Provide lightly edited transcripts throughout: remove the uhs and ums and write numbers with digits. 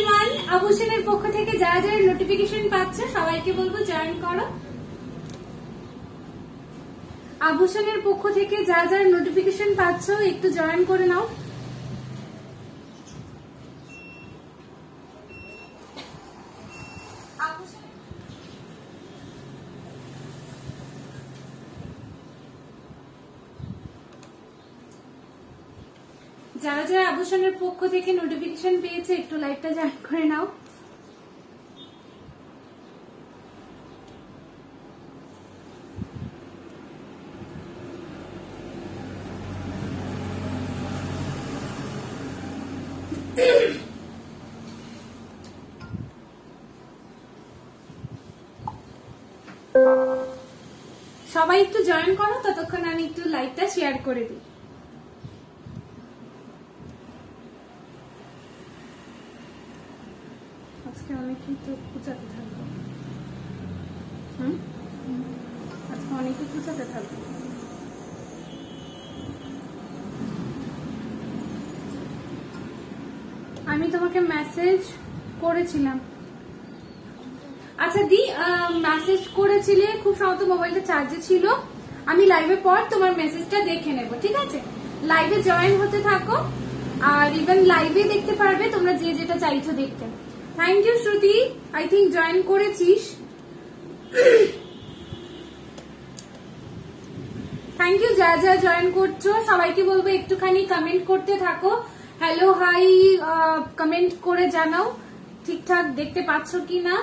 Everyone, আভূষণের পক্ষ থেকে যারা যারা নোটিফিকেশন পাচ্ছে সবাইকে বলবো জয়েন করো। আভূষণের পক্ষ থেকে যারা যারা নোটিফিকেশন পাচ্ছ একটু জয়েন করে নাও। যারা যারা আভূষণের পক্ষ থেকে নোটিফিকেশন পেয়েছে একটু লাইভটা জয়েন করে নাও। সবাই একটু জয়েন করো, ততক্ষণ আমি একটু লাইভটা শেয়ার করে দিই। আজকে অনেকেই তো পূজাতে থাকবো। আজকে অনেকে পূজাতে থাকবো। আমি তোমাকে মেসেজ করেছিলাম। আচ্ছা দি, মেসেজ করেছিলে, খুব সম্ভবত মোবাইলটা চার্জে ছিল। আমি লাইভে পর তোমার মেসেজটা দেখে নেব, ঠিক আছে? লাইভে জয়েন হতে থাকো, আর ইভেন লাইভে দেখতে পারবে তোমরা যে যেটা চাইছো দেখতে। Thank you Shruti, I think join করেছিস। থ্যাংক ইউ যা যা জয়েন করছো সবাইকে বলবো একটুখানি কমেন্ট করতে থাকো। হ্যালো হাই কমেন্ট করে জানাও ঠিকঠাক দেখতে পাচ্ছ কিনা,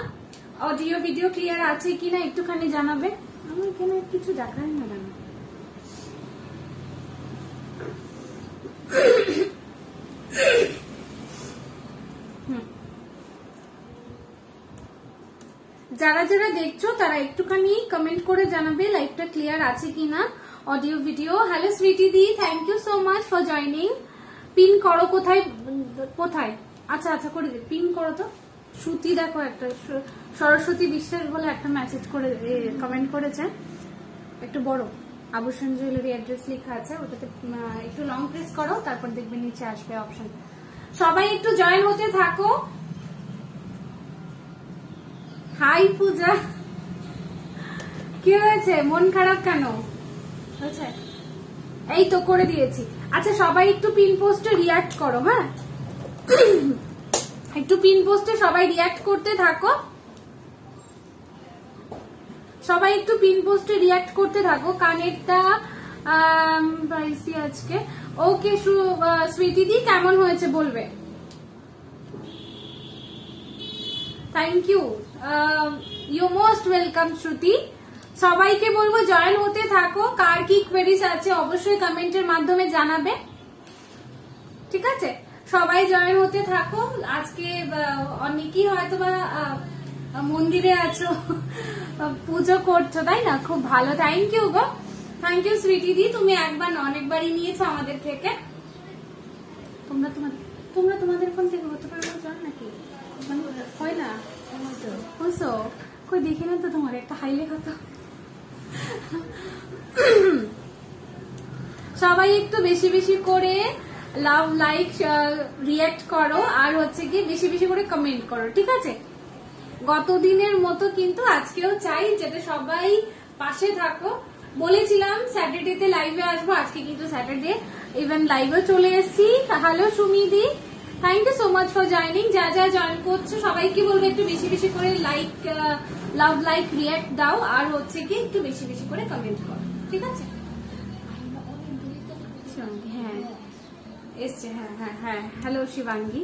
অডিও ভিডিও ক্লিয়ার আছে কিনা একটুখানি জানাবে। আমার এখানে কিছু দেখায় না কেন? যারা যারা দেখছো তারা একটুখানি কমেন্ট করে জানাবে লাইভটা ক্লিয়ার আছে কিনা, অডিও ভিডিও। হ্যালো সুইটি দি, thank you so much for joining. Pin করো কোথায় কোথায়? আচ্ছা আচ্ছা করে দে, পিন করো তো। শ্রুতি দেখো একটা সরস্বতী বিশ্বাস বলে একটা মেসেজ করে কমেন্ট করেছে, একটু বড়, আভূষণ জুয়েলারি অ্যাড্রেস লেখা আছে, ওটাতে একটু লং প্রেস করো, তারপর দেখবে নিচে আসবে অপশন। সবাই একটু জয়েন হতে থাকো। হাই পূজা, কি হয়েছে? মন খারাপ কেন হয়েছে? এই তো করে দিয়েছি। আচ্ছা সবাই একটু পিন পোস্টে রিয়াক্ট করো, হ্যাঁ একটু পিন পোস্টে সবাই রিয়াক্ট করতে থাকো। সবাই একটু পিন পোস্টে রিয়াক্ট করতে থাকো। কানেরটা পাইছি আজকে। ওকে সুইটি দি, কেমন হয়েছে বলবে। Thank you, you most welcome Shruti. সবাইকে বলবো জয়েন হতে থাকো। কার কি কোয়েরিজ আছে অবশ্যই কমেন্টের মাধ্যমে জানাবে, ঠিক আছে? সবাই জয়েন হতে থাকো। আজকে অনেকেই হয়তো বা মন্দিরে আছো, পুজো করছো, তাই না? খুব ভালো, থ্যাংক ইউ গো, থ্যাংক ইউ সুইটি দি। তুমি একবার অনেকবারই নিয়েছো আমাদের থেকে। তোমরা তোমাদের ফোন থেকে হতে পারো জান নাকি? হয় না বুঝছো? কই দেখি না তো, তোমার একটা হাইলে কত। সবাই একটু বেশি বেশি করে লাভ, লাইক, রিয়াক্ট করো, আর হচ্ছে কি বেশি বেশি করে কমেন্ট করো, ঠিক আছে? গতদিনের মতো কিন্তু আজকেও চাই যাতে সবাই পাশে থাকো। বলেছিলাম স্যাটারডেতে লাইভে আসবো, আজকে কিন্তু স্যাটারডে, ইভেন লাইভেও চলে এসেছি। হ্যালো সুমিদি, thank you so much for joining. যা যা জয়েন করছো সবাইকে বলবো একটু বেশি বেশি করে লাইক, লাভ, লাইক, রিয়াক্ট দাও, আর হচ্ছে কি একটু বেশি বেশি করে কমেন্ট করো, ঠিক আছে? হ্যাঁ এসছে, হ্যাঁ হ্যাঁ হ্যাঁ, হ্যালো শিবাঙ্গী।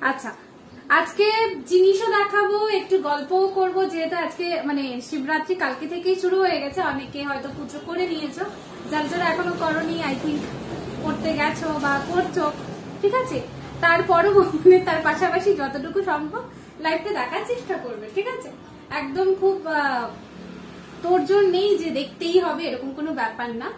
আচ্ছা আজকে জিনিসও দেখাবো, একটু গল্পও করব, যেহেতু আজকে মানে শিবরাত্রি কালকে থেকেই শুরু হয়ে গেছে। অনেকে হয়তো পুজো করে নিয়েছো, যার যারা এখনো করনি আই থিঙ্ক করতে গেছো বা করছো, ঠিক আছে? তারপরও মানে তার পাশাপাশি যতটুকু সম্ভব লাইভটা দেখার চেষ্টা করবে, ঠিক আছে? একদম খুব তোড়জোড় নেই যে দেখতেই হবে, এরকম কোনো ব্যাপার না।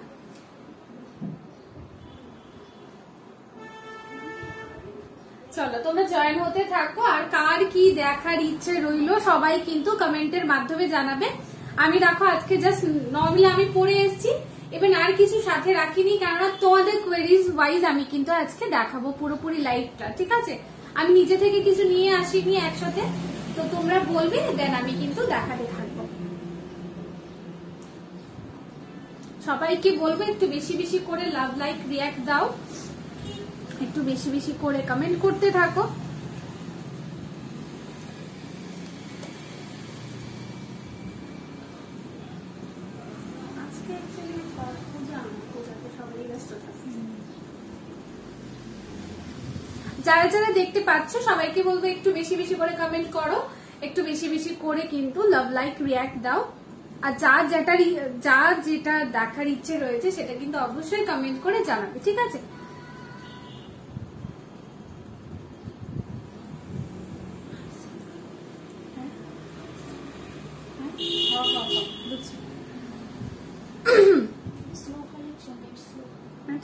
চলো তোমরা জয়েন হতে থাকো, আর কার কি দেখার ইচ্ছে রইলো সবাই কিন্তু কমেন্টের মাধ্যমে জানাবে। আমি দেখো আজকে জাস্ট নর্মালি আমি পরে এসেছি, এবার আর কিছু সাথে রাখিনি, কেননা তোমাদের কোয়েরিজ ওয়াইজ আমি কিন্তু আজকে দেখাবো পুরোপুরি লাইভটা, ঠিক আছে? আমি নিজে থেকে কিছু নিয়ে আসিনি একসাথে, তো তোমরা বলবে, দেন আমি কিন্তু দেখাতে থাকবো। সবাইকে বলবো একটু বেশি বেশি করে লাভ, লাইক, রিয়াক্ট দাও, একটু বেশি বেশি করে কমেন্ট করতে থাকো। যারা যারা দেখতে পাচ্ছ সবাইকে বলবো একটু বেশি বেশি করে কমেন্ট করো, একটু বেশি বেশি করে কিন্তু লাভ, লাইক, রিয়াক্ট দাও। আর যা যেটা দেখার ইচ্ছে রয়েছে সেটা কিন্তু অবশ্যই কমেন্ট করে জানাবে, ঠিক আছে?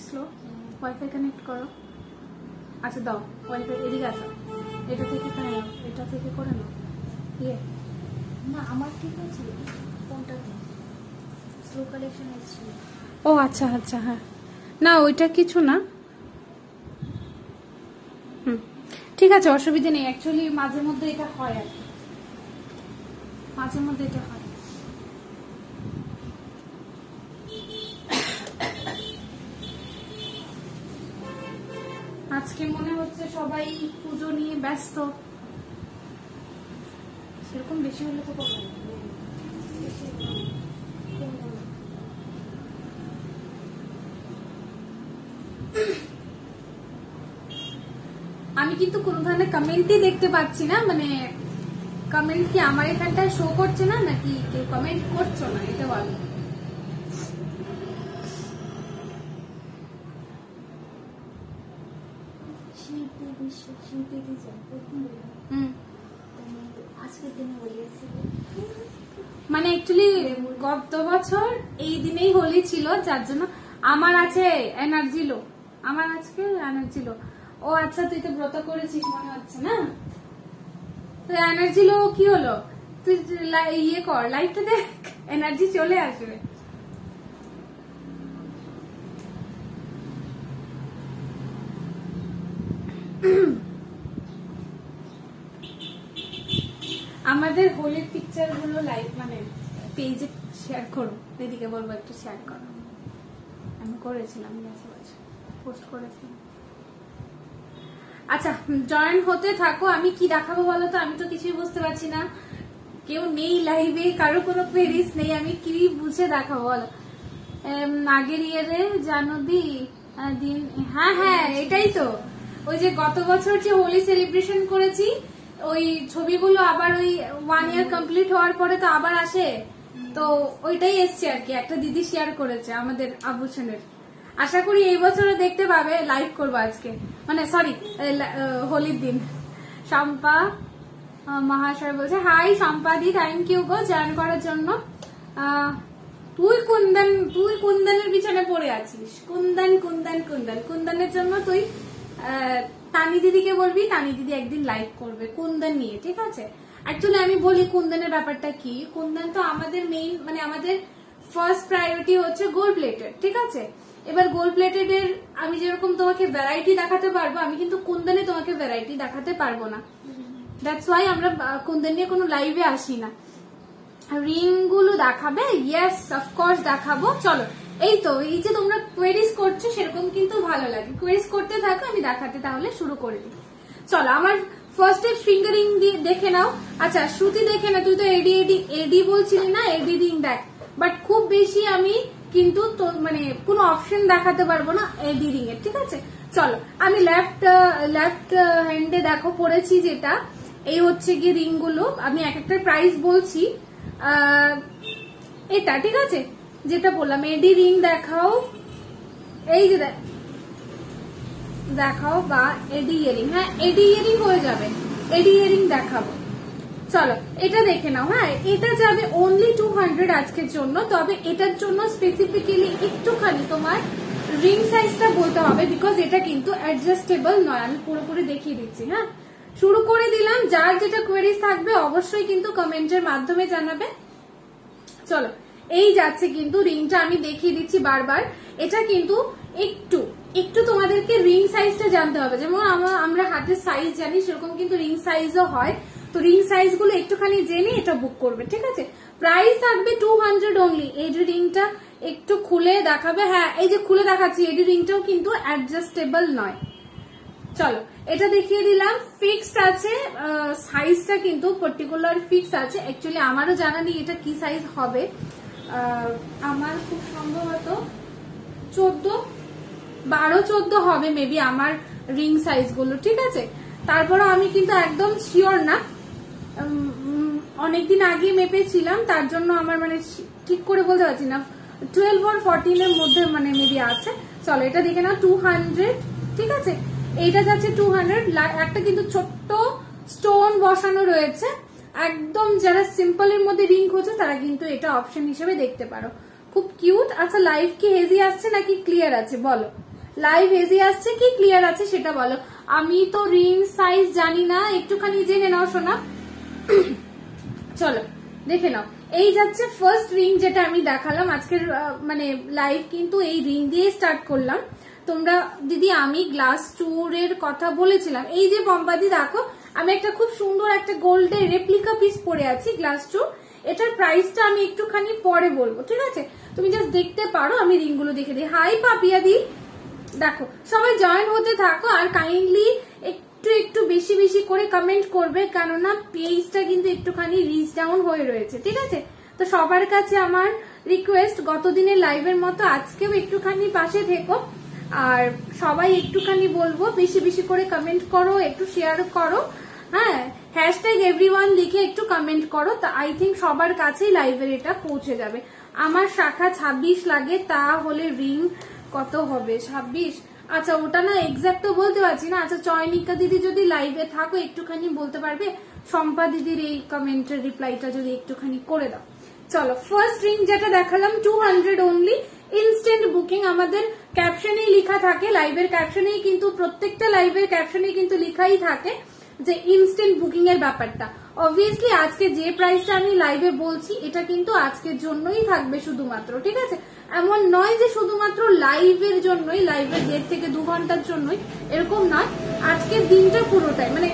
স্লো ওয়াইফাই কানেক্ট করো। আচ্ছা দাও ওয়াইফাই, এদিকে আসো, এটা থেকে করে নাও, এটা থেকে করে নাও। ইয়ে না আমার ঠিক আছে, কোনটাতে স্লো কালেকশন আছে? ও আচ্ছা আচ্ছা, হ্যাঁ না ওইটা কিছু না, ঠিক আছে, অসুবিধা নেই। অ্যাকচুয়ালি মাঝে মধ্যে এটা হয় আর কি, মাঝে মধ্যে এটা হয়। আজকে মনে হচ্ছে সবাই পুজো নিয়ে ব্যস্ত, সেরকম বেশি হলে তো কথা আমি কিন্তু কোনো ধরনের কমেন্টই দেখতে পাচ্ছি না, মানে কমেন্ট কি আমার এখানটায় শো করছে না নাকি কেউ কমেন্ট করছো না, এটা বলো। মানে অ্যাকচুয়ালি গত বছর এই দিনেই হোলি ছিল, যার জন্য আমার আছে এনার্জি লো, আমার আজকে এনার্জি লো। ও আচ্ছা, তুই তো ব্রত করেছিস মনে হচ্ছে না, তো এনার্জি লো কি হলো? তুই ইয়ে কর, লাইভটা দেখ, এনার্জি চলে আসবে। আমাদের হোলির পিকচার গুলো লাইভ মানে পেজে শেয়ার করো, দিদিকে বলবো একটু শেয়ার করো। আমি করেছিলাম, পোস্ট করেছিলাম। আচ্ছা জয়েন হতে থাকো। আমি কি দেখাবো বলো তো? আমি তো কিছুই বুঝতে পারছি না, কেউ নেই লাইভে, কারো কোনো কোয়েরিজ নেই, আমি কি বুঝে দেখাবো বলো? আগের ইয়ারে জানো দিন, হ্যাঁ হ্যাঁ এটাই তো, ওই যে গত বছর যে হোলি সেলিব্রেশন করেছি ওই ছবিগুলো আবার ওই 1 ইয়ার কমপ্লিট হওয়ার পরে তো আবার আসে, তো ওইটাই এসছে আর কি, একটা দিদি শেয়ার করেছে আমাদের আভূষণের। আশা করি এই বছরও দেখতে পাবে, লাইভ করবো আজকে, মানে সরি হোলির দিন। শম্পা মহাশয় বলছে হাই শম্পাদি, থ্যাংক ইউ গো জয়েন করার জন্য। তুই কুন্দনের পিছনে পড়ে আছিস, কুন্দনের জন্য তুই তানি দিদিকে বলবি, তানি দিদি একদিন লাইভ করবে কুন্দন নিয়ে, ঠিক আছে? অ্যাকচুয়ালি আমি বলি কুন্দনের ব্যাপারটা কি, কুন্দন তো আমাদের মেইন, মানে আমাদের ফার্স্ট প্রায়োরিটি হচ্ছে গোল্ড প্লেটেড, ঠিক আছে? এবার গোল্ড প্লেটেড এর আমি যেরকম তোমাকে ভ্যারাইটি দেখাতে পারবো, আমি কিন্তু কুন্দনে তোমাকে ভ্যারাইটি দেখাতে পারবো না, দ্যাটস ওয়াই আমরা কুন্দন নিয়ে কোনো লাইভে আসি না। রিং গুলো দেখাবে? ইয়েস অফকোর্স দেখাবো। চলো, এই তো এই যে তোমরা কোয়েরিজ করছো সেরকম কিন্তু ভালো লাগে, কোয়েরিজ করতে থাকো, আমি দেখাতে তাহলে শুরু করে দিই। চলো আমার ফার্স্ট ফিঙ্গারিং দিয়ে দেখে নাও। আচ্ছা শ্রুতি দেখে না, তুই তো এডি বলছিলি না, এডি রিং দেখ, বাট খুব বেশি আমি কিন্তু মানে কোনো অপশন দেখাতে পারবো না এডি রিং এর, ঠিক আছে? চলো আমি লেফট হ্যান্ডে দেখো পড়েছি যেটা, এই হচ্ছে গিয়ে রিং গুলো, আমি এক একটা প্রাইস বলছি। এটা ঠিক আছে, যেটা বললাম এডি রিং দেখাও, এই যে দেখাও, বা এডি ইয়ারিং, হ্যাঁ এডি ইয়ারিং হয়ে যাবে, এডি ইয়ারিং দেখাবো। চলো এটা দেখে নাও, হ্যাঁ এটা যাবে অনলি 200 আজকের জন্য, তবে এটার জন্য স্পেসিফিক্যালি একটুখানি তোমার রিং সাইজটা বলতে হবে, বিকজ এটা কিন্তু অ্যাডজাস্টেবল নয়। আমি পুরোপুরি দেখিয়ে দিচ্ছি, হ্যাঁ শুরু করে দিলাম। যার যেটা কোয়েরিজ থাকবে অবশ্যই কিন্তু কমেন্টের মাধ্যমে জানাবে। চলো এই যাচ্ছে কিন্তু রিংটা আমি দেখিয়ে দিচ্ছি বারবার। এটা কিন্তু একটু একটু তোমাদেরকে রিং সাইজটা জানতে হবে, যেমন আমরা হাতের সাইজ জানি সেরকম কিন্তু রিং সাইজও হয়। তো রিং সাইজ গুলো একটুখানি জেনে এটা বুক করবে, ঠিক আছে। প্রাইস থাকবে 200 অনলি। এডি রিংটা একটু খুলে দেখাবে, হ্যাঁ এই যে খুলে দেখাচ্ছি, এডি রিংটাও কিন্তু অ্যাডজাস্টেবল নয়। চলো এটা দেখিয়ে দিলাম, ফিক্সড আছে, সাইজটা কিন্তু পার্টিকুলার ফিক্স আছে। অ্যাকচুয়ালি আমারও জানা নেই এটা কি সাইজ হবে, আমার খুব সম্ভবত 12-14 হবে মেবি আমার রিং সাইজ গুলো, ঠিক আছে। তারপরে আমি কিন্তু একদম শিওর না, অনেকদিন আগে মেপেছিলাম তার জন্য আমার মানে ঠিক করে বলতে পারছি না, 12 or 14 এর মধ্যে মানে মেবি আছে। চলো এটা দেখে নাও, 200, ঠিক আছে। এইটা যাচ্ছে 200। একটা কিন্তু ছোট্ট স্টোন বসানো রয়েছে, একদম যারা সিম্পল এর মধ্যে রিং খোঁজো তারা কিন্তু এটা অপশন হিসেবে দেখতে পারো, খুব কিউট। আচ্ছা লাইভ কি হেজি আসছে নাকি ক্লিয়ার আছে বলো, লাইভ হেজি আসছে কি ক্লিয়ার আছে সেটা বলো। আমি তো রিং সাইজ জানি না, একটুখানি জেনে নাও শোনা। চলো দেখে নাও, এই যাচ্ছে ফার্স্ট রিং যেটা আমি দেখালাম আজকের মানে লাইভ কিন্তু এই রিং দিয়ে স্টার্ট করলাম। তোমরা দিদি আমি গ্লাস চুরের কথা বলেছিলাম, এই যে পম্পাদি দেখো আমি একটা খুব সুন্দর একটা গোল্ডের রেপ্লিকা পিস পরে আছি গ্লাস চুর। এটার প্রাইসটা আমি একটুখানি পরে বলবো, ঠিক আছে। তুমি জাস্ট দেখতে পারো, আমি রিংগুলো দেখে দিই। হাই পাপিয়া দি, দেখো সবাই জয়েন হতে থাকো আর কাইন্ডলি একটু একটু বেশি বেশি করে কমেন্ট করবে, কেননা পেজটা কিন্তু একটুখানি রিচ ডাউন হয়ে রয়েছে, ঠিক আছে। তো সবার কাছে আমার রিকোয়েস্ট, গতদিনের লাইভের মতো আজকেও একটুখানি পাশে থেকো, আর সবাই একটুখানি বলবো বেশি বেশি করে কমেন্ট করো, একটু শেয়ার করো, হ্যাঁ হ্যাশট্যাগ এভরিওয়ান লিখে একটু কমেন্ট করো, তা আই থিঙ্ক সবার কাছেই লাইভের এটা পৌঁছে যাবে। আমার শাখা 26 লাগে, তাহলে রিং কত হবে? 26? আচ্ছা ওটা না এক্সাক্ট তো বলতে পারছি না। আচ্ছা চয়নিকা দিদি যদি লাইভে থাকো একটুখানি বলতে পারবে, শম্পা দিদির এই কমেন্টের রিপ্লাইটা যদি একটুখানি করে দাও। চলো ফার্স্ট রিং যেটা দেখালাম 200 অনলি, ইনস্ট্যান্ট বুকিং। আমাদের ক্যাপশনেই লেখা থাকে, লাইভের ক্যাপশনেই কিন্তু প্রত্যেকটা লাইভের ক্যাপশনেই কিন্তু লেখাই থাকে যে ইনস্ট্যান্ট বুকিং এর ব্যাপারটা। অবভিয়াসলি আজকে যে প্রাইসটা আমি লাইভে বলছি এটা কিন্তু আজকের জন্যই থাকবে শুধুমাত্র, ঠিক আছে। এমন নয় যে শুধুমাত্র লাইভের জন্যই, লাইভের 1.5 থেকে 2 ঘন্টার জন্যই, এরকম নয়। আজকের দিনটা পুরোটাই মানে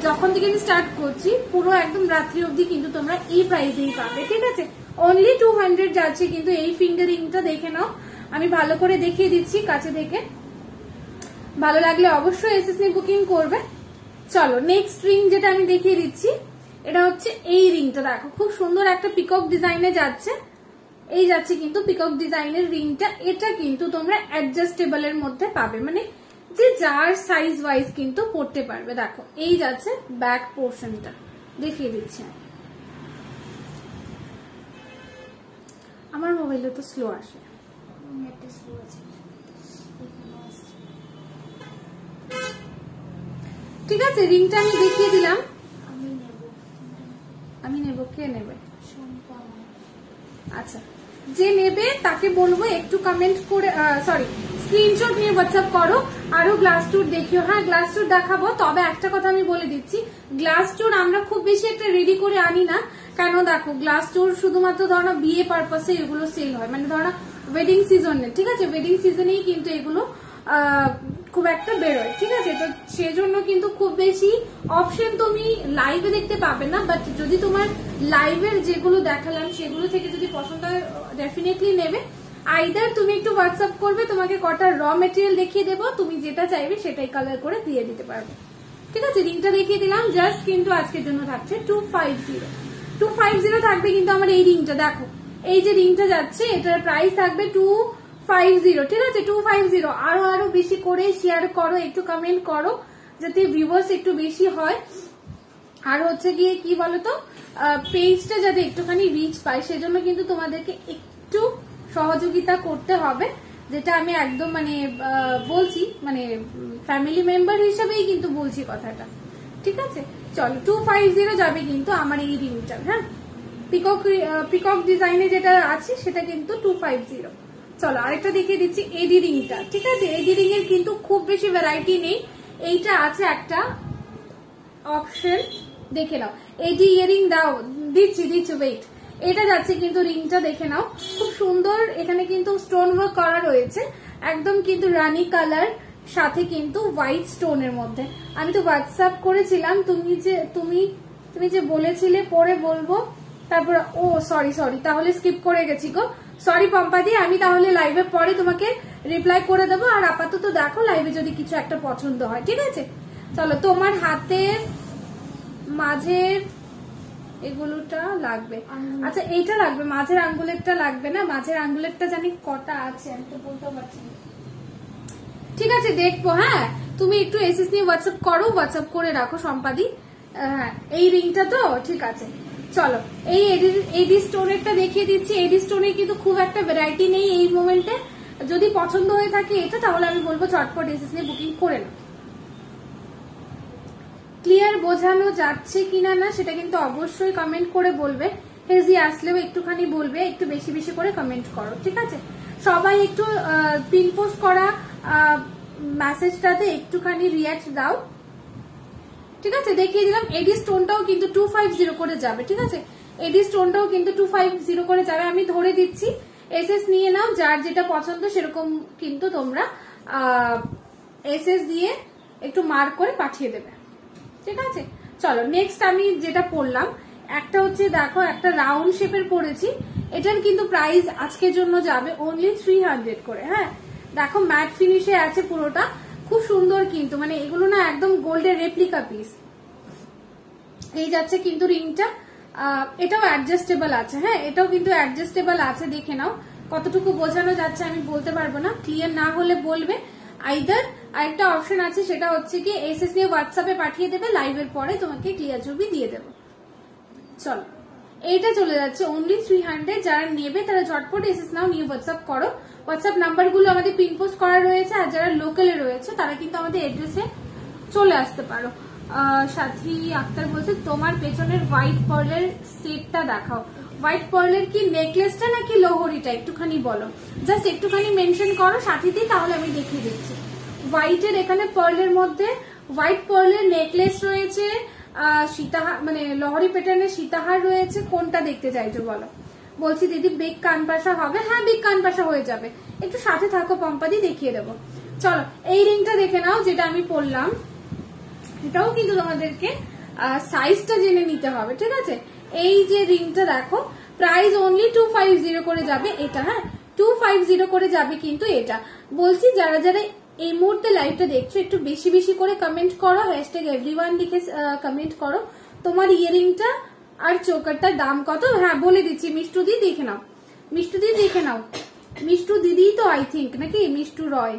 যখন থেকে আমি স্টার্ট করছি পুরো একদম রাত্রি অবধি কিন্তু তোমরা এই প্রাইসেই পাবে, ঠিক আছে। অনলি 200 যাচ্ছে কিন্তু। এই ফিঙ্গারিংটা দেখে নাও, আমি ভালো করে দেখিয়ে দিচ্ছি কাছে থেকে, ভালো লাগলে অবশ্যই এসএসসি বুকিং করবে। চলো নেক্সট রিং যেটা আমি দেখিয়ে দিচ্ছি, এটা হচ্ছে এই রিংটা। দেখো খুব সুন্দর একটা পিকক ডিজাইনে যাচ্ছে, এই যাচ্ছে কিন্তু পিকক ডিজাইনের রিংটা। এটা কিন্তু তোমরা অ্যাডজাস্টেবল এর মধ্যে পাবে, মানে যে যার সাইজ ওয়াইজ কিন্তু পড়তে পারবে। দেখো এই যাচ্ছে ব্যাক পোর্শনটা, দেখিয়ে দিচ্ছি। আমার মোবাইলে তো স্লো আসে, ঠিক আছে। রিংটা আমি দেখিয়ে দিলাম, আমি নেব, কে নেবে? আচ্ছা যে নেবে তাকে বলবো একটু কমেন্ট করে, সরি স্ক্রিনশট নিয়ে হোয়াটসঅ্যাপ করো। আরো গ্লাস টুর দেখিও, হ্যাঁ গ্লাস টুর দেখাবো। তবে একটা কথা আমি বলে দিচ্ছি, গ্লাস টুর আমরা খুব বেশি একটা রেডি করে আনি না, কেন দেখো গ্লাস টুর শুধুমাত্র ধরো বিয়ে পারপাসে এগুলো সেল হয়, মানে ধরো ওয়েডিং সিজনে, ঠিক আছে। ওয়েডিং সিজনেই কিন্তু এগুলো খুব একটা বেরোয়, ঠিক আছে। তো সেজন্য কিন্তু খুব বেশি অপশন তুমি লাইভে দেখতে পাবে না, বাট যদি তোমার লাইভের যেগুলো দেখালাম সেগুলো থেকে যদি পছন্দ হয় ডেফিনেটলি নেবে। আইদার তুমি একটু হোয়াটসঅ্যাপ করবে, তোমাকে কটা র মেটেরিয়াল দেখিয়ে দেবো, তুমি যেটা চাইবে সেটাই কালার করে দিয়ে দিতে পারবে, ঠিক আছে। রিংটা দেখিয়ে দিলাম, জাস্ট কিন্তু আজকের জন্য থাকছে 250 থাকবে কিন্তু আমার এই রিংটা। দেখো এই যে রিংটা যাচ্ছে এটার প্রাইস থাকবে 250, ঠিক আছে 250। আরো বেশি করে শেয়ার করো, একটু কমেন্ট করো যাতে ভিউয়ার্স একটু বেশি হয়, আর হচ্ছে গিয়ে কি বলতো পেজটা যাতে একটুখানি রিচ পায় সেজন্য কিন্তু তোমাদেরকে একটু সহযোগিতা করতে হবে, যেটা আমি একদম মানে বলছি, মানে ফ্যামিলি মেম্বার হিসেবেই কিন্তু বলছি কথাটা, ঠিক আছে। চলো 250 যাবে কিন্তু আমার এই রিংটা, হ্যাঁ পিকক ডিজাইনে যেটা আছে সেটা কিন্তু 250। চলো আরেকটা দেখিয়ে দিচ্ছি এডি রিংটা, ঠিক আছে। এডি রিং এর কিন্তু খুব বেশি ভ্যারাইটি নেই, এইটা আছে একটা অপশন, দেখে নাও। এডি ইয়ারিং দাও, দিচ্ছি ওয়েট। এটা যাচ্ছে কিন্তু রিংটা দেখে নাও, খুব সুন্দর। এখানে কিন্তু স্টোন ওয়ার্ক করা রয়েছে, একদম কিন্তু রানি কালার, সাথে কিন্তু হোয়াইট স্টোনের মধ্যে। আমি তো হোয়াটসঅ্যাপ করেছিলাম, তুমি যে বলেছিলে পরে বলবো, তারপর ও সরি তাহলে স্কিপ করে গেছি গো, সরি পম্পাদি। আমি তাহলে লাইভে পরে তোমাকে রিপ্লাই করে দেবো। আর আপাতত দেখো লাইভে যদি কিছু একটা পছন্দ হয়, ঠিক আছে? চলো, তোমার হাতের মাঝের এগুলোটা লাগবে। আচ্ছা, এইটা লাগবে, মাঝের আঙ্গুলেরটা লাগবে না। মাঝের আঙ্গুলেরটা জানি কটা আছে, আমি তো বলতে পারছি না। ঠিক আছে, দেখবো। হ্যাঁ, তুমি একটু এসএস নিয়ে হোয়াটসঅ্যাপ করো, হোয়াটসঅ্যাপ করে রাখো সম্পাদি। হ্যাঁ, এই রিংটা তো ঠিক আছে। চলো, এই এডি স্টোনেরটা দেখিয়ে দিচ্ছি। এডি স্টোনের কিন্তু খুব একটা ভ্যারাইটি নেই এই মোমেন্টে। যদি পছন্দ হয়ে থাকে এটা, তাহলে আমি বলবো চটপট এসএস নিয়ে বুকিং করে নাও। ক্লিয়ার বোঝানো যাচ্ছে কিনা না সেটা কিন্তু অবশ্যই কমেন্ট করে বলবে। হেজি আসলেও একটুখানি বলবে, একটু বেশি বেশি করে কমেন্ট করো, ঠিক আছে? সবাই একটু পিন পোস্ট করা মেসেজটাতে একটুখানি রিয়াক্ট দাও, ঠিক আছে? দেখিয়ে দিলাম। এডি স্টোনটাও কিন্তু 250 করে যাবে, ঠিক আছে? এডি স্টোনটাও কিন্তু 250 করে যাবে। আমি ধরে দিচ্ছি, এসএস নিয়ে নাও, যার যেটা পছন্দ সেরকম কিন্তু তোমরা এসএস দিয়ে একটু মার্ক করে পাঠিয়ে দেবে, ঠিক আছে? চলো, নেক্সট আমি যেটা পড়লাম, একটা হচ্ছে দেখো, একটা রাউন্ড শেপের পড়েছি। এটার কিন্তু প্রাইস আজকের জন্য যাবে অনলি 300 করে। হ্যাঁ, দেখো ম্যাট ফিনিশে আছে পুরোটা, খুব সুন্দর কিন্তু, মানে এগুলো না একদম গোল্ডের রেপ্লিকা পিস। এই যাচ্ছে কিন্তু রিংটা, এটাও অ্যাডজাস্টেবল আছে। হ্যাঁ, এটাও কিন্তু অ্যাডজাস্টেবল আছে, দেখে নাও। কতটুকু বোঝানো যাচ্ছে আমি বলতে পারবো না, ক্লিয়ার না হলে বলবে। আইদার আরেকটা অপশন আছে, সেটা হচ্ছে কি এসএস নিয়ে হোয়াটসঅ্যাপে পাঠিয়ে দেবে, লাইভের পরে তোমাকে ক্লিয়ার ছবি দিয়ে দেবো। চলো, এইটা চলে যাচ্ছে অনলি 300। যারা নেবে তারা ঝটপট এসএস নাও, নিয়ে হোয়াটসঅ্যাপ করো। হোয়াটসঅ্যাপ নাম্বারগুলো আমাদের পিন পোস্ট করা রয়েছে। আর যারা লোকালে রয়েছে তারা কিন্তু আমাদের এড্রেসে চলে আসতে পারো। সাথী আক্তার বলছে তোমার পেছনের হোয়াইট পার্লের সেটটা দেখাও। হোয়াইট পার্লের কি নেকলেসটা নাকি লোহরিটা একটুখানি বলো, জাস্ট একটুখানি মেনশন করো সাথীতে, তাহলে আমি দেখিয়ে দিচ্ছি। হোয়াইটের এখানে পার্লের মধ্যে হোয়াইট পার্লের নেকলেস রয়েছে, সীতাহার মানে লহরি প্যাটার্নের সীতাহার রয়েছে। কোনটা দেখতে চাইছো বলো? বলছি দিদি বিগ কানপাশা হবে। হ্যাঁ, বিগ কানপাশা হয়ে যাবে, একটু সাথে থাকো পম্পাদি, দেখিয়ে দেবো। চলো, এই রিংটা দেখে নাও যেটা আমি পরলাম। এটাও কিন্তু তোমাদেরকে সাইজটা জেনে নিতে হবে, ঠিক আছে? এই যে রিংটা দেখো, প্রাইস অনলি 250 করে যাবে এটা। হ্যাঁ, 250 করে যাবে কিন্তু এটা। বলছি যারা যারা এই মুহূর্তে লাইভটা দেখছো, একটু বেশি বেশি করে কমেন্ট করো, হ্যাশট্যাগ এভরিওয়ান লিখে কমেন্ট করো তোমার ইয়ারিংটা আর চোকারটার দাম কত। হ্যাঁ, বলে দিচ্ছি। মিষ্টু দি দেখে নাও, মিষ্টু দি দেখে নাও, মিষ্টু দিদি তো আই থিঙ্ক নাকি মিষ্টু রয়।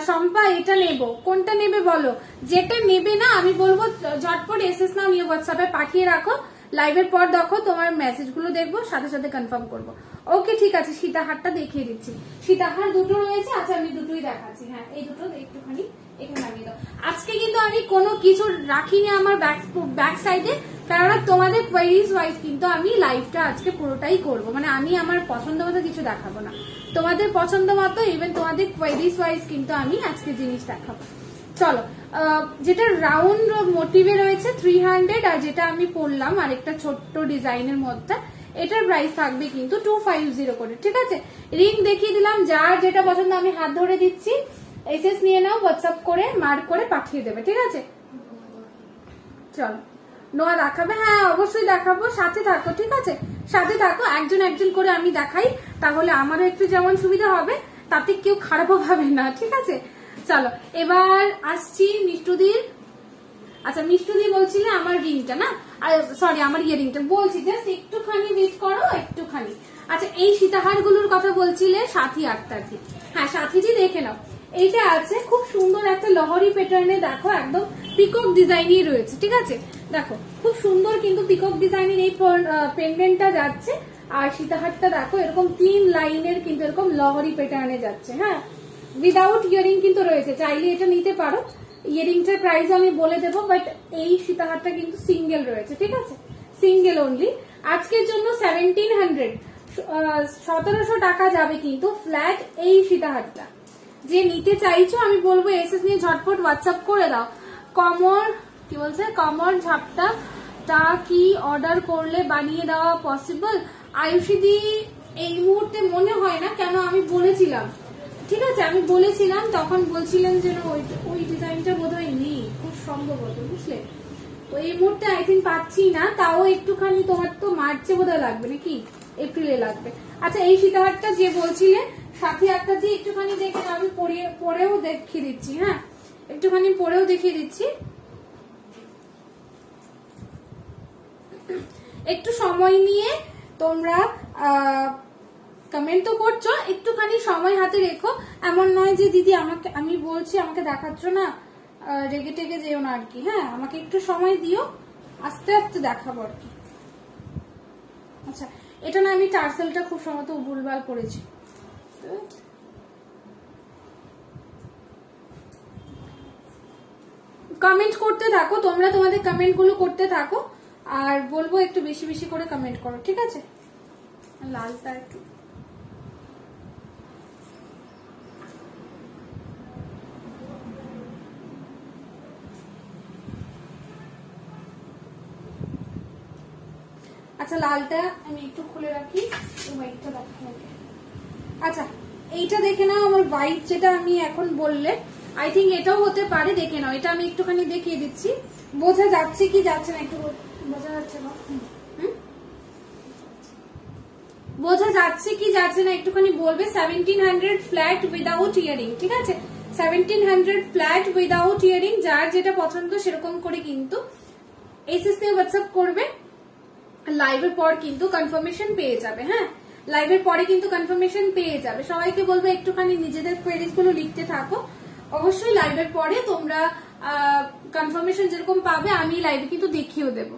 শম্পা, এটা নেব, কোনটা নেবে বলো? যেটা নেবে না আমি বলবো ঝটপট এসএস নাও, নিয়ে হোয়াটসঅ্যাপে পাঠিয়ে রাখো। লাইভের পর দেখো তোমার মেসেজগুলো দেখবো, সাথে সাথে কনফার্ম করবো। ওকে, ঠিক আছে। সীতাহারটা দেখিয়ে দিচ্ছি। সীতাহার দুটো রয়েছে। আচ্ছা, আমি দুটোই দেখাচ্ছি। হ্যাঁ, এই দুটো একটুখানি এখানে নামিয়ে দাও। আজকে কিন্তু আমি কোনো কিছু রাখিনি আমার ব্যাক সাইডে, কেননা তোমাদের কোয়ারিজ ওয়াইজ কিন্তু আমি লাইভটা আজকে পুরোটাই করব। মানে আমি আমার পছন্দ মতো কিছু দেখাবো না, তোমাদের পছন্দ মতো, ইভেন তোমাদের কোয়ারিজ ওয়াইজ কিন্তু আমি আজকে জিনিস দেখাবো। চলো, যেটা রাউন্ড মোটিভে রয়েছে 300, আর যেটা আমি পরলাম আরেকটা ছোট্ট ডিজাইনের মধ্যে, এটার প্রাইস থাকবে কিন্তু 250 করে, ঠিক আছে? রিং দেখিয়ে দিলাম, যার যেটা পছন্দ আমি হাত ধরে দিচ্ছি, এসএস নিয়ে নাও, হোয়াটসঅ্যাপ করে মার্ক করে পাঠিয়ে দেবে, ঠিক আছে? চলো, নোয়া দেখাবে? হ্যাঁ, অবশ্যই দেখাবো, সাথে থাকো, ঠিক আছে? সাথে থাকো, একজন একজন করে আমি দেখাই, তাহলে আমারও একটু যেমন সুবিধা হবে, তাতে কেউ খারাপও ভাবে না, ঠিক আছে? চলো, এবার আসছি মিষ্টুদির। আচ্ছা, মিষ্টুদি বলছিলে আমার রিংটা না, সরি আমার ইয়ারিংটা বলছি, জাস্ট একটুখানি ওয়েট করো, একটুখানি। আচ্ছা, এই সীতাহার গুলোর কথা বলছিলে সাথী আক্তারজি। হ্যাঁ, সাথীজি দেখে নাও, এইটা আছে খুব সুন্দর একটা লহরি প্যাটার্নে, দেখো একদম পিকক ডিজাইনই রয়েছে, ঠিক আছে? দেখো খুব সুন্দর কিন্তু পিকক ডিজাইনের এই পেন্ডেন্টটা যাচ্ছে। আর সীতাহারটা দেখো এরকম 3 লাইনের কিন্তু এরকম লহরি প্যাটার্নে যাচ্ছে। হ্যাঁ, উইদাউট ইয়ারিং কিন্তু রয়েছে, চাইলে এটা নিতে পারো। ইয়ারিংটার প্রাইস আমি বলে দেবো, বাট এই সীতাহারটা কিন্তু সিঙ্গেল রয়েছে, ঠিক আছে? Single only. আজকের জন্য 1700 1700 টাকা যাবে কিন্তু ফ্ল্যাট এই সীতাহারটা। যে নিতে চাইছো আমি বলবো এসএস নিয়ে ঝটপট হোয়াটসঅ্যাপ করে দাও। কমর কি বলছে, কমর ঝাপটা তা কি অর্ডার করলে বানিয়ে দেওয়া পসিবল? আয়ুষিদি এই মুহূর্তে মনে হয় না, কেন আমি বলেছিলাম, ঠিক আছে আমি বলেছিলাম, তখন বলছিলেন যে ওই ডিজাইনটা বোধহয় নেই খুব সম্ভবত, বুঝলে? তো এই মুহূর্তে আই থিঙ্ক পাচ্ছি না, তাও একটুখানি তোমার তো মার্চে বোধহয় লাগবে নাকি এপ্রিলে লাগবে। আচ্ছা এই সীতাহারটা যে বলছিলে সাথী একটা দিয়ে একটুখানি দেখে আমি পরেও দেখিয়ে দিচ্ছি, হ্যাঁ একটুখানি পরেও দেখিয়ে দিচ্ছি। একটু সময় নিয়ে তোমরা কমেন্ট তো করছো, একটুখানি সময় হাতে রেখো। এমন নয় যে দিদি আমাকে আমি বলছি আমাকে দেখাচ্ছ না, রেগে টেগে যেও না আর কি, হ্যাঁ আমাকে একটু সময় দিও, আস্তে আস্তে দেখাবো আর কি। আচ্ছা এটা না আমি টার্সেলটা খুব সম্ভবত ভুলভাল করেছি। কমেন্ট করতে থাকো তোমরা, তোমাদের কমেন্ট গুলো করতে থাকো, আর বলবো একটু বেশি বেশি করে কমেন্ট করো, ঠিক আছে? লালটা একটু আচ্ছা লালটা আমি একটু খুলে রাখি, হোয়াইটটা দেখাবো। আচ্ছা এইটা দেখে নাও, আমার হোয়াইট যেটা আমি এখন বললে আই থিঙ্ক এটাও হতে পারে, দেখে নাও। এটা আমি একটুখানি দেখিয়ে দিচ্ছি, বোঝা যাচ্ছে কি যাচ্ছে না একটু বোঝা যাচ্ছে না, বোঝা যাচ্ছে কি যাচ্ছে না একটুখানি বলবে। 1700 ফ্ল্যাট উইদাউট ইয়ারিং, ঠিক আছে 1700 ফ্ল্যাট উইদাউট ইয়ারিং, যার যেটা পছন্দ সেরকম করে কিন্তু এসএস তে হোয়াটসঅ্যাপ করবে, লাইভের পর কিন্তু কনফার্মেশন পেয়ে যাবে। হ্যাঁ লাইভের পরে কিন্তু কনফার্মেশন পেয়ে যাবে। সবাইকে বলবো একটুখানি নিজেদের কোয়েরিজ গুলো লিখতে থাকো, অবশ্যই লাইভের পরে তোমরা কনফার্মেশন যেরকম পাবে আমি লাইভে কিন্তু দেখিয়েও দেবো।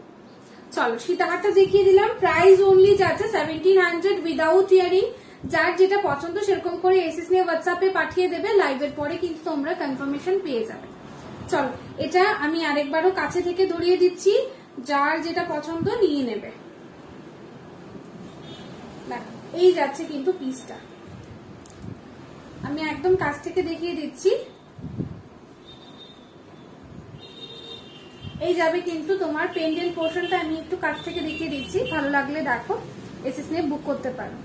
চলো সীতাহারটা দেখিয়ে দিলাম, প্রাইস অনলি যাচ্ছে 1700 উইদাউট ইয়ারিং, যার যেটা পছন্দ সেরকম করে এসএস নিয়ে হোয়াটসঅ্যাপে পাঠিয়ে দেবে, লাইভের পরে কিন্তু তোমরা কনফার্মেশন পেয়ে যাবে। চলো এটা আমি আরেকবারও কাছে থেকে ধরিয়ে দিচ্ছি, যার যেটা পছন্দ নিয়ে নেবে। দেখো এই যাচ্ছে কিন্তু পিসটা, আমি একদম কাছ থেকে দেখিয়ে দিচ্ছি, এই যাবে কিন্তু তোমার পেন্ডেন্ট পোর্শনটা আমি একটু কাছ থেকে দেখিয়ে দিচ্ছি, ভালো লাগলে দেখো এসএস নিয়ে বুক করতে পারো,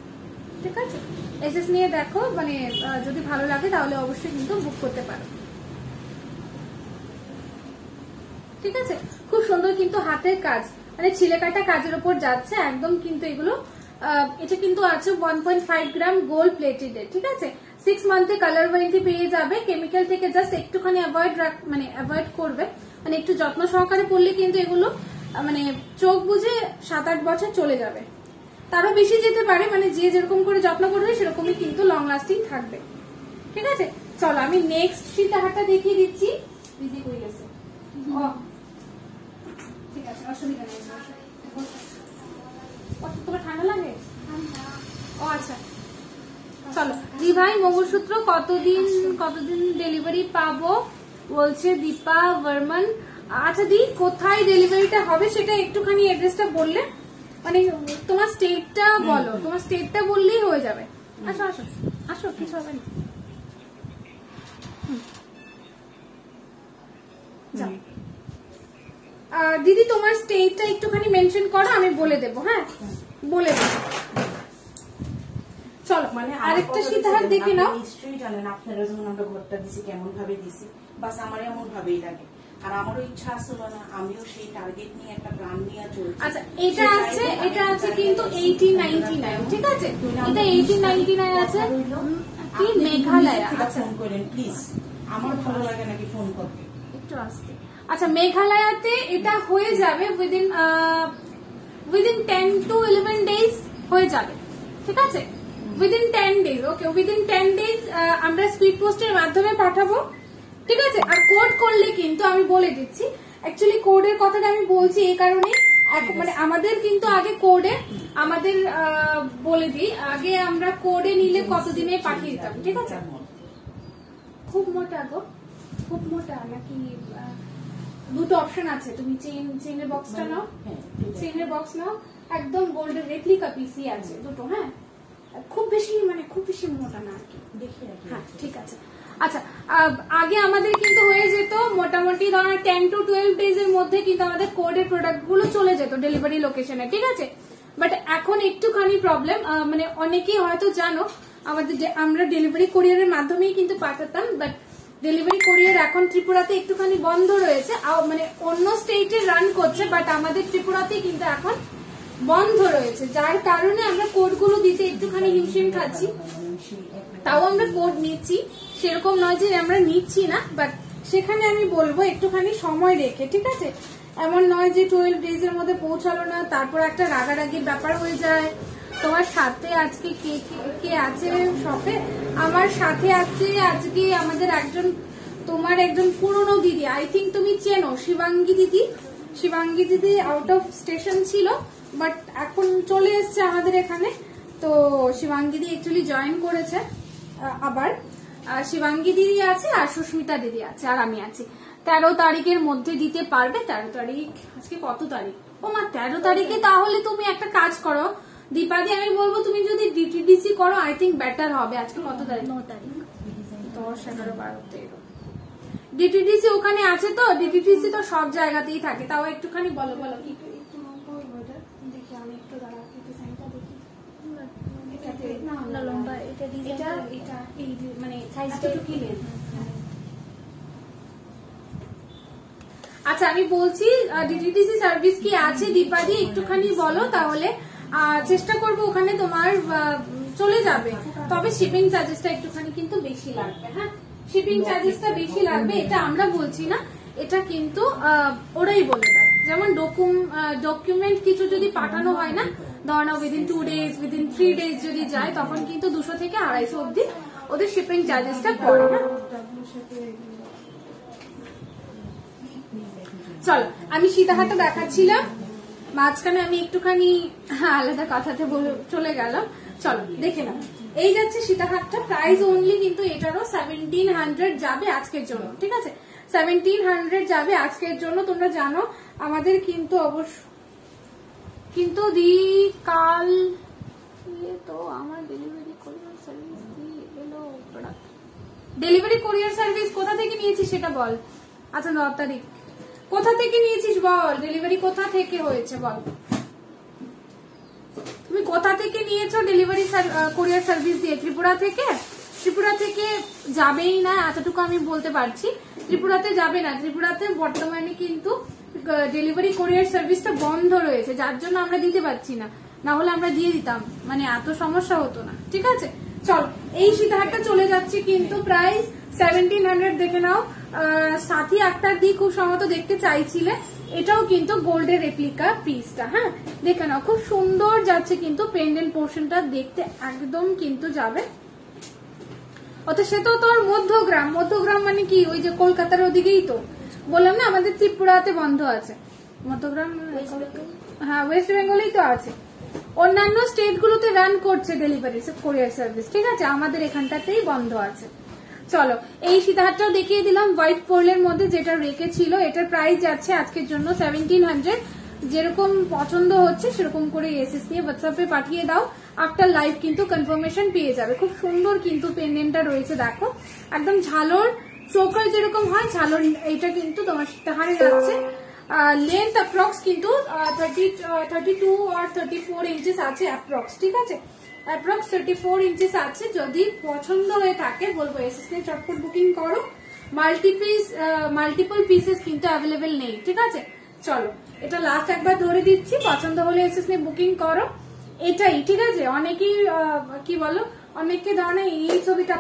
ঠিক আছে এসএস নিয়ে দেখো, মানে যদি ভালো লাগে তাহলে অবশ্যই কিন্তু বুক করতে পারো, ঠিক আছে। খুব সুন্দর কিন্তু হাতের কাজ, মানে ছিলে কাটা কাজের উপর যাচ্ছে একদম কিন্তু এগুলো। এটা কিন্তু আছে 1.5 গ্রাম গোল্ড প্লেটেড, ঠিক আছে 6 মান্থে কালার ওয়ারেন্টি পেয়ে যাবে। কেমিক্যাল থেকে জাস্ট একটুখানি অ্যাভয়েড করবে, মানে একটু যত্ন সহকারে পড়লে কিন্তু এগুলো মানে চোখ বুঝে 7-8 বছর চলে যাবে, তারও বেশি যেতে পারে, মানে যে যেরকম করে যত্ন করবে সেরকমই কিন্তু লং লাস্টিং থাকবে, ঠিক আছে। চলো আমি নেক্সট সীতাহারটা দেখিয়ে দিচ্ছি, দিদি কই গেছে, ঠিক আছে অসুবিধা নেই। তোমার ঠান্ডা লাগে? ও আচ্ছা চলো। দি ভাই মঙ্গলসূত্র কতদিন ডেলিভারি পাবো বলছে দীপা বর্মন। আচ্ছা দি কোথায় ডেলিভারিটা হবে সেটা একটুখানি অ্যাড্রেসটা বললে, মানে তোমার স্টেটটা বলো, তোমার স্টেটটা বললেই হয়ে যাবে। আসো আসো আসো, কিছু হবে না, যাও। দিদি তোমার স্টেটটা একটুখানি মেনশন করো, আমি বলে দেবো, হ্যাঁ বলে দেবো। চলো মানে আরেকটা সীতাহার দেখে নাও। নিশ্চয়ই জানেন আপনারা যখন আমরা ঘরটা দিছি কেমন ভাবে দিছি, বাস আমার এমন ভাবেই লাগে, আর আমারও ইচ্ছা আছে না আমিও সেই টার্গেট নিয়ে একটা প্ল্যান নিয়ে চলছি। আচ্ছা এটা আছে কিন্তু 1899, ঠিক আছে এটা 1899 আছে কি মেঘালয়। আচ্ছা ফোন করেন প্লিজ, আমার ভালো লাগে নাকি ফোন করতে, একটু আসতে। আচ্ছা মেঘালয়াতে এটা হয়ে যাবে উইদিন 10 to 11 ডেজ হয়ে যাবে, ঠিক আছে উইদিন 10 ডেজ। ওকে উইদিন 10 ডেজ আমরা স্পিড পোস্টের মাধ্যমে পাঠাবো, ঠিক আছে। আর কোড করলে কিন্তু আমি বলে দিচ্ছি, অ্যাকচুয়ালি কোডের কথাটা আমি বলছি এই কারণে, মানে আমাদের কিন্তু আগে কোডে আমাদের বলে দিই, আগে আমরা কোডে নিলে কতদিনে পাঠিয়ে দিতাম, ঠিক আছে। খুব মোটা গো, খুব মোটা নাকি? দুটো অপশন আছে, তুমি চেইনের বক্সটা নাও, চেইনের বক্স নাও, একদম গোল্ডের রেপ্লিকা পিসি আছে দুটো, হ্যাঁ খুব বেশি মানে খুব বেশি মোটা না আর কি, দেখি হ্যাঁ ঠিক আছে। আচ্ছা, আগে আমাদের কিন্তু হয়ে যেত মোটামুটি ধরো 10 to 12 ডেজ এর মধ্যে কিন্তু আমাদের কোডের প্রোডাক্ট গুলো চলে যেত ডেলিভারি লোকেশনে, ঠিক আছে। বাট এখন একটুখানি প্রবলেম, মানে অনেকেই হয়তো জানো আমাদের আমরা ডেলিভারি কোরিয়ারের মাধ্যমেই কিন্তু পাঠাতাম, বাট ডেলিভারি কোরিয়ার এখন ত্রিপুরাতে একটুখানি বন্ধ রয়েছে, মানে অন্য স্টেটে রান করছে, বাট আমাদের ত্রিপুরাতে কিন্তু এখন বন্ধ রয়েছে, যার কারণে আমরা কোডগুলো দিতে একটুখানি হিমশিম খাচ্ছি। তাও আমরা কোড নিচ্ছি, সেরকম নয় যে আমরা নিচ্ছি না, বাট সেখানে আমি বলবো একটুখানি সময় রেখে, ঠিক আছে। এমন নয় যে 12 ডেজ এর মধ্যে পৌঁছালো না, তারপর একটা রাগারাগির ব্যাপার হয়ে যায়। তোমার সাথে আজকে কে আছে শপে? আমার সাথে আছে আজকে আমাদের তোমার একজন পুরনো দিদি, আই থিঙ্ক তুমি চেনো, শিবাঙ্গী দিদি। শিবাঙ্গী দিদি আউট অফ স্টেশন ছিল, বাট এখন চলে এসছে আমাদের এখানে। তো শিবাঙ্গী দিদি অ্যাকচুয়ালি জয়েন করেছে আবার। শিবাঙ্গী দিদি আছে আর সুস্মিতা দিদি আছে আর আমি আছি। 13 তারিখের মধ্যে দিতে পারবে? 13 তারিখ, আজকে কত তারিখ? ও মা, 13 তারিখে তাহলে তুমি একটা কাজ করো দীপাদি, আমি বলবো তুমি যদি ডিটিডিসি করো আই থিঙ্ক বেটার হবে। আজকে কত তারিখ? 9 তারিখ, 10, 11, 12, 13। ডিটিডিসি ওখানে আছে তো, ডিটিডিসি তো সব জায়গাতেই থাকে। তাও একটুখানি বলো কি দেখি, আমি একটু দাঁড়া, ডিজাইনটা দেখি। লম্বা এটা মানে সাইজটা কি লেন? আচ্ছা, আমি বলছি ডিটিডিসি সার্ভিস কি আছে দীপাদি, একটুখানি বলো, তাহলে চেষ্টা করব ওখানে তোমার চলে যাবে। তবে শিপিং চার্জেসটা একটুখানি কিন্তু বেশি লাগবে। হ্যাঁ, শিপিং চার্জেসটা বেশি লাগবে, এটা আমরা বলছি না, এটা কিন্তু ওরাই বলে দেয়। যেমন ডকুমেন্ট কিছু যদি পাঠানো হয় না, ধরো উইদিন 2 ডেজ, উইদিন 3 ডেজ যদি যায়, তখন কিন্তু 200 থেকে 250 অব্দি ওদের শিপিং চার্জেসটা পড়ে। চল, আমি সীতাহারটা দেখাচ্ছিলাম, মাঝখানে আমি একটুখানি আলাদা কথাতে চলে গেলাম। চলো দেখে নাও, এই যাচ্ছে সীতাহারটা। প্রাইস অনলি কিন্তু এটারও 1700 যাবে আজকের জন্য, ঠিক আছে। 1700 যাবে আজকের জন্য। তোমরা জানো আমাদের কিন্তু অবশ্য কিন্তু কাল তো আমার ডেলিভারি কোরিয়ার সার্ভিস এলো প্রোডাক্ট। ডেলিভারি কোরিয়ার সার্ভিস কোথা থেকে নিয়েছিস সেটা বল। আচ্ছা, 9 তারিখ কোথা থেকে নিয়েছিস বল, ডেলিভারি কোথা থেকে হয়েছে বল, তুমি কোথা থেকে নিয়েছো ডেলিভারি কোরিয়ার সার্ভিস দিয়ে? ত্রিপুরা থেকে? ত্রিপুরা থেকে যাবেই না, এতটুকু আমি বলতে পারছি। ত্রিপুরাতে যাবে না, ত্রিপুরাতে বর্তমানে কিন্তু ডেলিভারি কোরিয়ার সার্ভিসটা বন্ধ রয়েছে, যার জন্য আমরা দিতে পারছি না, না হলে আমরা দিয়ে দিতাম, মানে এত সমস্যা হতো না, ঠিক আছে। চল, এই সীতাহারটা চলে যাচ্ছে কিন্তু প্রাইস 1700। দেখে নাও, সাথী আক্তার দি খুব সম্ভবত দেখতে চাইছিলে, এটাও কিন্তু গোল্ডের রেপ্লিকা পিসটা। হ্যাঁ, দেখে নাও, খুব সুন্দর যাচ্ছে কিন্তু পেন্ডেন্ট পোর্শনটা দেখতে একদম কিন্তু যাবে। অর্থাৎ সে তো তোর মধ্যগ্রাম মানে কি, ওই যে কলকাতার ওদিকেই তো বললাম না আমাদের ত্রিপুরাতে বন্ধ আছে। মধ্যগ্রাম, হ্যাঁ, ওয়েস্ট বেঙ্গলেই তো আছে। অন্যান্য স্টেট গুলোতে রান করছে ডেলিভারি কোরিয়ার সার্ভিস, ঠিক আছে, আমাদের এখানটাতেই বন্ধ আছে। চলো, এই সীতাহারটাও দেখিয়ে দিলাম হোয়াইট পোর্লের মধ্যে, যেটা রেখেছিল। এটার প্রাইস যাচ্ছে আজকের জন্য 1700। যেরকম পছন্দ হচ্ছে সেরকম করে এসএস দিয়ে হোয়াটসঅ্যাপে পাঠিয়ে দাও, আফটার লাইভ কিন্তু কনফার্মেশন পেয়ে যাবে। খুব সুন্দর কিন্তু পেন্ডেন্টটা রয়েছে, দেখো একদম ঝালর চোকার যেরকম হয় ঝালর, এটা কিন্তু তোমার সীতাহারে যাচ্ছে। লেন্থ অ্যাপ্রক্স কিন্তু 32 আর 34 ইঞ্চেস আছে অ্যাপ্রক্স, ঠিক আছে, অ্যাপ্রক্স 34 ইঞ্চেস আছে। যদি পছন্দ হয়ে থাকে বলবো এসএস নিয়ে চটপট বুকিং করো। মাল্টিপল পিসেস কিন্তু অ্যাভেলেবেল নেই, ঠিক আছে। চলো, এটা লাস্ট একবার ধরে দিচ্ছি, পছন্দ হলে এসএস নিয়ে বুকিং করো, এটাই, ঠিক আছে। অনেকেই কি বলো, অনেককে ধরনের এই ছবিটা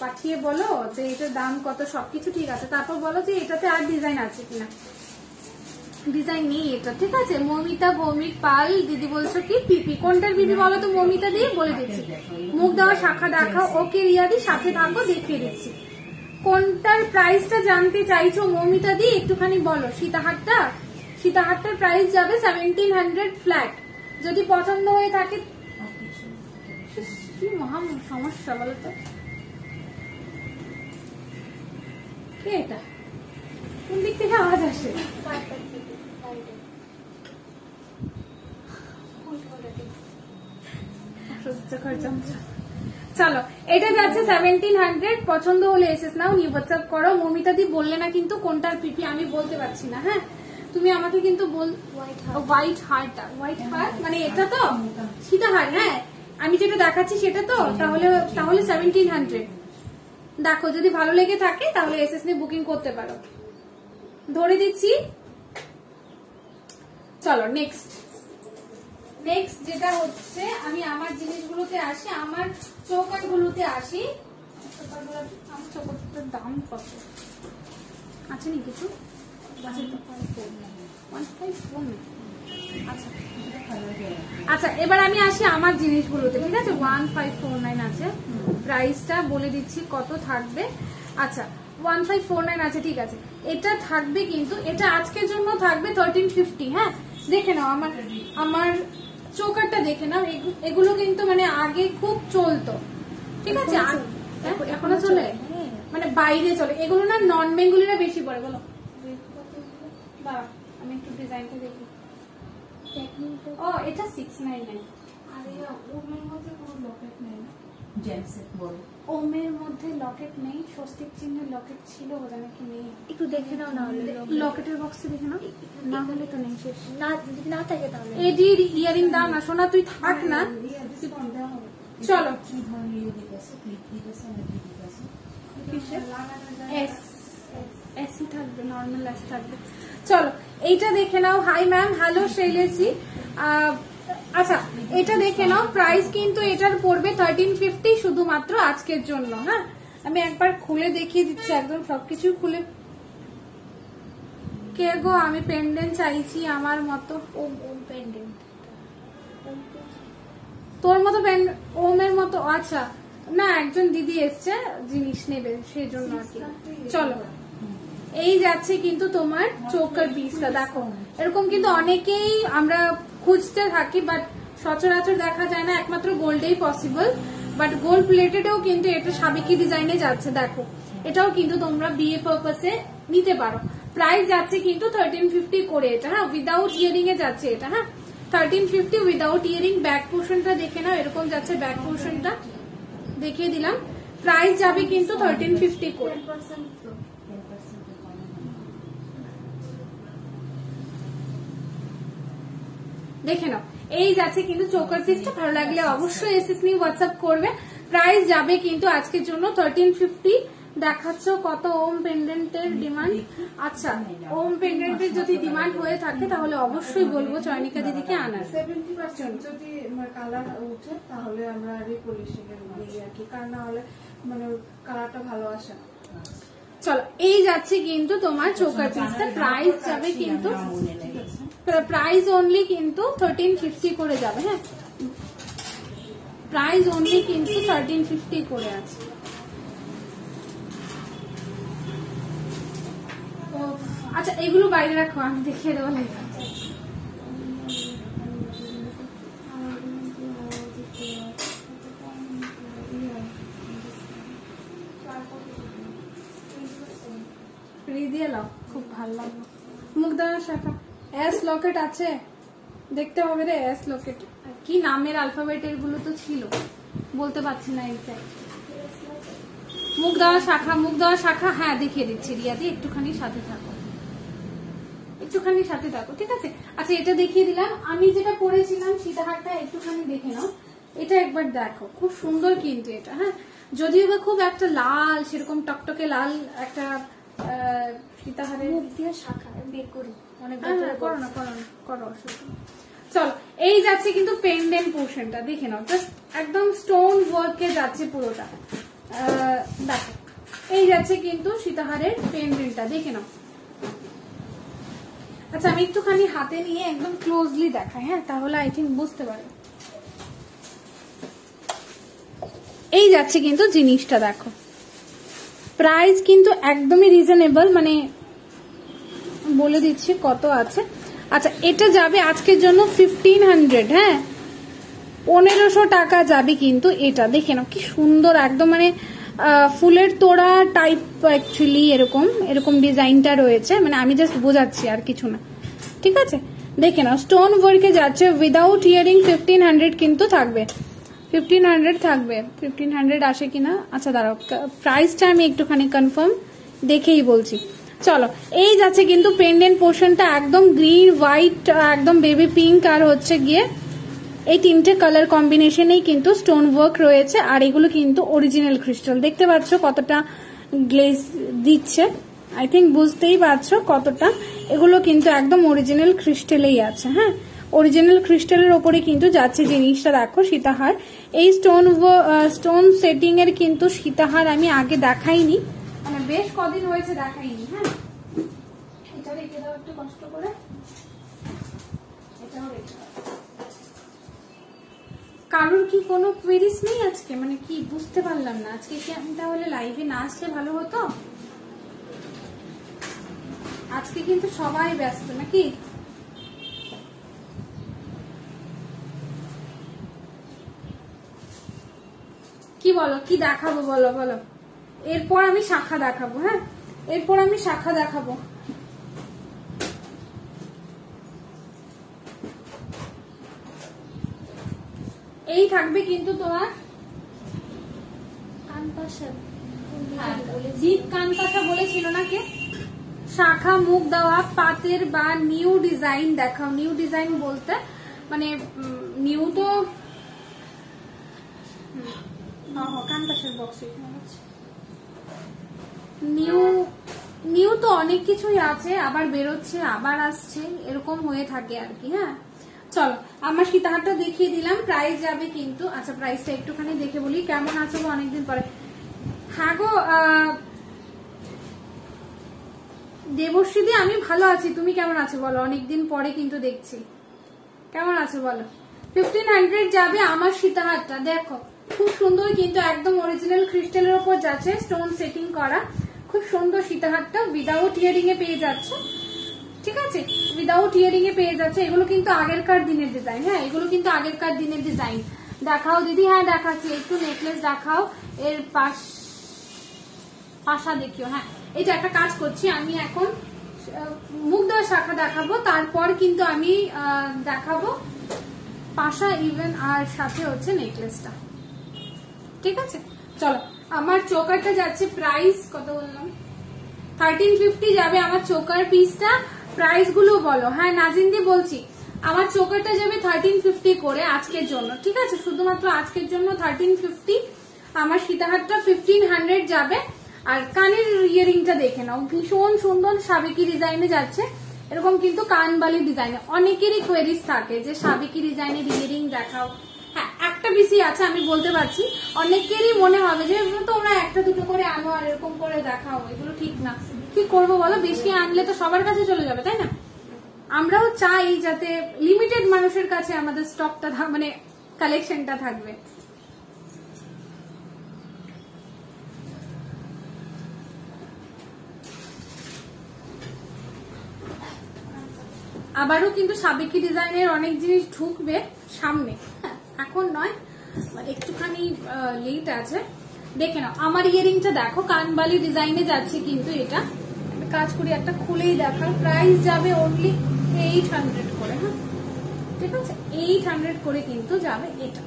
পাঠিয়ে বলো যে এটার দাম কত, সবকিছু ঠিক আছে, তারপর বলো যে এটাতে আর ডিজাইন আছে কিনা। ডিজাইন নেই এটা, ঠিক আছে। মৌমিতা ভৌমিক পাল দিদি বলছো কি পিপি, কোনটার পিপি বলো তো মৌমিতা দিয়ে, বলে দিচ্ছি। মুখ দেওয়া শাখা দেখাও, ওকে রিয়াদি সাথে থাকো, দেখিয়ে দিচ্ছি। কোনটার প্রাইসটা জানতে চাইছো মৌমিতা দি, একটুখানি বলো। সীতাহারটার প্রাইস যাবে 1700 ফ্ল্যাট। যদি পছন্দ হয়ে থাকে, কি মহা সমস্যা বলতো, কে এটা, কোন দিক থেকে আওয়াজ আসে? চলো এটা যাচ্ছে 1700, পছন্দ হলে এসএস নাও, নিয়ে হোয়াটসঅ্যাপ করো। মমিতা দি বললে না কিন্তু কোনটার পিপি, আমি বলতে পারছি না। হ্যাঁ তুমি আমাকে কিন্তু বল। হোয়াইট হার্টটা, হোয়াইট হার্ট মানে এটা তো সীতাহার। হ্যাঁ আমি যেটা দেখাচ্ছি সেটা তো, তাহলে 1700 দেখো, যদি ভালো লেগে থাকে তাহলে এসএস নিয়ে বুকিং করতে পারো, ধরে দিচ্ছি। চলো নেক্সট যেটা হচ্ছে, আমি আমার জিনিসগুলোতে আসি, আমার চৌকাট গুলোতে আসি। আমার চৌকাটের দাম কত আছে নি কিছু? আচ্ছা এবার আমি আসি আমার জিনিসগুলোতে, ঠিক আছে। 1549 আছে, প্রাইসটা বলে দিচ্ছি কত থাকবে। আচ্ছা 1549 আছে, ঠিক আছে। এটা থাকবে কিন্তু, এটা আজকের জন্য থাকবে 1350। হ্যাঁ দেখে নাও, আমার চৌকাটটা দেখে নাও, এগুলো কিন্তু মানে আগে খুব চলতো, ঠিক আছে। এখনো চলে, মানে বাইরে চলে এগুলো না, নন বেঙ্গলিরা বেশি পড়ে। বলো বাবা, আমি একটু ডিজাইনটা দেখি। ও এটা 699। আরে ওমের মধ্যে কোনো লকেট নেই না, জেন্টসের বড় ওমের মধ্যে লকেট নেই, স্বস্তিক চিহ্নের লকেট ছিল, ওটা নাকি নেই। একটু দেখে নাও না, লকেটের বক্সে দেখে নাও, না হলে তো নেই শেষ। না যদি না থাকে তাহলে এডির ইয়ারিং দাও না, সোনা তুই থাক না। চলো এসি থাকবে, নর্মাল এস থাকবে। চলো এইটা দেখে নাও। হাই ম্যাম, হ্যালো শৈলেশজি। আচ্ছা এটা দেখে নাও, প্রাইস কিন্তু এটার পড়বে 1350 শুধুমাত্র আজকের জন্য। হ্যাঁ আমি একবার খুলে দেখিয়ে দিচ্ছি, একদম সবকিছু খুলে। কে গো, আমি পেন্ডেন্ট চাইছি আমার মতো। ওম পেন্ডেন্ট, তোর মতো ওমের মতো। আচ্ছা না, একজন দিদি এসছে জিনিস নেবে সেই জন্য আর কি। চলো এই যাচ্ছে কিন্তু তোমার চোকার পিসটা, দেখো এরকম কিন্তু অনেকেই আমরা খুঁজতে থাকি, বাট সচরাচর দেখা যায় না, একমাত্র গোল্ডেই পসিবল। বাট গোল্ড প্লেটেডেও কিন্তু এটা সাবেকি ডিজাইনে যাচ্ছে, দেখো এটাও কিন্তু তোমরা বিয়ে পারপাসে নিতে পারো। প্রাইস যাচ্ছে কিন্তু 1350 করে এটা। হ্যাঁ উইদাউট ইয়ারিং এ যাচ্ছে এটা। হ্যাঁ 1350 উইদাউট ইয়ারিং। ব্যাক পোর্শনটা দেখে নাও, এরকম যাচ্ছে ব্যাক পোর্শনটা, দেখিয়ে দিলাম। প্রাইস যাবে কিন্তু 1350 করে। দেখে নাও এই যাচ্ছে কিন্তু চোকার পিসটা। ভালো লাগলে অবশ্যই এসএস নিয়ে হোয়াটসঅ্যাপ করবে। প্রাইস যাবে কিন্তু আজকের জন্য 1350। দেখাচ্ছ কত ওম পেন্ডেন্টের ডিমান্ড। আচ্ছা ওম পেন্ডেন্টের যদি ডিমান্ড হয়ে থাকে তাহলে অবশ্যই বলবো চয়নিকা দিদিকে আনার। 70% যদি কালার উঠে তাহলে আমরা রিপলিশিং এর দিই আর কি, কারণ না হলে মানে কালারটা ভালো আসে না। চলো এই যাচ্ছে কিন্তু তোমার চোকার পিসটা। প্রাইস যাবে কিন্তু, প্রাইস অনলি কিন্তু 1350 করে যাবে। হ্যাঁ প্রাইস অনলি কিন্তু 1350 করে আছে। আচ্ছা এগুলো বাইরে রাখো, আমি দেখিয়ে দেবো লাইভ। ফ্রি দিয়ে লাও, খুব ভালো লাগলো। মুখদানা শাখা এস লকেট আছে, দেখতে হবে রে। এস লকেট কি নামের আলফাবেটের গুলো তো ছিল, বলতে পারছি না এক্সাক্ট। মুখদানা শাখা হ্যাঁ দেখিয়ে দিচ্ছি। রিয়াদি একটুখানি সাথে থাকো, ঠিক আছে। আচ্ছা এটা দেখিয়ে দিলাম। আমি যেটা পরেছিলাম সীতাহারটা একটুখানি দেখে নাও, এটা একবার দেখো, খুব সুন্দর কিন্তু এটা। হ্যাঁ যদিও বা খুব একটা লাল, সেরকম টকটকে লাল একটা সীতাহারের। মুখ দিয়ে শাখা বের করি অনেক করো না অসুবিধা। চলো এই যাচ্ছে কিন্তু পেন্ডেন্ট পোর্শনটা, দেখে নাও জাস্ট একদম স্টোন ওয়ার্কে যাচ্ছে পুরোটা। দেখো এই যাচ্ছে কিন্তু সীতাহারের পেন্ডেন্টটা, দেখে নাও। আচ্ছা আমি একটুখানি হাতে নিয়ে একদম ক্লোজলি দেখাই, হ্যাঁ তাহলে আই থিঙ্ক বুঝতে পারবে। এই যাচ্ছে কিন্তু জিনিসটা, দেখো প্রাইস কিন্তু একদমই রিজনেবল, মানে বলে দিচ্ছি কত আছে। আচ্ছা এটা যাবে আজকের জন্য 1500। হ্যাঁ 1500 টাকা যাবে কিন্তু এটা। দেখে নাও কি সুন্দর, একদম মানে ফুলের তোড়া টাইপ অ্যাকচুয়ালি, এরকম ডিজাইনটা রয়েছে, মানে আমি জাস্ট বোঝাচ্ছি আর কিছু না, ঠিক আছে। দেখে নাও স্টোন ওয়ার্কে যাচ্ছে উইদাউট ইয়ারিং 1500 কিন্তু থাকবে। 1500 থাকবে, 1500 আসে কিনা। আচ্ছা দাঁড়াও, প্রাইসটা আমি একটুখানি কনফার্ম দেখেই বলছি। চলো, এই যাচ্ছে কিন্তু পেন্ডেন্ট পোর্শনটা একদম গ্রিন, হোয়াইট, একদম বেবি পিঙ্ক, আর হচ্ছে গিয়ে এই তিনটে কালার কম্বিনেশনেই কিন্তু স্টোন ওয়ার্ক রয়েছে। আর এগুলো কিন্তু অরিজিনাল ক্রিস্টাল, দেখতে পাচ্ছ কতটা গ্লেজ দিচ্ছে, আই থিঙ্ক বুঝতেই পারছো কতটা। এগুলো কিন্তু একদম অরিজিনাল ক্রিস্টালেই আছে। হ্যাঁ, অরিজিনাল ক্রিস্টালের ওপরে কিন্তু যাচ্ছে জিনিসটা। দেখো সীতাহার, এই স্টোন সেটিং এর কিন্তু সীতাহার আমি আগে দেখাইনি, মানে বেশ কদিন হয়েছে দেখাইনি। হ্যাঁ, এটা রেখে দাও একটু কষ্ট করে, এটাও রেখে দাও। কারোর কি কোনো কোয়েরিজ নেই আজকে? মানে কি বুঝতে পারলাম না, আজকে কি আমি তাহলে লাইভে না আসলে ভালো হতো? আজকে কিন্তু সবাই ব্যস্ত নাকি? কি বলো, কি দেখাবো বলো বলো? এরপর আমি শাখা দেখাবো। হ্যাঁ, এরপর আমি শাখা দেখাবো। এই থাকবে কিন্তু তোমার কানপাশা, ডিপ কানপাশা বলেছিল না কে? শাখা মুখ দেওয়া পাতের বা নিউ ডিজাইন দেখাও। নিউ ডিজাইন বলতে মানে নিউ তো কানপাশার বক্স, নিউ তো অনেক কিছুই আছে, আবার বেরোচ্ছে আবার আসছে, এরকম হয়ে থাকে আর কি। হ্যাঁ, চলো আমার সীতাহারটা দেখিয়ে দিলাম, প্রাইস যাবে কিন্তু। আচ্ছা, প্রাইসটা একটুখানি দেখে বলি, কেমন আছো অনেকদিন পরে। হ্যাঁ গো দেবশ্রীদি, আমি ভালো আছি, তুমি কেমন আছো বলো? অনেকদিন পরে কিন্তু দেখছি, কেমন আছো বলো? 1500 যাবে আমার সীতাহারটা, দেখো খুব সুন্দর কিন্তু, একদম অরিজিনাল ক্রিস্টালের উপর যাচ্ছে, স্টোন সেটিং করা, খুব সুন্দর সীতাহারটা। উইদাউট ইয়ারিং এ পেয়ে যাচ্ছ, ঠিক আছে, উইদাউট ইয়ারিং এ পেয়ে যাচ্ছে। এগুলো কিন্তু আগেরকার দিনের ডিজাইন। হ্যাঁ, এগুলো কিন্তু আগেরকার দিনের ডিজাইন। দেখাও দিদি। হ্যাঁ দেখাচ্ছি, একটু নেকলেস দেখাও, এর পাশা দেখিও। হ্যাঁ, এই যে একটা কাজ করছি আমি এখন, মুখ দেওয়া শাখা দেখাবো, তারপর কিন্তু আমি দেখাবো পাশা ইভেন, আর সাথে হচ্ছে নেকলেসটা, ঠিক আছে। চলো, আমার চোকারটা যাচ্ছে, প্রাইস কত বললাম? 1350 যাবে আমার চোকার পিসটা। প্রাইস গুলো বলো। হ্যাঁ নাজিন্দি বলছি, আমার চোকারটা যাবে 1350 করে আজকের জন্য, ঠিক আছে, শুধুমাত্র আজকের জন্য 1350। আমার সীতাহারটা 1500 যাবে। আর কানের ইয়ারিংটা দেখে নাও, ভীষণ সুন্দর সাবেকি ডিজাইনে যাচ্ছে। এরকম কিন্তু কানবালি ডিজাইনে অনেকেরই কোয়েরিজ থাকে যে সাবেকি ডিজাইনের ইয়ারিং দেখাও। হ্যাঁ, একটা বেশি আছে আমি বলতে পারছি, অনেকেরই মনে হবে যে তোমরা একটা দুটো করে আনো আর এরকম করে দেখাও, এগুলো ঠিক না। কি করবো বলো, বেশি আনলে তো সবার কাছে চলে যাবে, তাই না? আমরাও চাই যাতে লিমিটেড মানুষের কাছে আমাদের স্টকটা মানে কালেকশনটা থাকবে। আবারও কিন্তু সাবেকি ডিজাইনের অনেক জিনিস ঢুকবে সামনে, এখন নয়, একটুখানি লেট আছে। দেখে নাও আমার ইয়ারিংটা দেখো, কানবালি ডিজাইনে যাচ্ছে কিন্তু এটা। কাজ করি একটা খুলেই দেখা, প্রাইস যাবে অনলি 800 করে। হ্যাঁ ঠিক আছে, 800 করে কিন্তু যাবে এটা।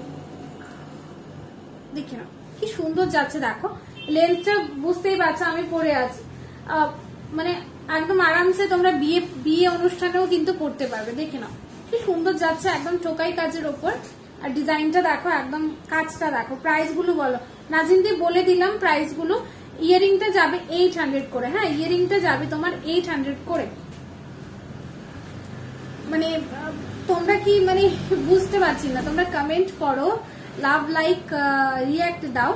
দেখে নাও কি সুন্দর যাচ্ছে, দেখো লেন্থটা বুঝতেই পারছো আমি পরে আছি, মানে একদম আরামসে তোমরা বিয়ে অনুষ্ঠানেও কিন্তু পড়তে পারবে। দেখে নাও কি সুন্দর যাচ্ছে, একদম টোকাই কাজের ওপর। আর ডিজাইনটা দেখো, একদম কাজটা দেখো। প্রাইস গুলো বলো নাজিন্দি, বলে দিলাম প্রাইস গুলো। ইয়ারিংটা যাবে 800 করে। হ্যাঁ, ইয়ারিংটা যাবে তোমার 800 করে। মানে তোমরা কি মানে বুঝতে পারছি না, তোমরা কমেন্ট করো, লাভ, লাইক, রিয়াক্ট দাও,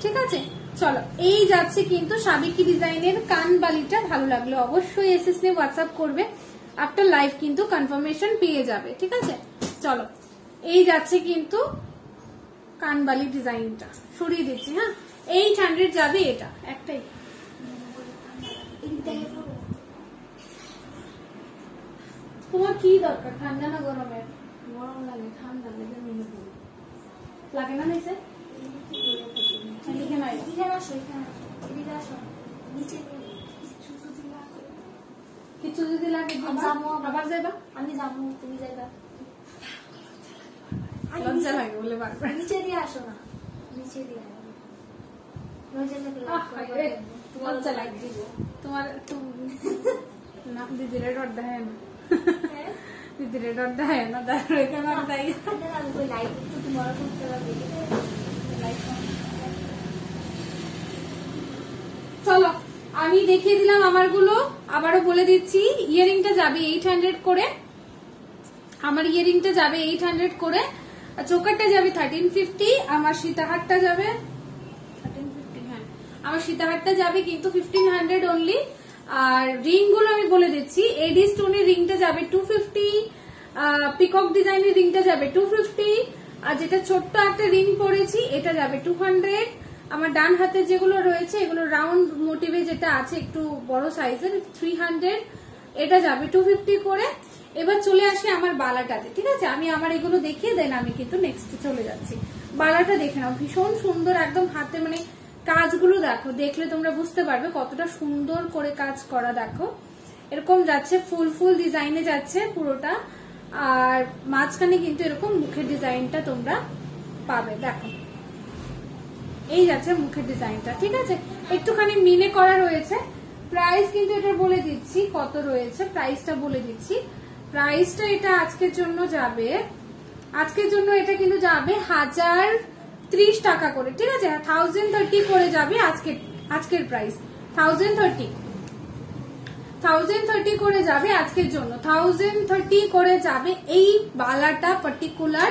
ঠিক আছে। চলো, এই যাচ্ছে কিন্তু সাবেকি ডিজাইনের কানবালিটা। ভালো লাগলে অবশ্যই এসএস নিয়ে হোয়াটসঅ্যাপ করবে, আফটার লাইভ কিন্তু কনফার্মেশন পেয়ে যাবে, ঠিক আছে। চলো, এই যাচ্ছে কিন্তু কানবালি ডিজাইনটা, সরিয়ে দিচ্ছি। হ্যাঁ, 800 যাবে এটা একটাই। তোমার কি দরকার, ঠান্ডা না গরমের? গরম লাগে, ঠান্ডা লাগে, লাগে না নিচে? লিখে নাই, এখানে আসো, এখানে এদিকে আসো, নিচে কিছু যদি লাগে যাবো, আবার যাবা। আমি যাবো, তুমি যাইবা। লজ্জা লাগে বলে বারবার। নিচে দিয়ে আসো না, নিচে দিয়ে আসো। লজ্জা লাগলে লজ্জা লাগে তোমার। না দিদিরে ডর দেয় না, দিদিরে ডর দেয় না, এখানে দেয়। আমি কই লাইট একটু তোমার করতে হবে, লাইট চলো আমি দেখিয়ে দিলাম আমারগুলো, আবারও বলে দিচ্ছি। ইয়ারিংটা যাবে 800 করে, আমার ইয়ারিংটা যাবে 800 করে, চোকারটা যাবে 1350, আমার সীতাহারটা যাবে 1350, হ্যাঁ আমার সীতাহারটা যাবে কিন্তু 1500 অনলি। আর রিং গুলো আমি বলে দিচ্ছি, এডি স্টোনের রিংটা যাবে 250, পিকক ডিজাইনের রিংটা যাবে 250, আর যেটা ছোট্ট একটা রিং পরেছি এটা যাবে 200। আমার ডান হাতে যেগুলো রয়েছে এগুলো রাউন্ড মোটিভে যেটা আছে একটু বড় সাইজের 300, এটা যাবে 250 করে। এবার চলে আসি আমার বালাটাতে, ঠিক আছে? আমি আমার এগুলো দেখিয়ে দেন আমি কিন্তু নেক্সট চলে যাচ্ছি। বালাটা দেখে নাও, ভীষণ সুন্দর একদম হাতে, মানে কাজগুলো দেখো, দেখলে তোমরা বুঝতে পারবে কতটা সুন্দর করে কাজ করা। দেখো এরকম যাচ্ছে, ফুল ফুল ডিজাইনে যাচ্ছে পুরোটা, আর মাঝখানে কিন্তু এরকম মুখের ডিজাইনটা তোমরা পাবে। দেখো এই যাচ্ছে মুখের ডিজাইনটা, ঠিক আছে? একটুখানি মিনে করা রয়েছে। প্রাইস কিন্তু এটা বলে দিচ্ছি কত রয়েছে, প্রাইসটা বলে দিচ্ছি। প্রাইসটা এটা আজকের জন্য যাবে, আজকের জন্য এটা কিন্তু যাবে 1030 টাকা করে, ঠিক আছে? 1030 করে যাবে আজকের প্রাইস, 1030 করে যাবে আজকের জন্য, 1030 করে যাবে। এই বালাটা পার্টিকুলার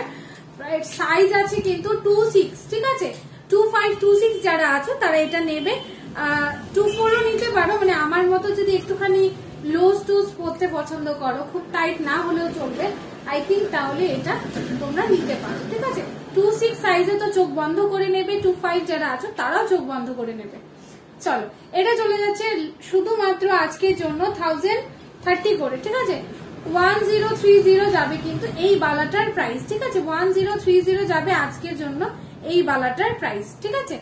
সাইজ আছে কিন্তু 26, ঠিক আছে? 25, 26 যারা আছে তারা এটা নেবে, 24ও নিতে পারো, মানে আমার মতো যদি একটুখানি লুজ টুজ পরতে পছন্দ করো, খুব টাইট না হলেও চলবে আই থিঙ্ক, তাহলে এটা তোমরা নিতে পারো, ঠিক আছে? 26 সাইজে তো চোখ বন্ধ করে নেবে, 25 যারা আছো তারাও চোখ বন্ধ করে নেবে। চলো এটা চলে যাচ্ছে শুধুমাত্র আজকের জন্য 1030 করে, ঠিক আছে? 1030 যাবে কিন্তু এই বালাটার প্রাইস, ঠিক আছে? 1030 যাবে আজকের জন্য এই বালাটার প্রাইস, ঠিক আছে?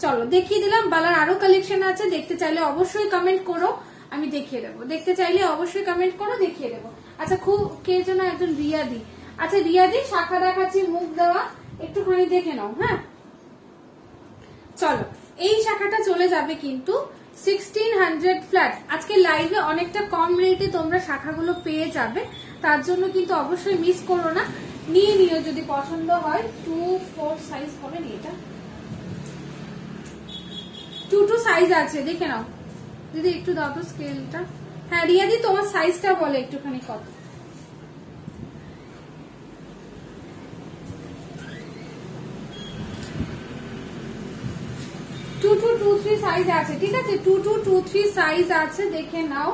চলো দেখিয়ে দিলাম। বালার আরো কালেকশন আছে, দেখতে চাইলে অবশ্যই কমেন্ট করো, আমি দেখিয়ে দেবো। দেখতে চাইলে অবশ্যই কমেন্ট করো, দেখিয়ে দেবো। আচ্ছা খুব কে যেন একজন রিয়াদি, আচ্ছা রিয়াদি শাখা দেখাচ্ছি, মুখ দেওয়া, একটুখানি দেখে নাও। হ্যাঁ চলো এই শাখাটা চলে যাবে কিন্তু 1600 ফ্ল্যাট। আজকে লাইভে অনেকটা কম রেটে তোমরা শাখাগুলো পেয়ে যাবে, তার জন্য কিন্তু অবশ্যই মিস করো না, নিয়ে নিও যদি পছন্দ হয়। 2-4 সাইজ হবে না, এটা 2 সাইজ আছে, দেখে নাও। দিদি একটু দাও তো স্কেলটা। হ্যাঁ রিয়াদি তোমার সাইজটা বলে একটুখানি কত। টু 2-3 সাইজ আছে, ঠিক আছে? 2-3 সাইজ আছে, দেখে নাও।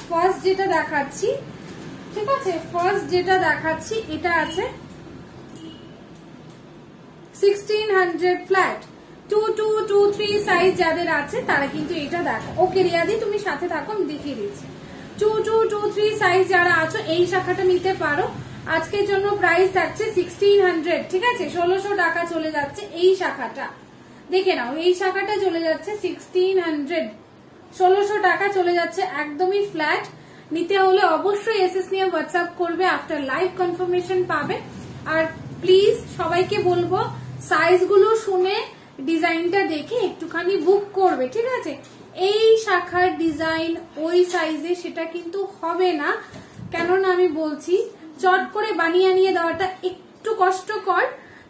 ফার্স্ট যেটা দেখাচ্ছি, ঠিক আছে, ফার্স্ট যেটা দেখাচ্ছি এটা আছে 1600 ফ্ল্যাট। 2-3 সাইজ যাদের আছে তারা কিন্তু এটা দেখো। ওকে রিয়াদি তুমি সাথে থাকো, আমি দেখিয়ে দিচ্ছি। 2-3 সাইজ যারা আছো এই শাখাটা নিতে পারো। আজকের জন্য প্রাইস থাকছে 1600, ঠিক আছে? 1600 টাকা চলে যাচ্ছে এই শাখাটা, দেখে নাও। এই শাখাটা চলে যাচ্ছে 1600, 1600 টাকা চলে যাচ্ছে একদমই ফ্ল্যাট। নিতে হলে অবশ্যই এসএস নিয়ে হোয়াটসঅ্যাপ করবে, আফটার লাইভ কনফার্মেশন পাবে। আর প্লিজ সবাইকে বলবো সাইজগুলো শুনে ডিজাইনটা দেখে একটুখানি বুক করবে, ঠিক আছে? এই শাখার ডিজাইন ওই সাইজে সেটা কিন্তু হবে না, কেননা আমি বলছি চট করে বানিয়ে নিয়ে দেওয়াটা একটু কষ্টকর।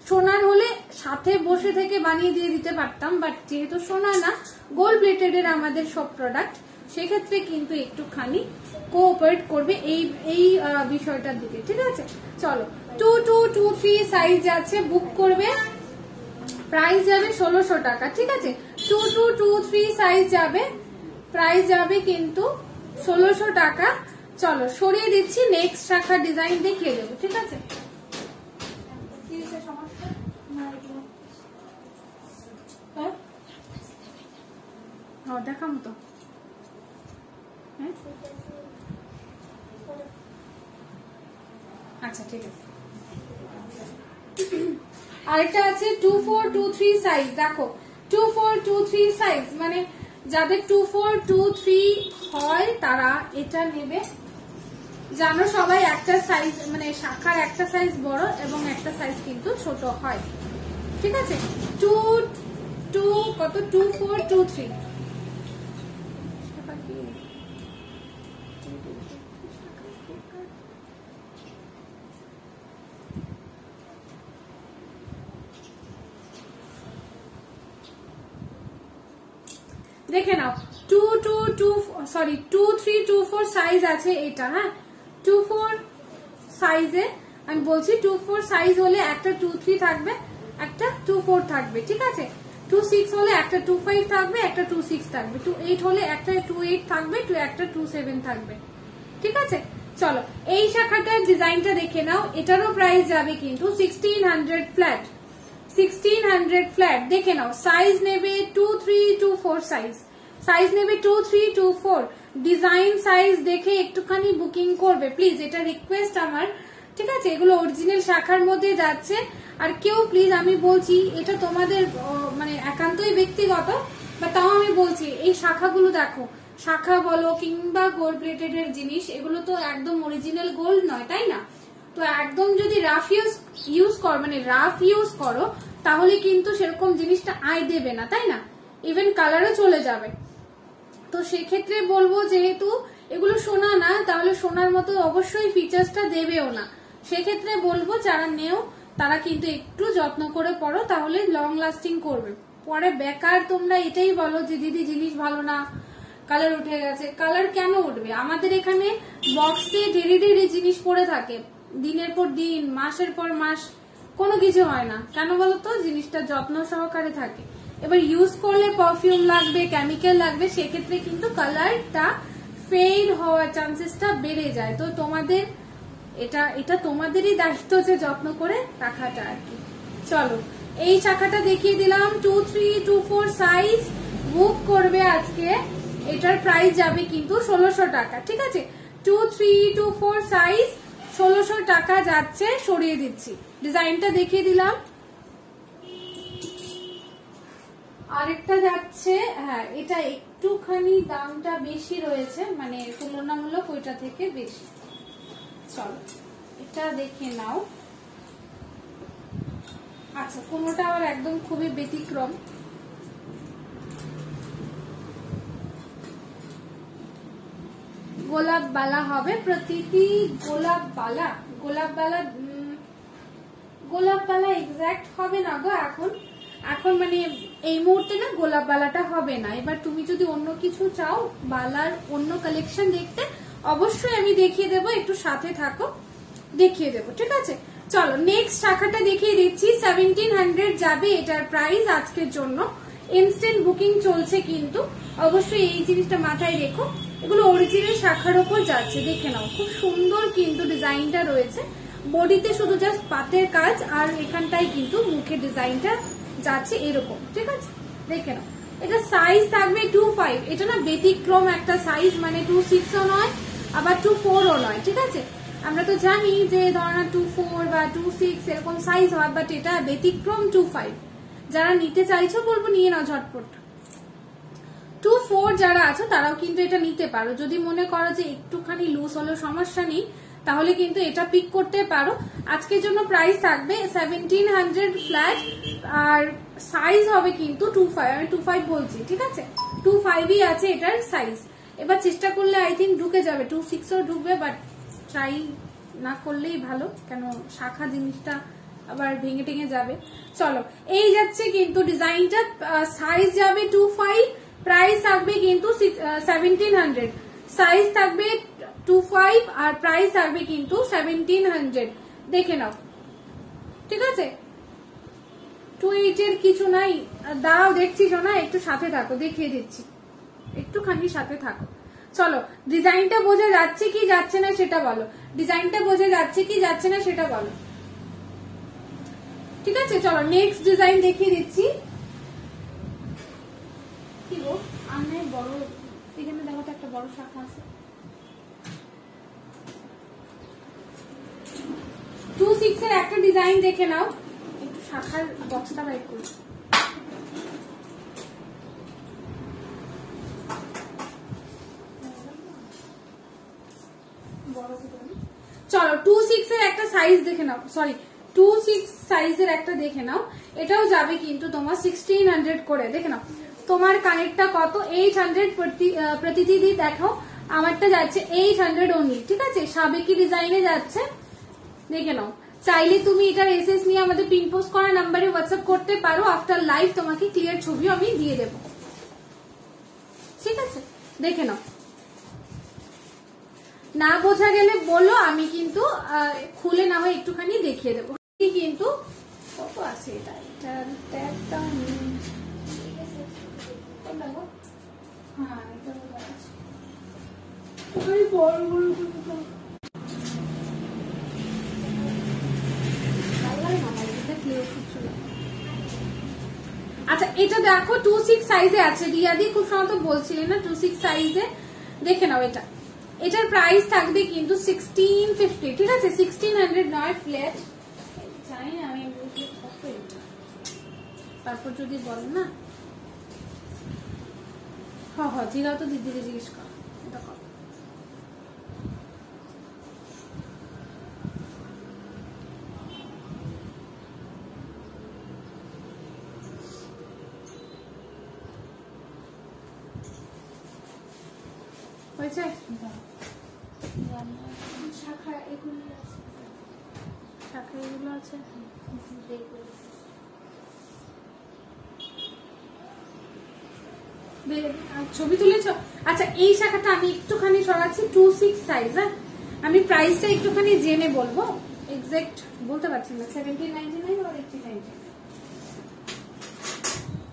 সোনার হলে সাথে বসে থেকে বানিয়ে দিয়ে দিতে পারতাম, বাট যেহেতু সোনা না, গোল্ড প্লেটেড এর আমাদের সব প্রোডাক্ট, সেক্ষেত্রে কিন্তু একটুখানি কোঅপারেট করবে এই বিষয়টার দিকে, ঠিক আছে? চলো 2-3 সাইজ আছে, বুক করবে। প্রাইস যাবে 1600 টাকা, ঠিক আছে? 2-3 সাইজ যাবে, প্রাইস যাবে কিন্তু 1600 টাকা। চলো সরিয়ে দিচ্ছি, নেক্সট শাখার ডিজাইন দেখিয়ে দেবো, ঠিক আছে? দেখাম তো, আচ্ছা ঠিক আছে। আরেকটা আছে 2-4-2-3 সাইজ, দেখো 2-4-2-3 সাইজ, মানে যাদের 2-4-2-3 হয় তারা এটা নেবে। জানো সবাই একটা সাইজ মানে শাখার একটা সাইজ বড় এবং একটা সাইজ কিন্তু ছোট হয়, ঠিক আছে। 2423 দেখে নাও। 2324 সাইজ আছে এটা, হ্যাঁ 24 সাইজে আমি বলছি 24 সাইজ হলে একটা 23 থাকবে, একটা 24 থাকবে, ঠিক আছে। 26 হলে একটা 25 থাকবে, একটা 26 থাকবে। 28 হলে একটা 28 থাকবে, একটা 27 থাকবে, ঠিক আছে। চলো এই শাখাটার ডিজাইনটা দেখে নাও। এটারও প্রাইস যাবে কিন্তু 1600 ফ্ল্যাট, 1600 ফ্ল্যাট। দেখে নাও সাইজ নেবে 2324 সাইজ নেবে 2324। ডিজাইন সাইজ দেখে একটুখানি বুকিং করবে প্লিজ, এটা রিকোয়েস্ট আমার, ঠিক আছে। এগুলো অরিজিনাল শাখার মধ্যে যাচ্ছে। আর কেউ প্লিজ আমি বলছি এটা তোমাদের মানে একান্তই ব্যক্তিগত, বা তাও আমি বলছি এই শাখাগুলো দেখো, শাখা বলো কিংবা গোল্ড প্লেটেড এর জিনিস, এগুলো তো একদম অরিজিনাল গোল্ড নয়, তাই না। তো একদম যদি রাফ ইউজ করো মানে রাফ ইউজ করো তাহলে কিন্তু সেরকম জিনিসটা আয় দেবে না, তাই না। ইভেন কালারও চলে যাবে। তো সেক্ষেত্রে বলবো যেহেতু এগুলো সোনা না, তাহলে সোনার মতো অবশ্যই ফিচার্সটা দেবেও না। সেক্ষেত্রে বলবো যারা নেও তারা কিন্তু একটু যত্ন করে পড়ো, তাহলে লং লাস্টিং করবে। পরে বেকার তোমরা এটাই বলো যে দিদি জিনিস ভালো না, কালার উঠে গেছে। কালার কেন উঠবে? আমাদের এখানে বক্সে ঢেরি জিনিস পড়ে থাকে, দিনের পর দিন, মাসের পর মাস, কোনো কিছু হয় না। কেন বলতো? জিনিসটা যত্ন সহকারে থাকে। এবার ইউজ করলে পারফিউম লাগবে, কেমিক্যাল লাগবে, সেক্ষেত্রে কিন্তু কালারটা ফেড হওয়ার চান্সেসটা বেড়ে যায়। তো তোমাদের এটা তোমাদেরই দায়িত্ব যে যত্ন করে রাখাটা আর কি। চলো এই শাখাটা দেখিয়ে দিলাম। 2324 সাইজ বুক করবে আজকে, এটার প্রাইস যাবে কিন্তু 1600 টাকা, ঠিক আছে। 2324 সাইজ 1600 টাকা যাচ্ছে, সরিয়ে দিচ্ছি। ডিজাইনটা দেখিয়ে দিলাম। আরেকটা যাচ্ছে, হ্যাঁ এটা একটুখানি দামটা বেশি রয়েছে, মানে তুলনামূলক ওইটা থেকে বেশি। চলো এটা দেখে নাও। আচ্ছা কোনোটা আবার একদম খুবই ব্যতিক্রম। গোলাপ বালা হবে, প্রতিটি গোলাপ বালা এক্সাক্ট হবে না গো এখন মানে এই মুহূর্তে না গোলাপ বালাটা হবে না। এবার তুমি যদি অন্য কিছু চাও, বালার অন্য কালেকশন দেখতে, অবশ্যই আমি দেখিয়ে দেবো, একটু সাথে থাকো, দেখিয়ে দেবো, ঠিক আছে। চলো নেক্সট শাখাটা দেখিয়ে দিচ্ছি। 1700 যাবে এটার প্রাইস আজকের জন্য। ইনস্ট্যান্ট বুকিং চলছে কিন্তু, অবশ্যই এই জিনিসটা মাথায় রেখো। এগুলো অরিজিনাল শাখার ওপর যাচ্ছে, দেখে নাও খুব সুন্দর কিন্তু ডিজাইনটা রয়েছে। বডিতে শুধু জাস্ট পাতের কাজ, আর এখানটাই কিন্তু মুখের ডিজাইনটা যাচ্ছে এরকম, ঠিক আছে। দেখে নাও এটা সাইজ থাকবে 25। এটা না ব্যতিক্রম একটা সাইজ, মানে 26ও নয় আবার 24ও নয়, ঠিক আছে। আমরা তো জানি যে ধরনের 24 বা 26 এরকম সাইজ হয়, বাট এটা ব্যতিক্রম 25। যারা নিতে চাইছো বলবো নিয়ে নাও ঝটপট। 24 যারা আছো তারাও কিন্তু এটা নিতে পারো, যদি মনে করো যে একটুখানি লুজ হলেও সমস্যা নেই, তাহলে কিন্তু এটা পিক করতে পারো। আজকের জন্য প্রাইস থাকবে 1700 ফ্ল্যাট, আর সাইজ হবে কিন্তু 25। আমি 25 বলছি, ঠিক আছে, 25ই আছে এটার সাইজ। এবার চেষ্টা করলে আই থিঙ্ক ঢুকে যাবে, 26ও ঢুকবে, বাট ট্রাই না করলেই ভালো, কেন শাখা জিনিসটা আবার ভেঙে টেঙে যাবে। চলো এই যাচ্ছে কিন্তু ডিজাইনটা, সাইজ যাবে 25, প্রাইস থাকবে কিন্তু 1700। সাইজ থাকবে 25 আর প্রাইস থাকবে কিন্তু 1700। দেখে নাও, ঠিক আছে। 28 এর কিছু নাই, দাঁড়াও দেখছি শোনা, একটু সাথে থাকো, দেখিয়ে দিচ্ছি, একটুখানি সাথে থাকো। চলো ডিজাইনটা বোঝা যাচ্ছে কি যাচ্ছে না সেটা বলো, ডিজাইনটা বোঝা যাচ্ছে কি যাচ্ছে না সেটা বলো, ঠিক আছে। চলো নেক্সট ডিজাইন দেখিয়ে দিচ্ছি। কি গো আমি বড়, এখানে দেখো তো একটা বড় শাখা আছে। 26 এর একটা ডিজাইন দেখে নাও, একটু শাখার বক্সটা বাইর করি। বড় চলো 26 এর একটা সাইজ দেখে নাও, সরি 26 সাইজের একটা দেখে নাও, এটাও যাবে কিন্তু তোমার 1600 করে। দেখে নাও তোমার কানেরটা কত, 800 প্রতিদিদি দেখো, আমারটা যাচ্ছে 800 অনলি, ঠিক আছে, সাবেকি ডিজাইনে যাচ্ছে। দেখে নাও, চাইলে তুমি এটার এসএস নিয়ে আমাদের পিন পোস্ট করা নাম্বারে হোয়াটসঅ্যাপ করতে পারো, আফটার লাইভ তোমাকে ক্লিয়ার ছবিও আমি দিয়ে দেবো, ঠিক আছে। দেখে নাও, না বোঝা গেলে বলো, আমি কিন্তু খুলে না হয় একটুখানি দেখিয়ে দেবো। কিন্তু কত আছে এটা, এটার ট্যাগটা হ্যাঁ এটা আছে, বড় বড় আচ্ছা এটা দেখো 26 সাইজে আছে, রিয়াদি খুব সম্ভবত বলছিলেন না 26 সাইজে। দেখে নাও এটা, এটার প্রাইস থাকবে কিন্তু 1650, ঠিক আছে, 1600 নয় ফ্ল্যাট, জানি না আমি বুঝলে কত এটা, তারপর যদি বলেন না হ্যাঁ জিগাও তো দিদিকে জিজ্ঞেস কর এটা কত। হয়েছে শাখা এগুলো আছে, শাখা এগুলো আছে, ছবি তুলেছ। আচ্ছা এই শাখাটা আমি একটুখানি সরাচ্ছি, 26 সাইজ, হ্যাঁ আমি প্রাইসটা একটুখানি জেনে বলবো, এক্সাক্ট বলতে পারছি না, 1799 or 1899।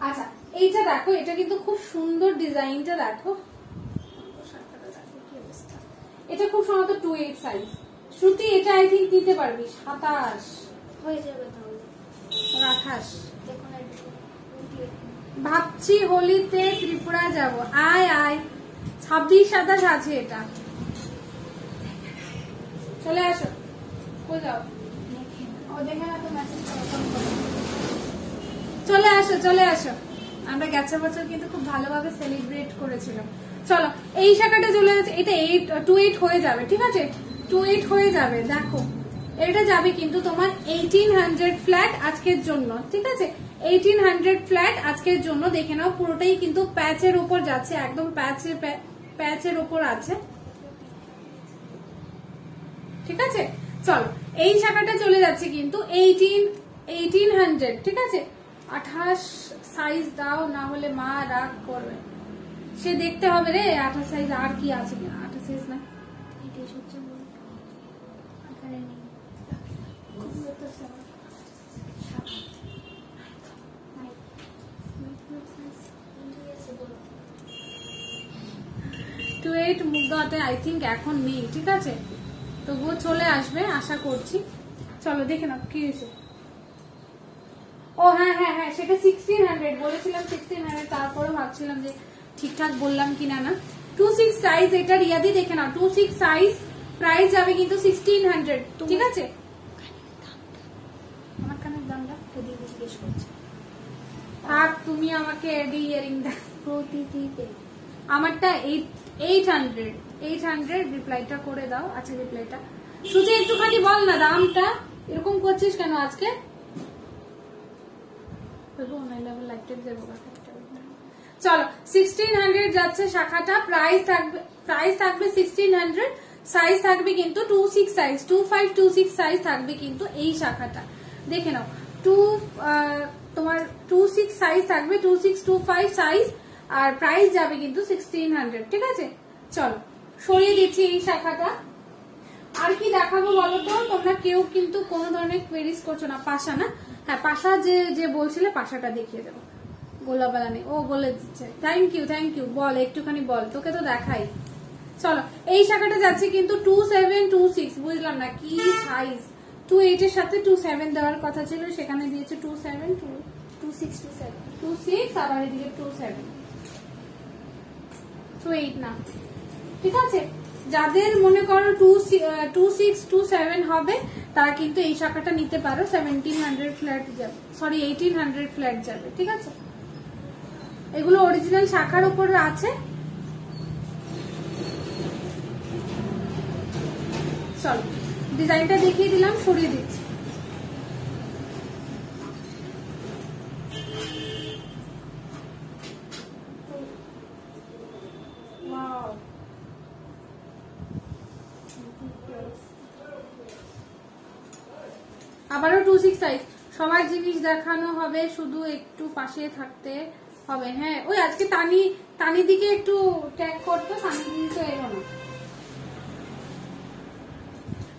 আচ্ছা এইটা দেখো, এটা কিন্তু খুব সুন্দর ডিজাইনটা দেখো, এটা খুব সম্ভবত 28 সাইজ। শ্রুতি এটা আই থিঙ্ক নিতে পারবি, 27 হয়ে যাবে তাহলে, 28। দেখুন ভাবছি হোলিতে ত্রিপুরা যাব, আয় আয়, 26-27 আছে এটা, চলে আসো, কোথায় যাও ও দেখে না তো মেসেজ চলে আসো চলে আসো, আমরা গেছে বছর কিন্তু খুব ভালোভাবে সেলিব্রেট করেছিলাম। চলো এই শাখাটা চলে যাচ্ছে, এটা 28 হয়ে যাবে, ঠিক আছে 28 হয়ে যাবে। দেখো এটা যাবে কিন্তু তোমার 1800 ফ্ল্যাট আজকের জন্য, ঠিক আছে 1800 ফ্ল্যাট আজকের জন্য। দেখে নাও পুরোটাই কিন্তু প্যাচের উপর যাচ্ছে, একদম প্যাচের উপর আছে, ঠিক আছে। চলো এই শাখাটা চলে যাচ্ছে কিন্তু 1800, ঠিক আছে। 28 সাইজ দাও, না হলে মা রাগ করবে, সে দেখতে হবে রে 28 সাইজ আর কি আছে কিনা। 28 সাইজ না, এটাই সবচেয়ে বড়, এখানে নেই 28 মুগ্ধাতে আই থিঙ্ক এখন নেই, ঠিক আছে, তবুও চলে আসবে আশা করছি। চলো দেখে নাও কি হয়েছে। ও হ্যাঁ হ্যাঁ হ্যাঁ সেটা 1600 বলেছিলাম, 1600, তারপরে ভাবছিলাম যে ঠিকঠাক বললাম কিনা না। 26 সাইজ এটা রিয়াদি, দেখে নাও 26 সাইজ, প্রাইস যাবে কিন্তু 1600, ঠিক আছে। আমার কানের দামটা দিদি জিজ্ঞেস করছে, থাক তুমি আমাকে এডি ইয়ারিং দাও প্রতিদিতে আমারটা 800 রিপ্লাইটা করে দাও। আচ্ছা রিপ্লাইটা শুধু একটুখানি বল না দামটা, এরকম করছিস কেন আজকে। চলো 1600 যাচ্ছে শাখাটা, প্রাইস থাকবে 1600, সাইজ থাকবে কিন্তু 26 সাইজ, 2526 সাইজ থাকবে কিন্তু এই শাখাটা। দেখে নাও তোমার 26 সাইজ থাকবে, 2625 সাইজ, আর প্রাইস যাবে কিন্তু 1600, ঠিক আছে। চলো সরিয়ে দিচ্ছি এই শাখাটা। আর কি দেখাবো বলো তো, তোমরা কেউ কিন্তু কোনো ধরনের কোয়েরিজ করছো না। পাশা না, হ্যাঁ পাশা যে বলছিলে পাশাটা দেখিয়ে দেবো, গোলাবালা নেই, ও বলে দিচ্ছে। থ্যাংক ইউ বল একটুখানি বল, তোকে তো দেখাই। চলো এই শাখাটা যাচ্ছে কিন্তু 2726, বুঝলাম না কি সাইজ, 28 এর সাথে 27 দেওয়ার কথা ছিল, সেখানে দিয়েছে 27, 26 আবার এদিকে 27 না, ঠিক আছে। যাদের মনে করো 2627 হবে তারা কিন্তু এই শাখাটা নিতে পারো, 1700 ফ্ল্যাট যাবে, সরি 1800 ফ্ল্যাট যাবে, ঠিক আছে। এগুলো অরিজিনাল শাখার উপর আছে। চলো ডিজাইনটা দেখিয়ে দিলাম, সরিয়ে দিচ্ছি। আবারও 26 সাইজ, সবার জিনিস দেখানো হবে, শুধু একটু পাশে থাকতে হবে। হ্যাঁ, ওই আজকে তানি দিকে একটু ট্যাগ করতো, তানি দিদি তো এলো না।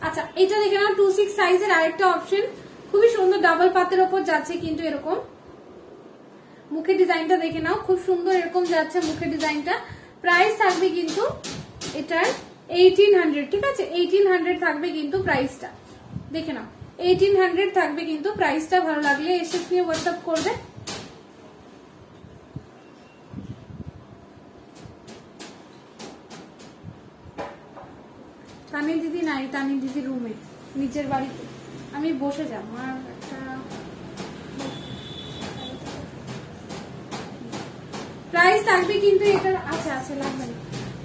আচ্ছা, এটা দেখে নাও 26 সাইজের আরেকটা অপশন, খুবই সুন্দর ডাবল পাতের ওপর যাচ্ছে কিন্তু এরকম। মুখের ডিজাইনটা দেখে নাও, খুব সুন্দর এরকম যাচ্ছে মুখের ডিজাইনটা। প্রাইস থাকবে কিন্তু এটার 1800, ঠিক আছে? 1800 থাকবে কিন্তু প্রাইসটা, দেখে নাও 1800 থাকবে কিন্তু প্রাইসটা। ভালো লাগলে এসএস নিয়ে হোয়াটসঅ্যাপ করবে। তানি দিদি নাই, তানি দিদি রুমে নিচের বাড়িতে, আমি বসে যাব। আর একটা প্রাইস থাকবে কিন্তু এটার, আচ্ছা আচ্ছা লাগবে না,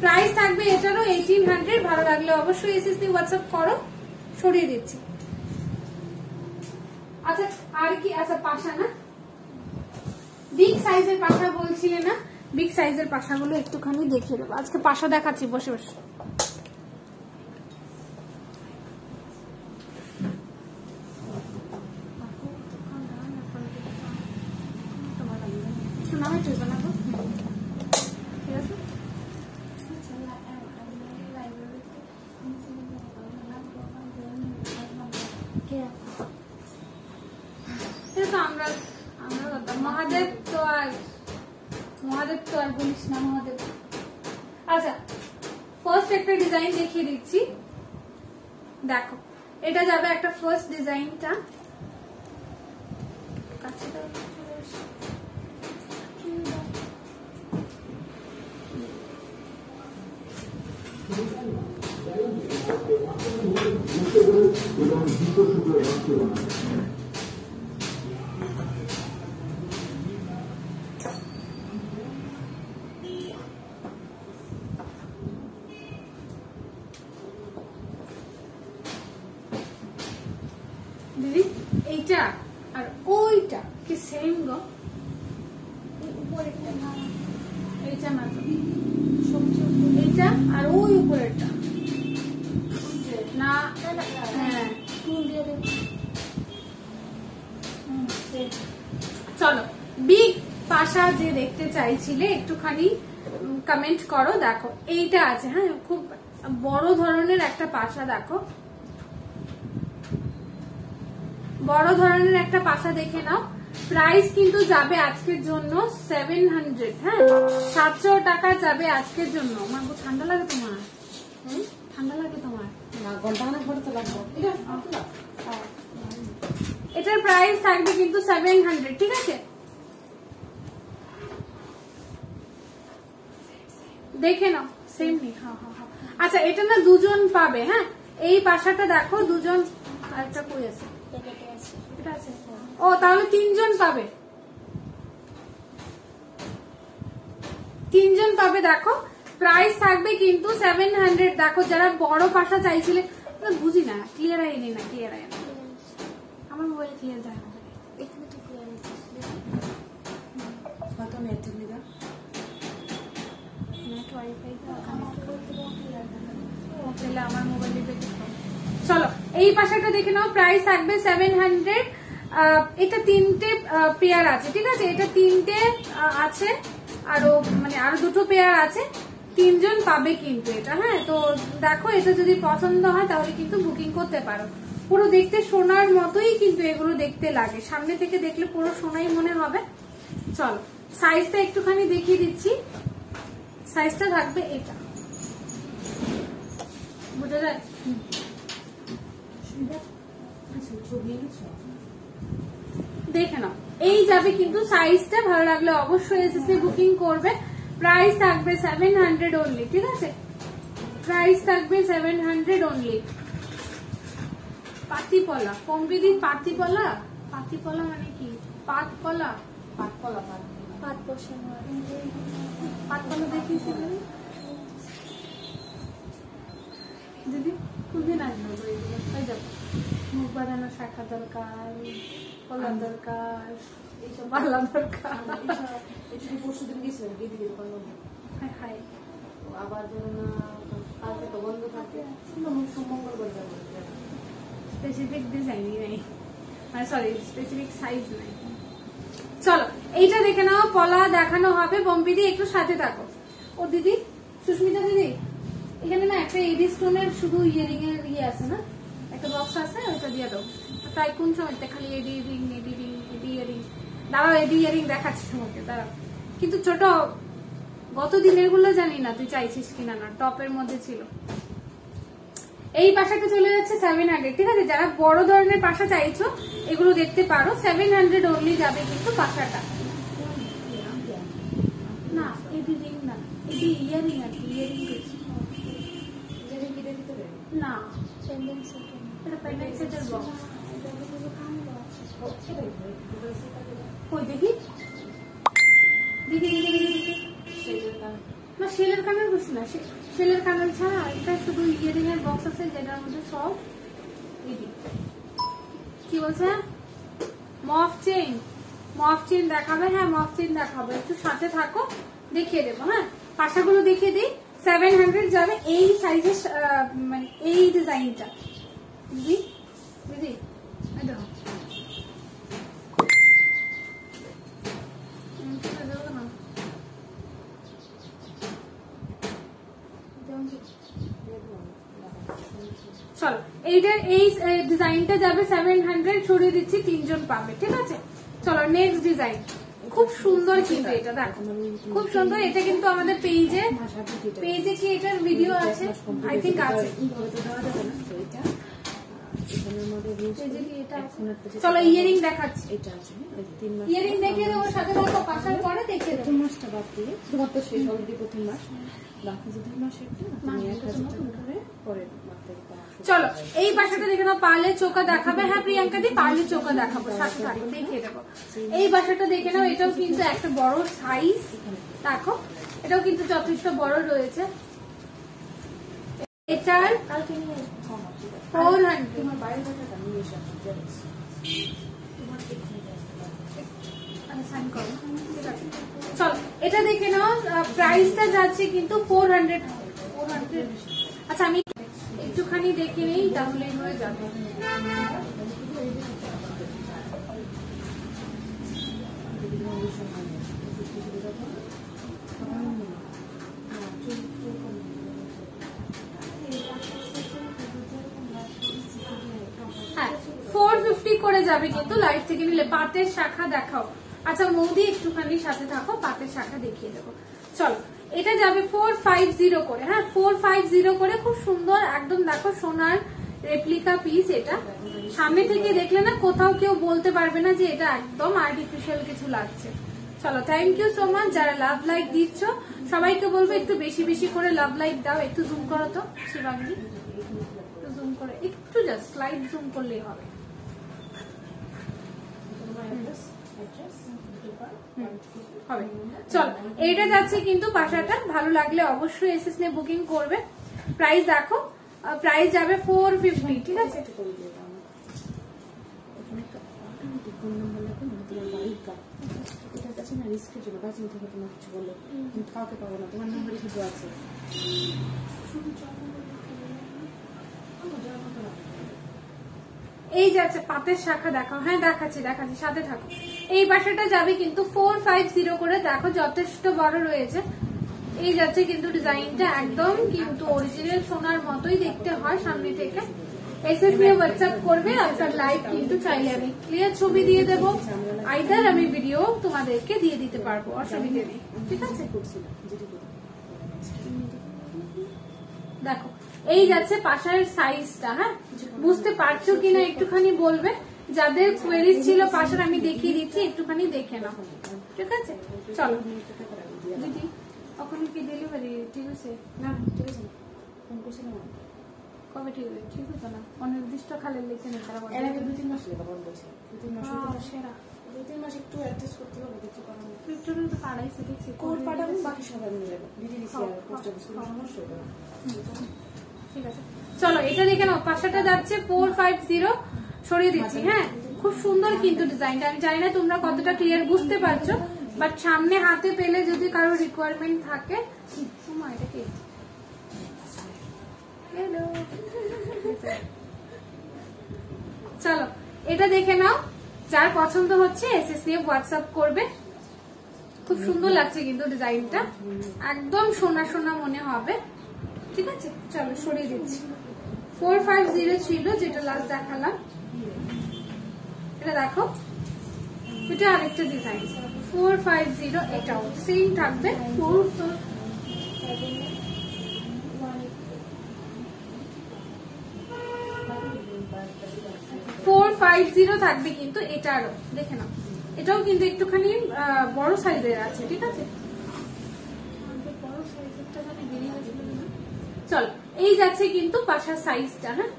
প্রাইস থাকবে এটারও 1800। ভালো লাগলে অবশ্যই এসএস নিয়ে হোয়াটসঅ্যাপ করো, সরিয়ে দিচ্ছি। আচ্ছা আর কি, আচ্ছা পাশা না, বিগ সাইজের পাশা বলছিলে না, বিগ সাইজের পাশাগুলো একটুখানি দেখিয়ে দেবো। আজকে পাশা দেখাচ্ছি বসে বসে। নামে চলবে না, ঠিক আছে? মহাদেব তো আর বলিস না, মহাদেব। আচ্ছা, ফার্স্ট একটা ডিজাইন দেখিয়ে দিচ্ছি, দেখো এটা যাবে একটা ফার্স্ট ডিজাইনটা। দিদি এইটা আর ওইটা কি সেম গো? এইটা না তো, এইটা আর ওই উপরেরটা না? হ্যাঁ, চলো বিগ পাশা যে দেখতে চাইছিলে একটুখানি কমেন্ট করো। দেখো এইটা আছে, হ্যাঁ খুব বড় ধরনের একটা পাশা, দেখো বড় ধরনের একটা পাশা দেখে নাও। প্রাইস কিন্তু যাবে আজকের জন্য 700, হ্যাঁ 700 টাকা যাবে আজকের জন্য। আমার ঠান্ডা লাগে তোমার? ঠান্ডা লাগে তোমার? এটার প্রাইস থাকবে কিন্তু 700, ঠিক আছে? দেখে নাও, সেম নেই। হ্যাঁ হ্যাঁ হ্যাঁ, আচ্ছা এটা না দুজন পাবে, হ্যাঁ এই পাশাটা দেখো দুজন, আরেকটা কই আছে? এটা আছে। ও তাহলে 3 জন পাবে, 3 জন পাবে। দেখো প্রাইস থাকবে কিন্তু 700। দেখো যারা বড় পাশা চাইছিলে, বুঝি না, ক্লিয়ার আইনি না, ক্লিয়ার আইনি আমার মোবাইল ক্লিয়ার যায় না, এখানে তো ক্লিয়ার কত নেট দিদা? নেট ওয়াইফাই তাহলে আমার মোবাইলে। চলো এই পাশাটা দেখে নাও, প্রাইস থাকবে 700। এটা 3টে পেয়ার আছে, ঠিক আছে? এটা 3টে আছে, আরো মানে আরো 2টো পেয়ার আছে, 3 জন পাবে কিন্তু এটা, হ্যাঁ। তো দেখো এটা যদি পছন্দ হয় তাহলে কিন্তু বুকিং করতে পারো। পুরো দেখতে সোনার মতোই কিন্তু এগুলো দেখতে লাগে, সামনে থেকে দেখলে পুরো সোনাই মনে হবে। চলো সাইজটা একটুখানি দেখিয়ে দিচ্ছি, সাইজটা থাকবে এটা, বুঝা যায়? দেখে নাও এই যাবে কিন্তু সাইজটা। ভালো লাগলে অবশ্যই এসএসসি বুকিং করবে। প্রাইস থাকবে 700 অনলি, ঠিক আছে? প্রাইস থাকবে 700 অনলি। পাতিপলা কমবিদি, পাতিপলা, পাতিপলা মানে কি? পাতপলা, পাতকলা পাত বসানো পাতপলা দেখিয়েছি দিদি কোনদিন আসবো এইগুলো হয়ে যাবো। মুখ বাঁধানো শাখা দরকার, কলা দরকার, এইসব পাল্লা দরকার। পরশুদিন গেছিলাম দিদি দোকান হায় হায়, আবার ধরো না কালকে তো বন্ধ থাকে, মঙ্গলবার যাবো। স্পেসিফিক ডিজাইনই নেই, মানে সরি স্পেসিফিক সাইজ নাই। চলো এইটা দেখে নাও, পলা দেখানো হবে। পম্পিদি একটু সাথে থাকো। ও দিদি, সুস্মিতা দিদি, এখানে না একটা এডি স্টোনের শুধু ইয়ারিং এর ইয়ে আছে না, একটা বক্স আছে, ওইটা দিয়ে দাও। তাই কোন সময়টা খালি এডি রিং এডি রিং এডি ইয়ারিং। দাঁড়াও, এডি ইয়ারিং দেখাচ্ছি তোমাকে, দাঁড়াও। কিন্তু ছোট গত দিনের গুলো জানি না তুই চাইছিস কিনা, না টপের মধ্যে ছিল। এই পাশাটা চলে যাচ্ছে 700, ঠিক আছে? যারা বড় ধরনের পাশা চাইছো এগুলো দেখতে পারো, 700 অনলি যাবে কিন্তু পাশাটা। না এডি রিং না, এডি ইয়ারিং আর কি, ইয়ারিং না, এটা পেন্ডেন্ট সেটের বক্স। কই দেখি দেখি না, শেলের কানের বসি না, শেলের কানের ছাড়া এটা শুধু ইয়ারিং এর বক্স আছে, যেটার মধ্যে সব এডি। কি বলছে? মফ চেইন দেখাবে? হ্যাঁ মফ চেইন দেখাবে, একটু সাথে থাকো, দেখিয়ে দেবো। হ্যাঁ পাশাগুলো দেখিয়ে দিই। 700 যাবে এই সাইজের, মানে এই ডিজাইনটা। দিদি দিদি দেখো, চলো এইটার এই ডিজাইনটা যাবে 700, ছড়িয়ে দিচ্ছি, 3 জন পাবে, ঠিক আছে? চলো নেক্সট ডিজাইন, খুব সুন্দর কিন্তু এটা দেখো, খুব সুন্দর। এটা কিন্তু আমাদের পেজে কি এটার ভিডিও আছে? আই থিঙ্ক আছে। চলো ইয়ারিং দেখাচ্ছি, ইয়ারিং দেখিয়ে দেবো, সাথে থাকো, পাশার পরে দেখিয়ে দেবো। মাসটা বাদ দিয়ে তোমার তো শেষ অলরেডি প্রথম মাস, বাকি যে 2 মাসের পরে। চলো এই বাসাটা দেখে নাও, পার্লের চোখা দেখাবে। হ্যাঁ প্রিয়াঙ্কা দি, পার্লের চোখা দেখাবো, সাথে থাকো, দেখিয়ে দেবো। এই বাসাটা দেখে নাও, এটাও কিন্তু একটা বড় সাইজ, দেখো এটাও কিন্তু যথেষ্ট বড় রয়েছে। এটার 400। তোমার বাইরে টাকাটা নিয়ে এসে চলো এটা দেখে নাও, প্রাইসটা যাচ্ছে কিন্তু 400। আচ্ছা আমি একটুখানি দেখে নেই, তাহলে হয়ে যাবে। হ্যাঁ 450 করে যাবে কিন্তু লাইভ থেকে নিলে। পাতের শাখা দেখাও। আচ্ছা মৌদি একটুখানি সাথে থাকো, পাতের শাখা দেখিয়ে দেবো। চলো এটা যাবে 450 করে। হ্যাঁ 450 করে, খুব সুন্দর একদম। দেখো সোনার রেপ্লিকা পিস, এটা সামনে থেকে দেখলে না কোথাও কেউ বলতে পারবে না যে এটা একদম আর্টিফিশিয়াল কিছু লাগছে। চলো থ্যাংক ইউ সো মাচ যারা লাভ লাইক দিচ্ছ, সবাইকে বলবো একটু বেশি বেশি করে লাভ লাইক দাও। একটু জুম করো তো শিবাঙ্গী, একটু জুম করে, একটু জাস্ট স্লাইড জুম করলেই হবে। হবে। চল এইটা যাচ্ছে কিন্তু পাশাটা, ভালো লাগলে অবশ্যই এসএস নিয়ে বুকিং করবে। প্রাইস দেখো, প্রাইস যাবে 450, ঠিক আছে? এটার কাছে না রিস্কের জন্য বাঁচিয়ে থেকে তোমার কিছু বললো, তুমি খাওয়াতে পারবো না, তোমার নাম্বারে শুধু আছে। এই যাচ্ছে পাতের শাখা দেখাও। হ্যাঁ দেখাচ্ছি দেখাচ্ছি, সাথে থাকো। এই বাসাটা যাবে কিন্তু 450 করে, দেখো যথেষ্ট বড় রয়েছে। এই যাচ্ছে কিন্তু ডিজাইনটা একদম কিন্তু অরিজিনাল সোনার মতোই দেখতে হয় সামনে থেকে। এসএস নিয়ে হোয়াটসঅ্যাপ করবে। আপনার লাইভ কিন্তু চাইলে আমি ক্লিয়ার ছবি দিয়ে দেবো, আইদার আমি ভিডিও তোমাদেরকে দিয়ে দিতে পারবো, অসুবিধে নেই, ঠিক আছে? দেখো এই যাচ্ছে পাশার সাইজটা। হ্যাঁ বুঝতে পারছো কিনা একটুখানি বলবে। যাদের কোয়েরিজ ছিল পাশার আমি দেখিয়ে দিচ্ছি, একটুখানি দেখে নাও, ঠিক আছে? চলো দিদি, ওখানে কি ডেলিভারি ঠিক আছে? না ঠিক আছে, ফোন করছিলাম কবে ঠিক হবে? ঠিক হতো না, অনির্দিষ্ট খালের লিখে নিতে হবে। এর আগে 2-3 মাস লেগে বন্ধ হয়েছে। 2-3 মাস সেরা, 2-3 মাস একটু অ্যাডজাস্ট করতে হবে, কিছু করার নেই। ফ্লিপকার্টে তো পাড়াইছে, দেখছি কোড পাঠাবো, বাকি সব আমি নেবো। দিদি দিচ্ছি আর পোস্ট অফিস কোনো সমস্যা হবে না। ঠিক আছে। চলো এটা দেখে নাও, পাশাটা যাচ্ছে 450, সরিয়ে দিচ্ছি। হ্যাঁ, খুব সুন্দর কিন্তু ডিজাইনটা। আমি জানি না তোমরা কতটা ক্লিয়ার বুঝতে পারছো, বাট সামনে হাতে পেলে যদি কারো রিকোয়ারমেন্ট থাকে। এটা কি? চলো এটা দেখে নাও, যার পছন্দ হচ্ছে এসএস নিয়ে হোয়াটসঅ্যাপ করবে। খুব সুন্দর লাগছে কিন্তু ডিজাইনটা, একদম সোনা সোনা মনে হবে। ঠিক আছে, চলো সরিয়ে দিচ্ছি। 450 ছিল যেটা লাস্ট দেখালাম, এটা দেখো, এটা আরেকটা ডিজাইন। 450 এটাও সেম থাকবে। 450 থাকবে কিন্তু এটারও, দেখে নাও। এটাও কিন্তু একটুখানি বড় সাইজের আছে। ঠিক আছে, চলো এই যাচ্ছে কিন্তু পাশার সাইজটা। হ্যাঁ,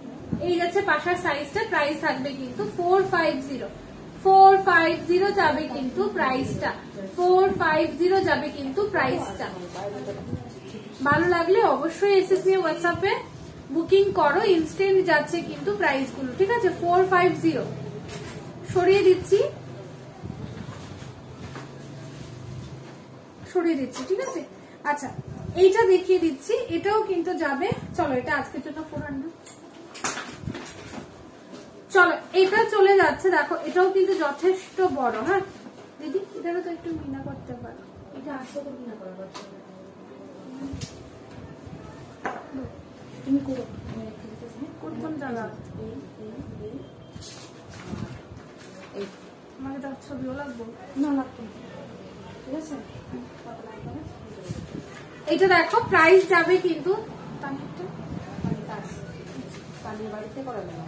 এই যাচ্ছে পাশার সাইজটা। প্রাইস থাকবে কিন্তু 450 যাবে কিন্তু প্রাইসটা। 450 যাবে কিন্তু প্রাইসটা। ভালো লাগলে অবশ্যই এসএস নিয়ে হোয়াটসঅ্যাপে বুকিং করো, ইনস্ট্যান্ট যাচ্ছে কিন্তু প্রাইস গুলো। ঠিক আছে, 450 সরিয়ে দিচ্ছি, সরিয়ে দিচ্ছি। ঠিক আছে, আচ্ছা এইটা দেখিয়ে দিচ্ছি, এটাও কিন্তু যাবে। চলো এটা আজকের জন্য 400। চলো এটা চলে যাচ্ছে, দেখো এটাও কিন্তু যথেষ্ট বড়। হ্যাঁ দিদি, এটারও তো একটু মিনা করতে পারো। এটা আসতে তো মিনা করা যাচ্ছে, তুমি করো। কোন জায়গা? আমাকে তার ছবিও লাগবো না লাগতো, ঠিক আছে। এটা দেখো প্রাইস যাবে কিন্তু পানির বাড়িতে করা যাবে।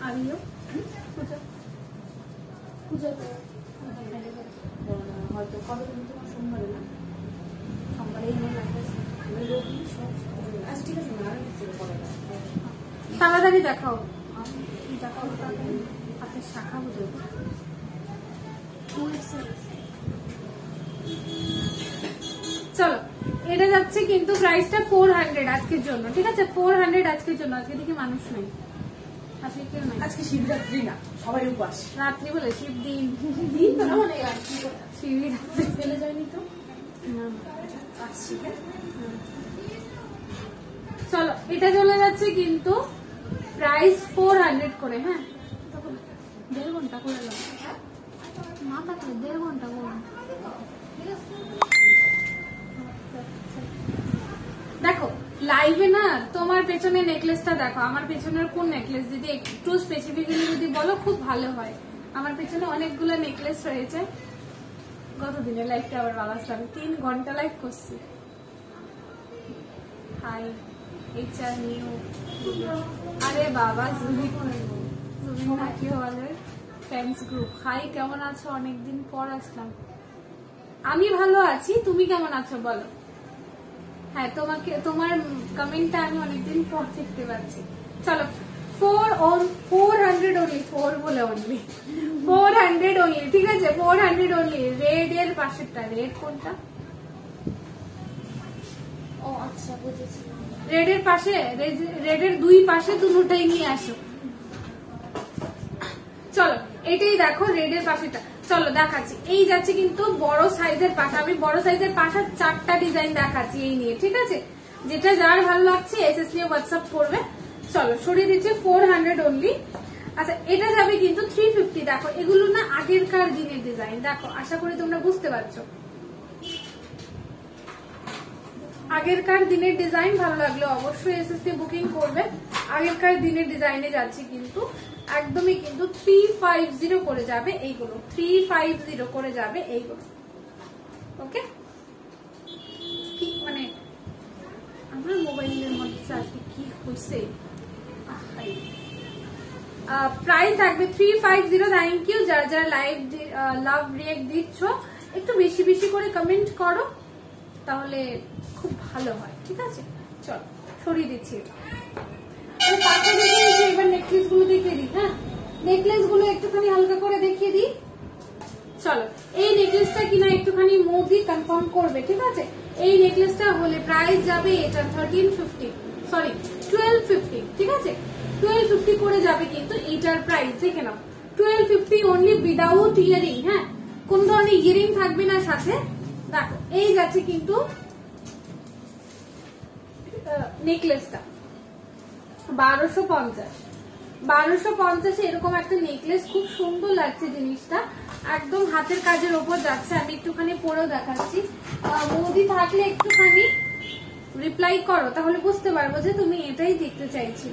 আমিও পূজা হয়তো কবে তুমি তোমার সোমবারে না, সোমবারে লাগতেছে। আচ্ছা ঠিক আছে, না আর কিছু করা যাবে। তাড়াতাড়ি দেখাও, দেখাও হাতের শাখা বুঝে। চলো এটা যাচ্ছে কিন্তু প্রাইসটা 400 আজকের জন্য। ঠিক আছে, 400 আজকের জন্য। আজকে দেখি মানুষ নেই, আজকে কেউ নেই। আজকে শিবরাত্রি না, সবাই উপাস। রাত্রি বলে শিব দিন, শিবরাত্রি ফেলে যায়নি তো। আসছি। চলো এটা চলে যাচ্ছে কিন্তু প্রাইস 400 করে। হ্যাঁ, 1.5 ঘন্টা করে মাথা করে 1.5 ঘন্টা করে। দেখো লাইভে না তোমার পেছনে নেকলেসটা দেখো, আমার পেছনের কোন নেকলেস দিদি একটু স্পেসিফিক্যালি যদি বলো খুব ভালো হয়। আমার পেছনে অনেকগুলো নেকলেস রয়েছে। গত দিনের লাইভটা আবার বালাসলাম, 3 ঘন্টা লাইভ করছি। হাই এইচআর নিউ, আরে বাবা জুবিনা কি হলের ফ্যান্স গ্রুপ। হাই, কেমন আছো? অনেকদিন পর আসলাম। আমি ভালো আছি, তুমি কেমন আছো বলো? হ্যাঁ, তোমাকে তোমার কমেন্টটা আমি অনেকদিন পর দেখতে পাচ্ছি। চলো 400 অনলি, 4 বলে অনলি 400 অনলি। ঠিক আছে, 400 অনলি। রেড এর পাশেরটা, রেড কোনটা? ও আচ্ছা, বুঝেছি। রেডের পাশে, রেডের 2 পাশে দুটোই নিয়ে আসো। চলো এটাই দেখো রেডের পাশেটা। চলো দেখাচ্ছি, এই যাচ্ছে কিন্তু বড় সাইজের পাশা। আমি বড় সাইজের পাশার 4টা ডিজাইন দেখাচ্ছি এই নিয়ে। ঠিক আছে, যেটা যার ভালো লাগছে এসএস নিয়ে হোয়াটসঅ্যাপ করবে। চলো সরিয়ে দিচ্ছি 400 অনলি। আচ্ছা এটা যাবে কিন্তু 350। দেখো এগুলো না আগেরকার দিনের ডিজাইন, দেখো আশা করি তোমরা বুঝতে পারছো। আগেরকার দিনের ডিজাইন ভালো লাগলো অবশ্যই এসএস দিয়ে বুকিং করবে। আগেরকার দিনের ডিজাইনে যাচ্ছে কিন্তু একদমই কিন্তু 350 করে যাবে এইগুলো, 350 করে যাবে এইগুলো। ওকে, কি মানে আমার মোবাইলের মধ্যে আজকে কি হয়েছে। প্রাইস থাকবে 350। থ্যাংক ইউ যারা যারা লাভ রিয়েক্ট দিচ্ছ, একটু বেশি বেশি করে কমেন্ট করো, তাহলে খুব ভালো হয়। ঠিক আছে, চলো সরিয়ে দিচ্ছি। এবার নেকলেস গুলো দেখিয়ে দিই। হ্যাঁ, নেকলেস গুলো একটুখানি হালকা করে দেখিয়ে দিই। চলো এই নেকলেসটা কিনা একটুখানি মোদি কনফার্ম করবে। ঠিক আছে, এই নেকলেসটা হলে প্রাইস যাবে এটা 1350, সরি 1250, ঠিক আছে 1250 করে যাবে কিন্তু এটার প্রাইস দেখে নাও 1250 অনলি উইদাউট ইয়ারিং। হ্যাঁ, কোন ধরনের ইয়ারিং থাকবে না সাথে। দেখো এই যাচ্ছে কিন্তু নেকলেসটা 1250 এরকম একটা নেকলেস, খুব সুন্দর লাগছে জিনিসটা, একদম হাতের কাজের ওপর যাচ্ছে। আমি একটুখানি পরেও দেখাচ্ছি। মোদি থাকলে একটুখানি রিপ্লাই করো, তাহলে বুঝতে পারবো যে তুমি এটাই দেখতে চাইছি।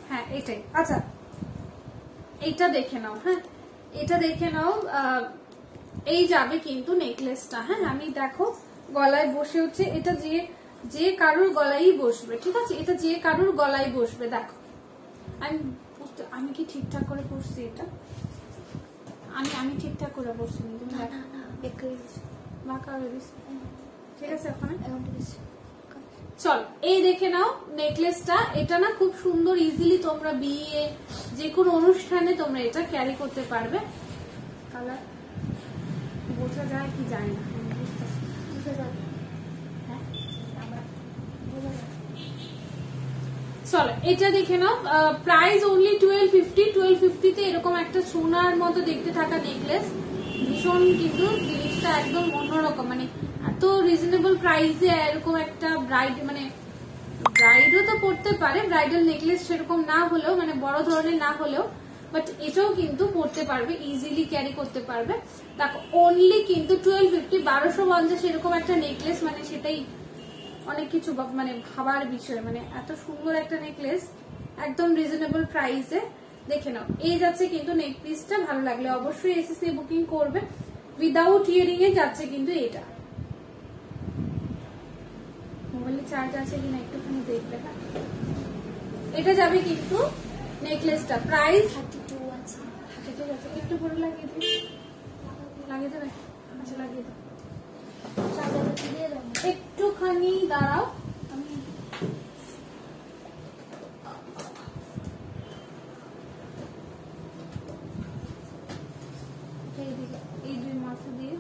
হ্যাঁ এটাই। আচ্ছা এটা দেখে নাও। হ্যাঁ এটা দেখে নাও, এই যাবে কিন্তু নেকলেসটা। হ্যাঁ আমি দেখো গলায় বসে হচ্ছে, এটা যে কারোর গলায় বসবে, ঠিক আছে, এটা যে কারোর গলায় বসবে। দেখো আমি কি ঠিকঠাক করে পড়ছি? এটা আমি ঠিকঠাক করে পড়ছি, তুমি ঠিক আছে ওখানে। চল এই দেখে নাও নেকলেসটা, এটা না খুব সুন্দর, ইজিলি তোমরা বিয়ে যে কোনো অনুষ্ঠানে তোমরা এটা ক্যারি করতে পারবে। কালার বোঝা যায় কি যায় না, চলো এটা দেখে নাও। প্রাইস অনলি 1250 তে এরকম একটা সোনার মতো দেখতে থাকা নেকলেস, ভীষণ কিন্তু জিনিসটা একদম অন্যরকম, মানে এত রিজনেবল প্রাইসে এরকম একটা ব্রাইডও তো পড়তে পারে, ব্রাইডাল নেকলেস সেরকম না হলেও, মানে বড় ধরনের না হলেও, বাট এটাও কিন্তু পড়তে পারবে, ইজিলি ক্যারি করতে পারবে। দেখো অনলি কিন্তু 1250, 1250 এরকম একটা নেকলেস, মানে সেটাই অনেক কিছু মানে ভাবার বিষয়, মানে এত সুন্দর একটা নেকলেস একদম রিজনেবল প্রাইসে। দেখে নাও এই যাচ্ছে কিন্তু নেক পিসটা, ভালো লাগলে অবশ্যই এসএসসি বুকিং করবে। উইদাউট ইয়ারিং এ যাচ্ছে কিন্তু এটা। মোবাইলে চার্জ আছে কিনা একটুখানি দেখবে। হ্যাঁ এটা যাবে কিন্তু নেকলেসটা, প্রাইস 32 আছে। ঠিক আছে একটু পরে লাগিয়ে দেবে, আচ্ছা লাগিয়ে দেবে, একটুখানি দাঁড়াও। আমি এই দুই মাথা দিয়ে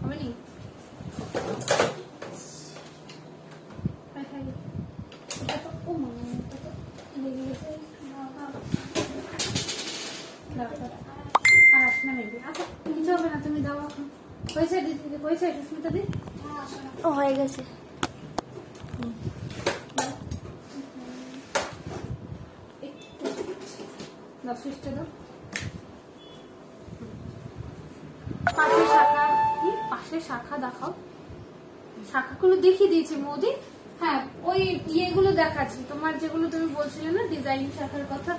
হবে নি। আর আসে না মেবি। আচ্ছা কিছু হবে না, তুমি দাও এখন। হয়েছে দিদি, হয়েছে সুস্মিতা দি? ও হয়ে গেছে। দাও সুইচটা দাও। পাশের শাখা কি? পাশের শাখা দেখাও, শাখাগুলো দেখিয়ে দিয়েছি মোদি। হ্যাঁ ওই ইয়েগুলো দেখাচ্ছি তোমার, যেগুলো তুমি বলছিলে না ডিজাইন শাখার কথা,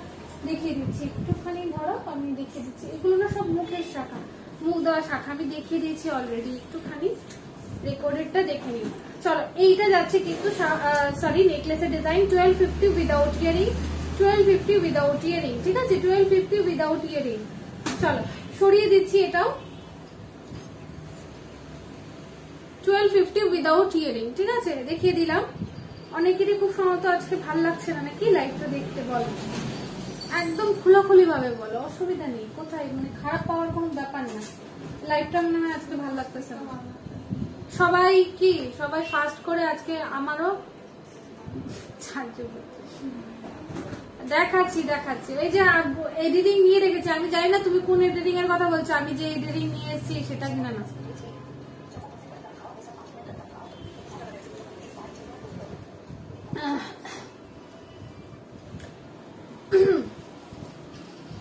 দেখিয়ে দিচ্ছি। একটুখানি ধরো আমি দেখিয়ে দিচ্ছি। এগুলো না সব মুখের শাখা, মুখ দেওয়া শাখা, আমি দেখিয়ে দিয়েছি অলরেডি। একটুখানি রেকর্ডেডটা দেখে নিও। চলো এইটা যাচ্ছে কিন্তু সরি নেকলেসের design 1250 without earring, 1250 without earring, ঠিক আছে 1250 উইদাউট ইয়ারিং। চলো সরিয়ে দিচ্ছি এটাও 1250 উইদাউট ইয়ারিং, ঠিক আছে দেখিয়ে দিলাম। অনেকেরই খুব সম্ভবত আজকে ভালো লাগছে না নাকি লাইভটা দেখতে, বলো একদম খোলাখুলি ভাবে বলো, অসুবিধা নেই। কোথায় মানে খারাপ পাওয়ার কোনো ব্যাপার না, লাইভটা মনে হয় আজকে ভালো লাগতেছে না। সবাই কি সবাই ফাস্ট করে আজকে, আমারও দেখাচ্ছি এই যে এডিটিং নিয়ে রেখেছি। আমি জানি না তুমি কোন এডিটিং এর কথা বলছো, আমি যে এডিটিং নিয়ে এসেছি সেটা কিনা না।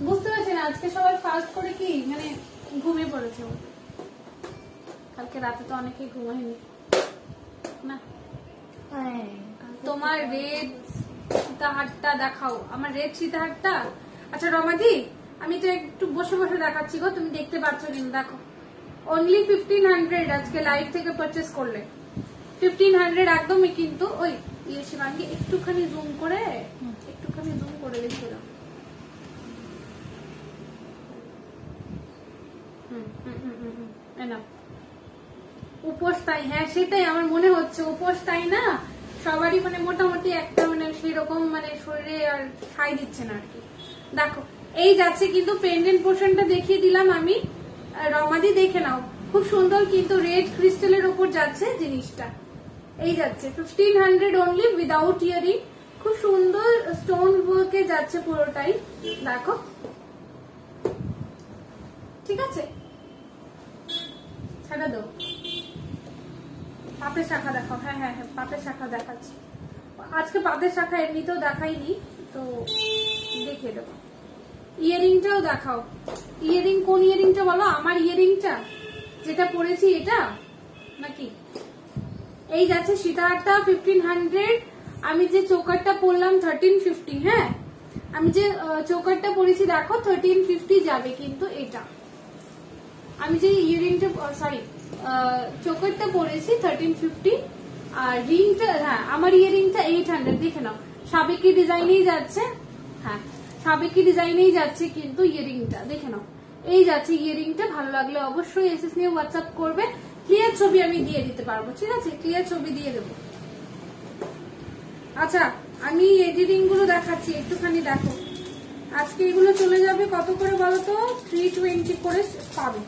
বুঝতে পারছেন আজকে সবাই ফাস্ট করে কি মানে ঘুমিয়ে পড়েছে, কালকে রাতে তো অনেকেই ঘুমায়নি না। তোমার রেড সীতাহারটা দেখাও, আমার রেড সীতাহারটা। আচ্ছা রমাদি আমি তো একটু বসে বসে দেখাচ্ছি গো, তুমি দেখতে পাচ্ছ কিনা দেখো। অনলি 1500 আজকে লাইভ থেকে পারচেস করলে 1500 একদমই কিন্তু ওই শিবাঙ্গী একটুখানি জুম করে দেখিয়ে দাও। উপোস তাই, হ্যাঁ সেটাই আমার মনে হচ্ছে উপোস তাই না, সবারই মানে মোটামুটি একটা মানে সেরকম মানে শরীরে আর খাই দিচ্ছে না আর কি। দেখো এই যাচ্ছে কিন্তু পেন্ডেন্ট পোর্শনটা দেখিয়ে দিলাম আমি, রমাদি দেখে নাও, খুব সুন্দর কিন্তু রেড ক্রিস্টালের উপর যাচ্ছে জিনিসটা। এই যাচ্ছে 1500 অনলি উইদাউট ইয়ারিং, খুব সুন্দর স্টোন ওয়ার্কে যাচ্ছে পুরোটাই। দেখো ঠিক আছে, ছাড়া দাও। পাতের শাখা দেখাও, হ্যাঁ হ্যাঁ হ্যাঁ পাতের শাখা দেখাচ্ছি। আজকে পাতের শাখা এমনিতেও দেখাইনি তো দেখিয়ে দেবো। ইয়ারিংটাও দেখাও। ইয়ারিং কোন ইয়ারিংটা বলো? আমার ইয়ারিংটা যেটা পরেছি এটা নাকি? এই যাচ্ছে সীতাহারটা 1500। আমি যে চোকারটা পরলাম 1350। হ্যাঁ আমি যে চোকারটা পরেছি দেখো 1350 যাবে কিন্তু এটা। আমি যে ইয়ারিংটা সরি চোকারটা পরেছি 1350 আর রিংটা, হ্যাঁ আমার ইয়ারিংটা 800। দেখে নাও সাবেকি ডিজাইনেই যাচ্ছে, হ্যাঁ সাবেকি ডিজাইনেই যাচ্ছে কিন্তু ইয়ারিংটা দেখে নাও। এই যাচ্ছে ইয়ারিংটা, ভালো লাগলে অবশ্যই এসএস নিয়ে হোয়াটসঅ্যাপ করবে, ক্লিয়ার ছবি আমি দিয়ে দিতে পারবো, ঠিক আছে ক্লিয়ার ছবি দিয়ে দেবো। আচ্ছা আমি এডিটিং গুলো দেখাচ্ছি একটুখানি দেখো। আজকে এগুলো চলে যাবে কত করে বলো তো? 320 করে পাবে।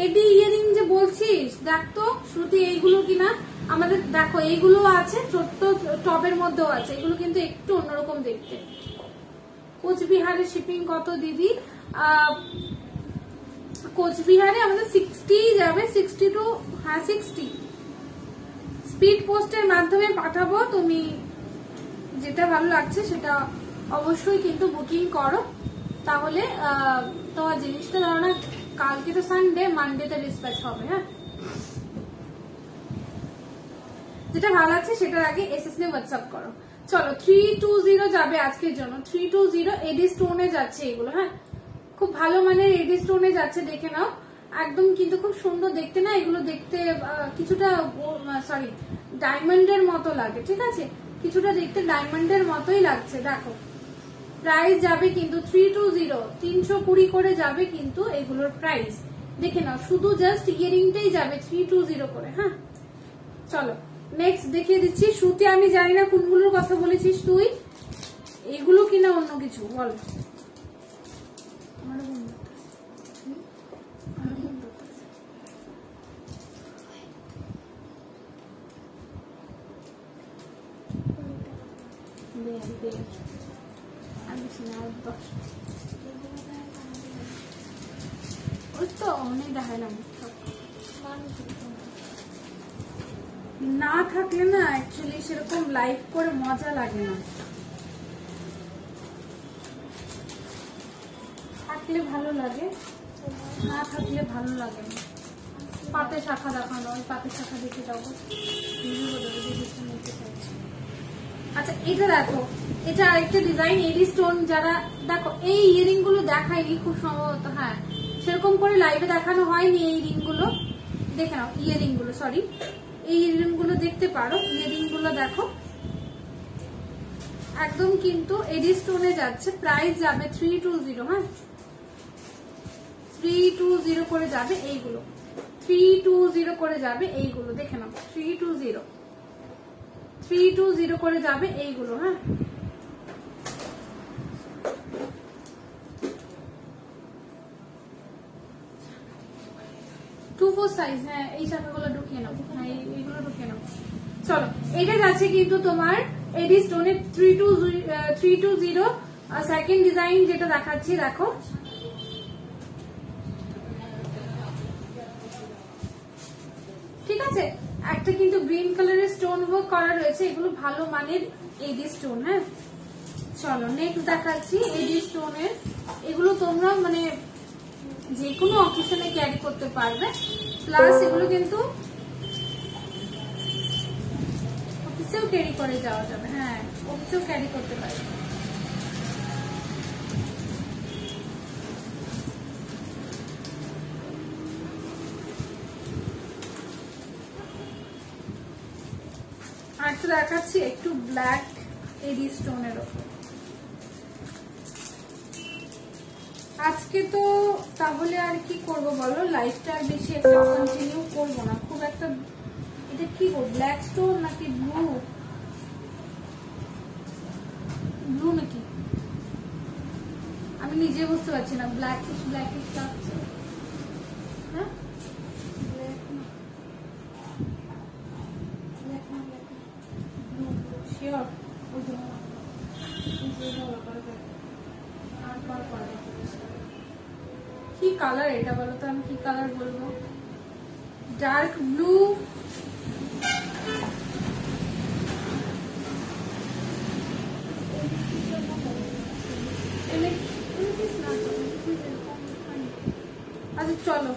এডি ইয়ারিং যে বলছিস দেখ তো শ্রুতি, এইগুলো কিনা আমাদের দেখো, এইগুলো আছে ছোট্ট টবের মধ্যেও আছে, এগুলো কিন্তু একটু অন্যরকম দেখতে। কোচবিহারে শিপিং কত দিদি? কোচবিহারে আমাদের 60 যাবে, 60 টু, হ্যাঁ 60 স্পিড পোস্টের মাধ্যমে পাঠাবো। তুমি যেটা ভালো লাগছে সেটা অবশ্যই কিন্তু বুকিং করো, তাহলে তোমার জিনিসটা ধরো না কালকে তো সানডে, মানডেতে ডিসপ্যাচ হবে। হ্যাঁ যেটা ভালো লাগছে সেটার আগে এসএস নিয়ে হোয়াটসঅ্যাপ করো। চলো 320 যাবে আজকের জন্য। 320 এডি স্টোনে যাচ্ছে এগুলো, হ্যাঁ খুব ভালো মানের এডি স্টোনে যাচ্ছে, দেখে নাও একদম কিন্তু খুব সুন্দর দেখতে না, এগুলো দেখতে কিছুটা সরি ডায়মন্ডের মতো লাগে, ঠিক আছে কিছুটা দেখতে ডায়মন্ডের মতোই লাগছে। দেখো প্রাইস যাবে কিন্তু 320, 320 করে যাবে কিন্তু এগুলোর প্রাইস, দেখে নাও শুধু জাস্ট ইয়ারিংটাই যাবে 320 করে। হ্যাঁ চলো নেক্সট দেখিয়ে দিচ্ছি। শ্রুতি আমি জানি না কোনগুলোর কথা বলেছিস তুই, এগুলো কিনা অন্য কিছু বল। ওই তো অনেক দেখালাম, না থাকলে না অ্যাকচুয়ালি সেরকম লাইভ করে মজা লাগে না, থাকলে ভালো লাগে, না থাকলে ভালো লাগে না। পাতে শাখা দেখানো, ওই পাতে শাখা দেখে যাবো। আচ্ছা এটা দেখো, এটা আরেকটা ডিজাইন এডি স্টোন। যারা দেখো এই ইয়ারিং গুলো দেখায়নি খুব সম্ভবত, হ্যাঁ সেরকম করে লাইভে দেখানো হয়নি এই রিং গুলো, দেখে নাও ইয়ারিং গুলো, সরি এই ইয়ারিং গুলো দেখতে পারো, ইয়ারিং গুলো দেখো একদম কিন্তু এডি স্টোনে যাচ্ছে, প্রাইস যাবে 320। হ্যাঁ 320 করে যাবে এইগুলো, 320 করে যাবে এইগুলো, দেখে নাও 320 করে যাবে এইগুলো। হ্যাঁ সাইজ, হ্যাঁ এই শাখাগুলো ঢুকিয়ে নাও, হ্যাঁ এইগুলো ঢুকিয়ে নাও। চলো এটা যাচ্ছে কিন্তু তোমার এডি স্টোনের 320। সেকেন্ড ডিজাইন যেটা দেখাচ্ছি দেখো, ঠিক আছে একটা কিন্তু গ্রিন কালারের স্টোন ওয়ার্ক করা রয়েছে, এগুলো ভালো মানের এডি স্টোন। হ্যাঁ চলো নেক্সট দেখাচ্ছি এডি স্টোনের, এগুলো তোমরা মানে যে কোনো অকেশনে ক্যারি করতে পারবে, প্লাস এগুলো কিন্তু অফিসেও ক্যারি করে যাওয়া যাবে, হ্যাঁ অফিসেও ক্যারি করতে পারবে। আরেকটা দেখাচ্ছি একটু ব্ল্যাক এডি স্টোনের ওপর। আজকে তো তাহলে আর কি করব বলো, লাইফটা আর বেশি একটা কন্টিনিউ করবো না খুব একটা। এটা কি করবো, ব্ল্যাক স্টোন নাকি ব্লু? ব্লু নাকি আমি নিজে বুঝতে পারছি না। ব্ল্যাকিশ ব্ল্যাকিশ লাগছে। হ্যাঁ শিওর। কি কালার এটা বলো তো, আমি কি কালার বলবো? ডার্ক ব্লু, আচ্ছা চলো,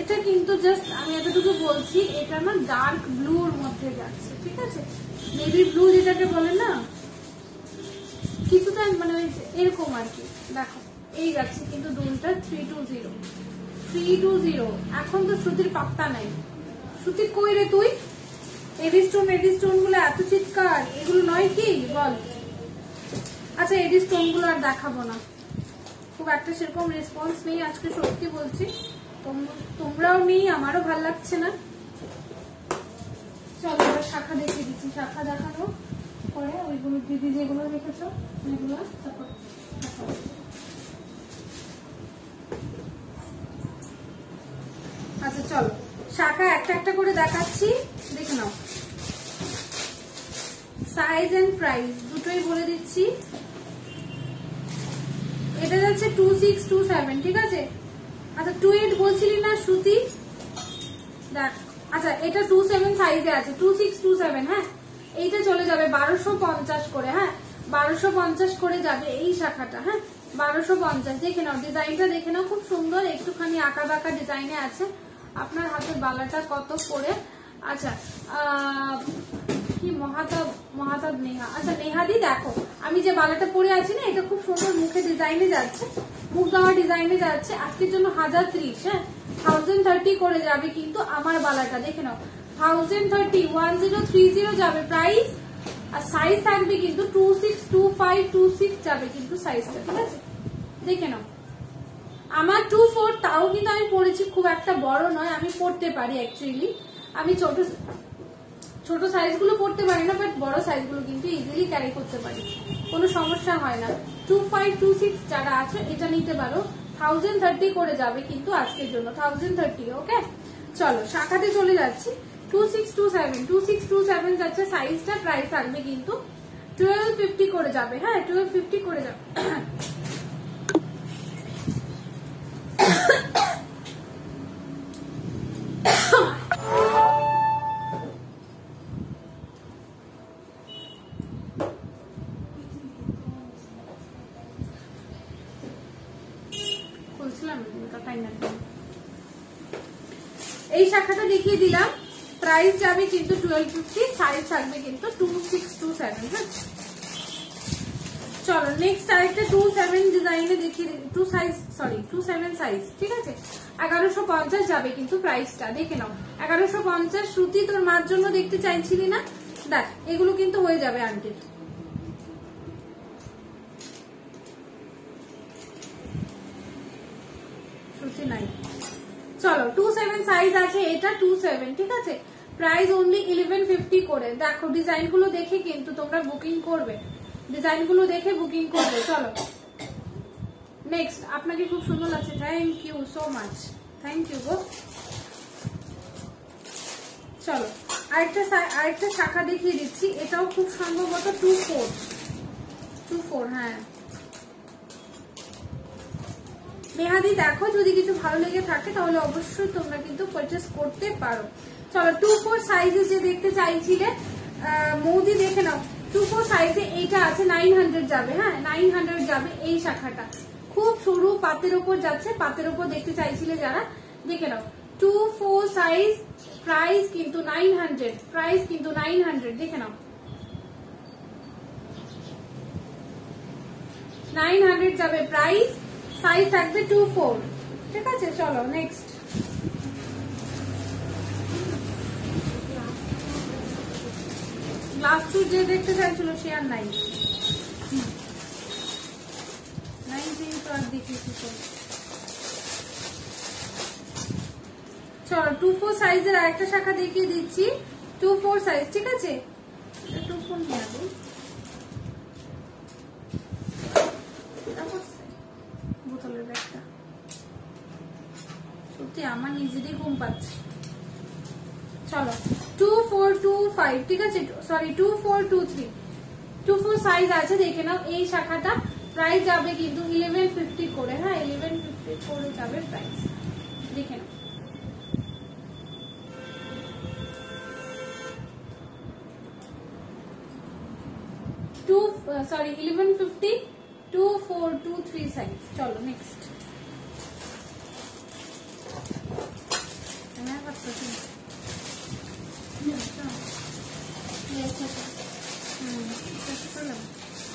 এটা কিন্তু জাস্ট আমি এতটুকু বলছি, এটা না ডার্ক ব্লুর মধ্যে যাচ্ছে, ঠিক আছে? নেভি ব্লু যেটাকে বলে না, কিছুটা মানে এরকম আর কি। দেখো এই যাচ্ছে কিন্তু দুলটা 320। এখন তো শ্রুতির পাত্তা নাই। শ্রুতি কই রে তুই? এডি স্টোন গুলো এত চিৎকার, এগুলো নয় কি বল? আচ্ছা এডি স্টোন গুলো আর দেখাবো না, খুব একটা সেরকম রেসপন্স নেই আজকে, সত্যি বলছি। তোমরাও নেই, আমারও ভাল লাগছে না। চলো এবার শাখা দেখিয়ে দিচ্ছি। শাখা দেখানো পরে ওইগুলো দিদি যেগুলো রেখেছো এগুলো তারপর। আচ্ছা চলো শাখা একটা একটা করে দেখাচ্ছি, দেখে নাও। সাইজ এন্ড প্রাইস দুটোই বলে দিচ্ছি। এটা যাচ্ছে 2627, ঠিক আছে? আচ্ছা 28 বলছিলি না শ্রুতি? দেখ আচ্ছা এটা 27 সাইজে আছে, 2627। হ্যাঁ এইটা চলে যাবে 1250 করে। হ্যাঁ 1250 করে যাবে এই শাখাটা। হ্যাঁ 1250। দেখে নাও ডিজাইনটা, দেখে নাও খুব সুন্দর, একটুখানি আঁকা বাঁকা ডিজাইনে আছে। আপনার হাতের বালাটা কত করে? আচ্ছা কি মহাতাব নেহা। আচ্ছা নেহাদি দেখো, আমি যে বালাটা পরে আছি না, এটা খুব সুন্দর মুখে ডিজাইনে যাচ্ছে, মুখ দেওয়া ডিজাইনে যাচ্ছে। আজকের জন্য 1030। হ্যাঁ 1030 করে যাবে কিন্তু আমার বালাটা, দেখে নাও 1030 1030 যাবে প্রাইস। আর সাইজ থাকবে কিন্তু 262526 যাবে কিন্তু সাইজটা, ঠিক আছে? দেখে নাও আমার 24, তাও কিন্তু আমি পরেছি, খুব একটা বড় নয়, আমি পড়তে পারি অ্যাকচুয়ালি। আমি ছোট সাইজগুলো পড়তে পারি না, বাট বড় সাইজগুলো কিন্তু ইজিলি ক্যারি করতে পারি, কোনো সমস্যা হয় না। 2526 যারা আছে এটা নিতে পারো। 1030 করে যাবে কিন্তু আজকের জন্য 1030। ওকে চলো শাখাতে চলে যাচ্ছি। 2627 যাচ্ছে সাইজটা, প্রাইস থাকবে কিন্তু 1250 করে যাবে। হ্যাঁ 1250 করে যাবে। এই শাখাটা দেখিয়ে দিলাম, প্রাইস যাবে কিন্তু 1250, সাইজ থাকবে কিন্তু 2627। হ্যাঁ চলো নেক্সট আরেকটা 27 ডিজাইনে দেখিয়ে 27 সাইজ, ঠিক আছে? 1150 যাবে কিন্তু প্রাইসটা, দেখে নাও 1150। শ্রুতি তোর মার জন্য দেখতে চাইছিলি না, দেখ এগুলো কিন্তু হয়ে যাবে আন্টি। শ্রুতি নাই, চলো 27 সাইজ আছে, এটা 27, ঠিক আছে? প্রাইস অনলি 1150 করে। দেখো ডিজাইন গুলো দেখে কিন্তু তোমরা বুকিং করবে, ডিজাইন গুলো দেখে বুকিং করবে। চলো নেক্সট, আপনাকে খুব সুন্দর লাগছে, thank you so much, thank you গো। চলো আরেকটা শাখা দেখিয়ে দিচ্ছি, এটাও খুব সম্ভবত 24। হ্যাঁ নেহাদি দেখো, যদি কিছু ভালো লেগে থাকে তাহলে অবশ্যই তোমরা কিন্তু পারচেস করতে পারো। চলো 24 সাইজে যে দেখতে চাইছিলে মৌদি, দেখে নাও 24 সাইজে এইটা আছে, 900 যাবে। হ্যাঁ 900 যাবে এই শাখাটা, খুব সরু পাতের ওপর যাচ্ছে, পাতের ওপর দেখতে চাইছিলে যারা, দেখে নাও 24 সাইজ, প্রাইস কিন্তু 900, প্রাইস কিন্তু 900, দেখে নাও 900 যাবে প্রাইস, সাইজ থাকবে 24, ঠিক আছে? চলো নেক্সট, লাস্ট টু যে দেখতে চাইছিল সে আর নাই, তো আর দেখিয়েছি। চলো 2-4 সাইজের আরেকটা শাখা দেখিয়ে দিচ্ছি, 2-4 সাইজ, ঠিক আছে? 2-4 নিয়ে আসবো, বোতলের ব্যাগটা সত্যি আমার নিজেরই ঘুম পাচ্ছে। চলো 2-4-2-5, ঠিক আছে? সরি 2-4-2-3, 2-4 সাইজ আছে, দেখে নাও। এই শাখাটা প্রাইস যাবে কিন্তু 1150 করে, হ্যাঁ 1150 করে যাবে প্রাইস, দেখে নাও। Sorry 1150, 2-4-2-3 size. চলো নেক্সট।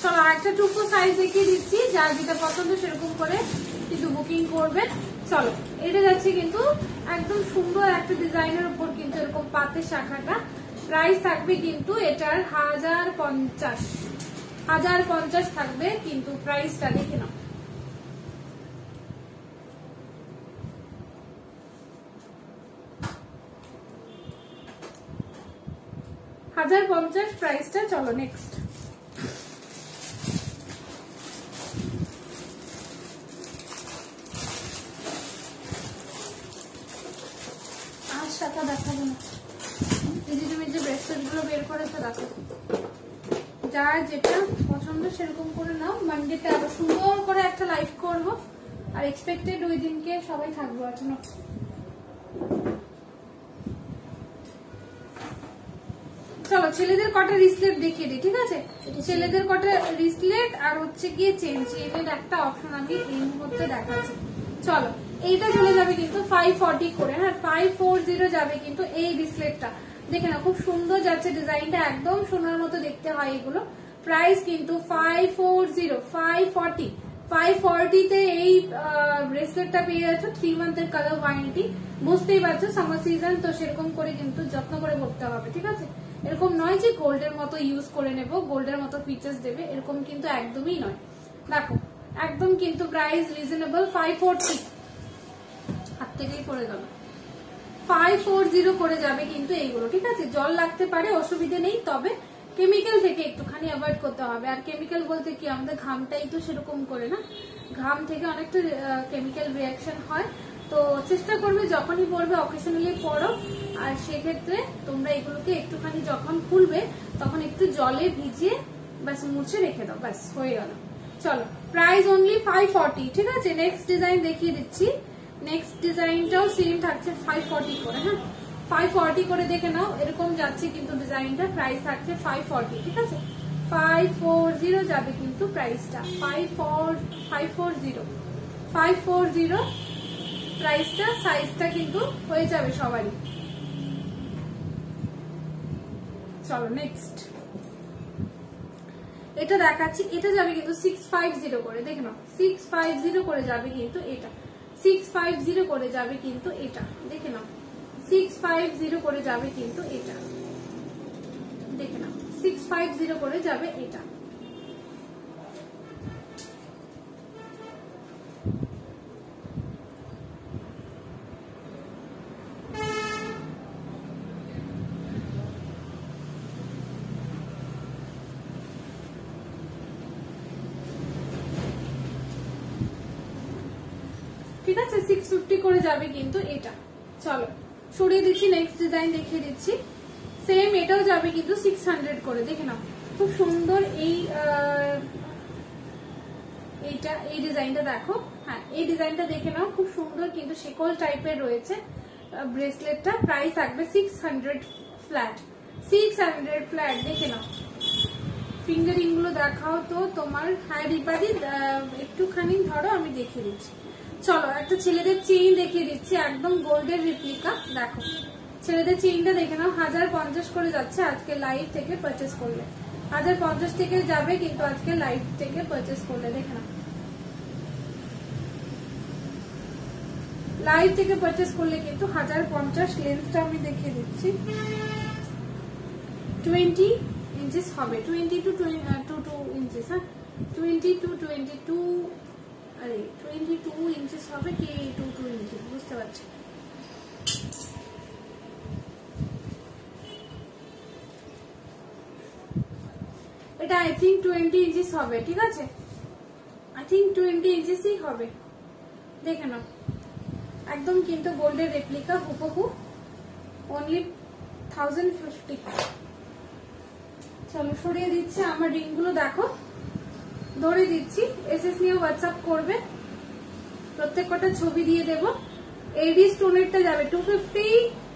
চলো আরেকটা 2-4 সাইজ দেখিয়ে দিচ্ছি, যার যেটা পছন্দ সেরকম করে কিন্তু বুকিং করবেন। চলো এটা যাচ্ছে কিন্তু একদম সুন্দর একটা ডিজাইনের উপর কিন্তু এরকম পাতের শাখাটা, প্রাইস থাকবে কিন্তু এটার 1050 থাকবে কিন্তু প্রাইসটা, দেখে নাও। $1050 প্রাইসটা। চলো নেক্সট। আর শাখা দেখাবো না, এই যে তুমি যে ব্রেসলেট গুলো বের করেছো দেখো, যার যেটা পছন্দ সেরকম করে নাও। মানডেতে আরো সুন্দর করে একটা লাইভ করব, আর এক্সপেক্টেড ওই দিনকে সবাই থাকবো এখনো। চলো ছেলেদের কটা রিসলেট দেখিয়ে দিই, ঠিক আছে? ছেলেদের কটা রিসলেট আর হচ্ছে গিয়ে চেনের একটা অপশন আমি এই মুহূর্তে দেখাচ্ছি। চলো এইটা চলে যাবে কিন্তু 540 করে, হ্যাঁ 540 যাবে কিন্তু এই রিসলেটটা, দেখে না খুব সুন্দর যাচ্ছে ডিজাইনটা, একদম সোনার মতো দেখতে হয় এগুলো। প্রাইস কিন্তু 540 তে এই ব্রেসলেটটা পেয়ে যাচ্ছ, 3 মান্থের কালার ওয়ারেন্টি। বুঝতেই পারছো সামার সিজন তো, সেরকম করে কিন্তু যত্ন করে পড়তে হবে, ঠিক আছে? এরকম নয় যে গোল্ডের মতো ইউজ করে নেব, গোল্ডের মতো ফিচার্স দেবে, এরকম কিন্তু একদমই নয়। দেখো একদম কিন্তু প্রাইস রিজনেবল, 540 হাত থেকেই পড়ে গেল, 540 করে যাবে কিন্তু এইগুলো, ঠিক আছে? জল লাগতে পারে, অসুবিধে নেই, তবে কেমিক্যাল থেকে একটুখানি অ্যাভয়েড করতে হবে। আর কেমিক্যাল বলতে কি, আমাদের ঘামটাই তো সেরকম করে না, ঘাম থেকে অনেকটা কেমিক্যাল রিয়াকশন হয়, তো চেষ্টা করবে যখনই পরবে অকেশনালি পরো। আর সেক্ষেত্রে তোমরা এগুলোকে একটুখানি যখন খুলবে তখন একটু জলে ভিজিয়ে ব্যাস মুছে রেখে দাও, ব্যাস হয়ে গেল। চলো প্রাইস অনলি 540, ঠিক আছে? নেক্সট ডিজাইন দেখিয়ে দিচ্ছি, নেক্সট ডিজাইনটাও সেম থাকছে 540 করে, হ্যাঁ 540 করে দেখে নাও, এরকম যাচ্ছে কিন্তু ডিজাইনটা, প্রাইস থাকছে 540, ঠিক আছে? 540 যাবে কিন্তু প্রাইসটা, 540 প্রাইসটা, সাইজটা কিন্তু হয়ে যাবে সবারই। চলো নেক্সট এটা দেখাচ্ছি, এটা যাবে কিন্তু 650 করে, দেখে নাও 650 করে যাবে কিন্তু এটা, 650 করে যাবে কিন্তু এটা, দেখে নাও 650 করে যাবে কিন্তু এটা, দেখে নাও 650 করে যাবে এটা। ঠিক আছে 650 করে যাবে কিন্তু এটা। চলো সরিয়ে দিচ্ছি, নেক্সট ডিজাইন দেখিয়ে দিচ্ছি, সেম এটাও যাবে কিন্তু 600 করে, দেখে নাও খুব সুন্দর এইটা, এই ডিজাইনটা দেখো, হ্যাঁ এই ডিজাইনটা দেখে নাও, খুব সুন্দর কিন্তু শেকল টাইপের রয়েছে ব্রেসলেটটা, প্রাইস থাকবে 600 ফ্ল্যাট, 600 ফ্ল্যাট, দেখে নাও। ফিঙ্গারিং গুলো দেখাও তো তোমার, হ্যাঁ রিপাদি একটুখানি ধরো আমি দেখিয়ে দিচ্ছি। চলো একটা ছেলেদের চেইন দেখিয়ে দিচ্ছি, একদম গোল্ডের রিপ্লিকা, দেখো ছেলেদের চেইনটা দেখে নাও, 1050 করে যাচ্ছে আজকে লাইভ থেকে পারচেস করলে, 1050 থেকে যাবে কিন্তু আজকে লাইভ থেকে পারচেস করলে, দেখে নাও লাইভ থেকে পারচেস করলে কিন্তু 1050। লেন্থটা আমি দেখিয়ে দিচ্ছি, 20 ইঞ্চেস হবে, 20 to 22 ইঞ্চেস। হ্যাঁ 20 to 22, আরে 22 ইঞ্চেস হবে কি 22 ইঞ্চেস, বুঝতে পারছি। এটা আই থিঙ্ক 20 ইঞ্চেস হবে, ঠিক আছে, আই থিঙ্ক 20 ইঞ্চেসই হবে, দেখে নাও। একদম কিন্তু গোল্ডের রেপ্লিকা হুবহু, অনলি 1050। চলো সরিয়ে দিচ্ছি, আমার রিং গুলো দেখো, ধরে দিচ্ছি। এসএস নিয়ে হোয়াটসঅ্যাপ করবে, প্রত্যেক কটা ছবি দিয়ে দেবো। এডি স্টোনেরটা যাবে 250,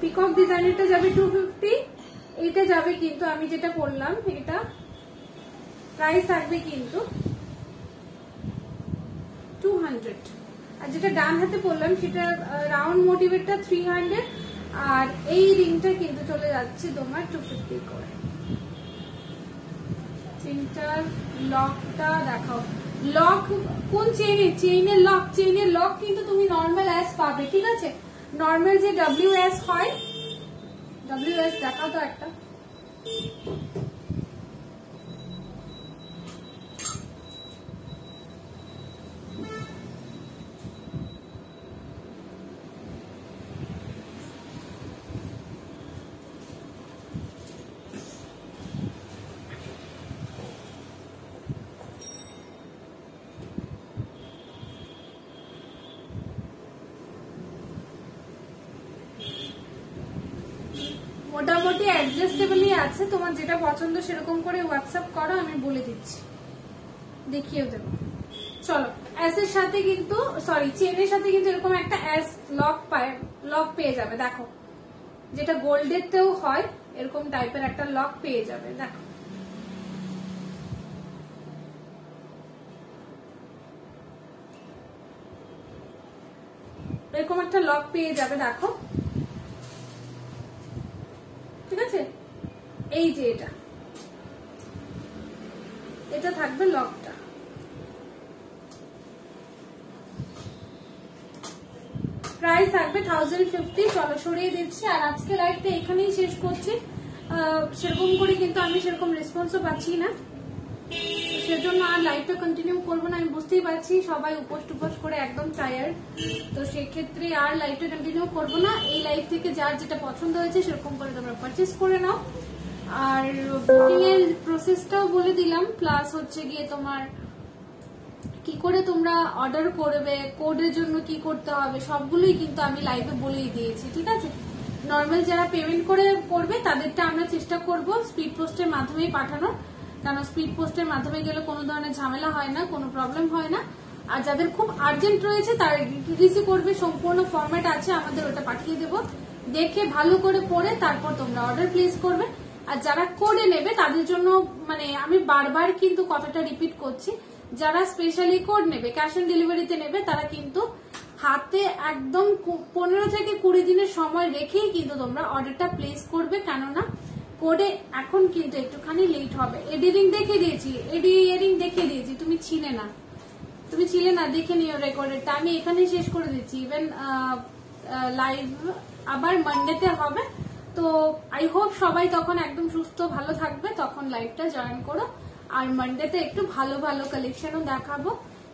পিকক ডিজাইনেরটা যাবে 250, এইটা যাবে কিন্তু আমি যেটা করলাম এটা প্রাইস থাকবে কিন্তু 200, আর যেটা ডান হাতে পড়লাম সেটা রাউন্ড মোটিভেরটা 300, আর এই রিংটা কিন্তু চলে যাচ্ছে তোমার 250 করে। তিনটার লকটা দেখাও, লক কোন চেইনের লক, চেইনের লক কিন্তু তুমি নর্মাল অ্যাস পাবে, ঠিক আছে, নর্মাল যে WS হয়, WS দেখাও তো একটা। মোটামুটি অ্যাডজাস্টেবলই আছে, তোমার যেটা পছন্দ সেরকম করে হোয়াটসঅ্যাপ করো, আমি বলে দিচ্ছি, দেখিয়েও দেবো। চলো এস এর সাথে কিন্তু সরি চেনের সাথে কিন্তু এরকম একটা এস লক পেয়ে যাবে, দেখো, যেটা গোল্ডের তেও হয় এরকম টাইপের একটা লক পেয়ে যাবে, দেখো। এরকম একটা লক পেয়ে যাবে, দেখো, ঠিক আছে। এই যে এটা থাকবে লকটা। প্রাইস থাকবে 1050। চলো সরিয়ে দিচ্ছি, আর আজকে লাইভটা এখানেই শেষ করছি। সেরকম করে কিন্তু আমি সেরকম রেসপন্সও পাচ্ছি না, সেজন্য আর লাইভটা কন্টিনিউ করবো না। আমি বুঝতেই পারছি সবাই উপোস টুপোস করে একদম টায়ার্ড, তো সেক্ষেত্রে আর লাইভটা কন্টিনিউ করবো না। এই লাইভ থেকে যার যেটা পছন্দ হয়েছে সেরকম করে তোমরা পারচেস করে নাও, আর বুকিং এর প্রসেসটাও বলে দিলাম, প্লাস হচ্ছে গিয়ে তোমার কি করে তোমরা অর্ডার করবে, কোডের জন্য কি করতে হবে, সবগুলোই কিন্তু আমি লাইভে বলেই দিয়েছি, ঠিক আছে। নর্মাল যারা পেমেন্ট করে করবে তাদেরটা আমরা চেষ্টা করব স্পিড পোস্টের মাধ্যমেই পাঠানোর, কারণ স্পিড পোস্টের মাধ্যমে গেলে কোনো ধরনের ঝামেলা হয় না, কোনো প্রবলেম হয় না। আর যাদের খুব আর্জেন্ট রয়েছে তারা ডিটিডিসি করবে, সম্পূর্ণ ফরম্যাট আছে আমাদের, ওটা পাঠিয়ে দেবো, দেখে ভালো করে পড়ে তারপর তোমরা অর্ডার প্লেস করবে। আর যারা কোডে নেবে তাদের জন্য মানে আমি বারবার কিন্তু কথাটা রিপিট করছি, যারা স্পেশালি কোড নেবে, ক্যাশ অন ডেলিভারিতে নেবে, তারা কিন্তু হাতে একদম 15 থেকে 20 দিনের সময় রেখেই কিন্তু তোমরা অর্ডারটা প্লেস করবে, কেননা কোডে এখন কিন্তু একটুখানি লেট হবে। এডি রিং দেখিয়ে দিয়েছি, এডি ইয়ারিং দেখিয়ে দিয়েছি, তুমি ছিলে না, দেখে নিও রেকর্ডেরটা, আমি এখানেই শেষ করে দিচ্ছি। ইভেন লাইভ আবার মানডেতে হবে, তো আই হোপ সবাই তখন একদম সুস্থ ভালো থাকবে, তখন লাইভটা জয়েন করো। আর মানডেতে একটু ভালো ভালো কালেকশনও দেখাবো,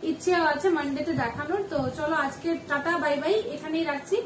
ইচ্ছে আছে মানডেতে দেখানোর। তো চলো আজকে টাটা বাই বাই, এখানেই রাখছি।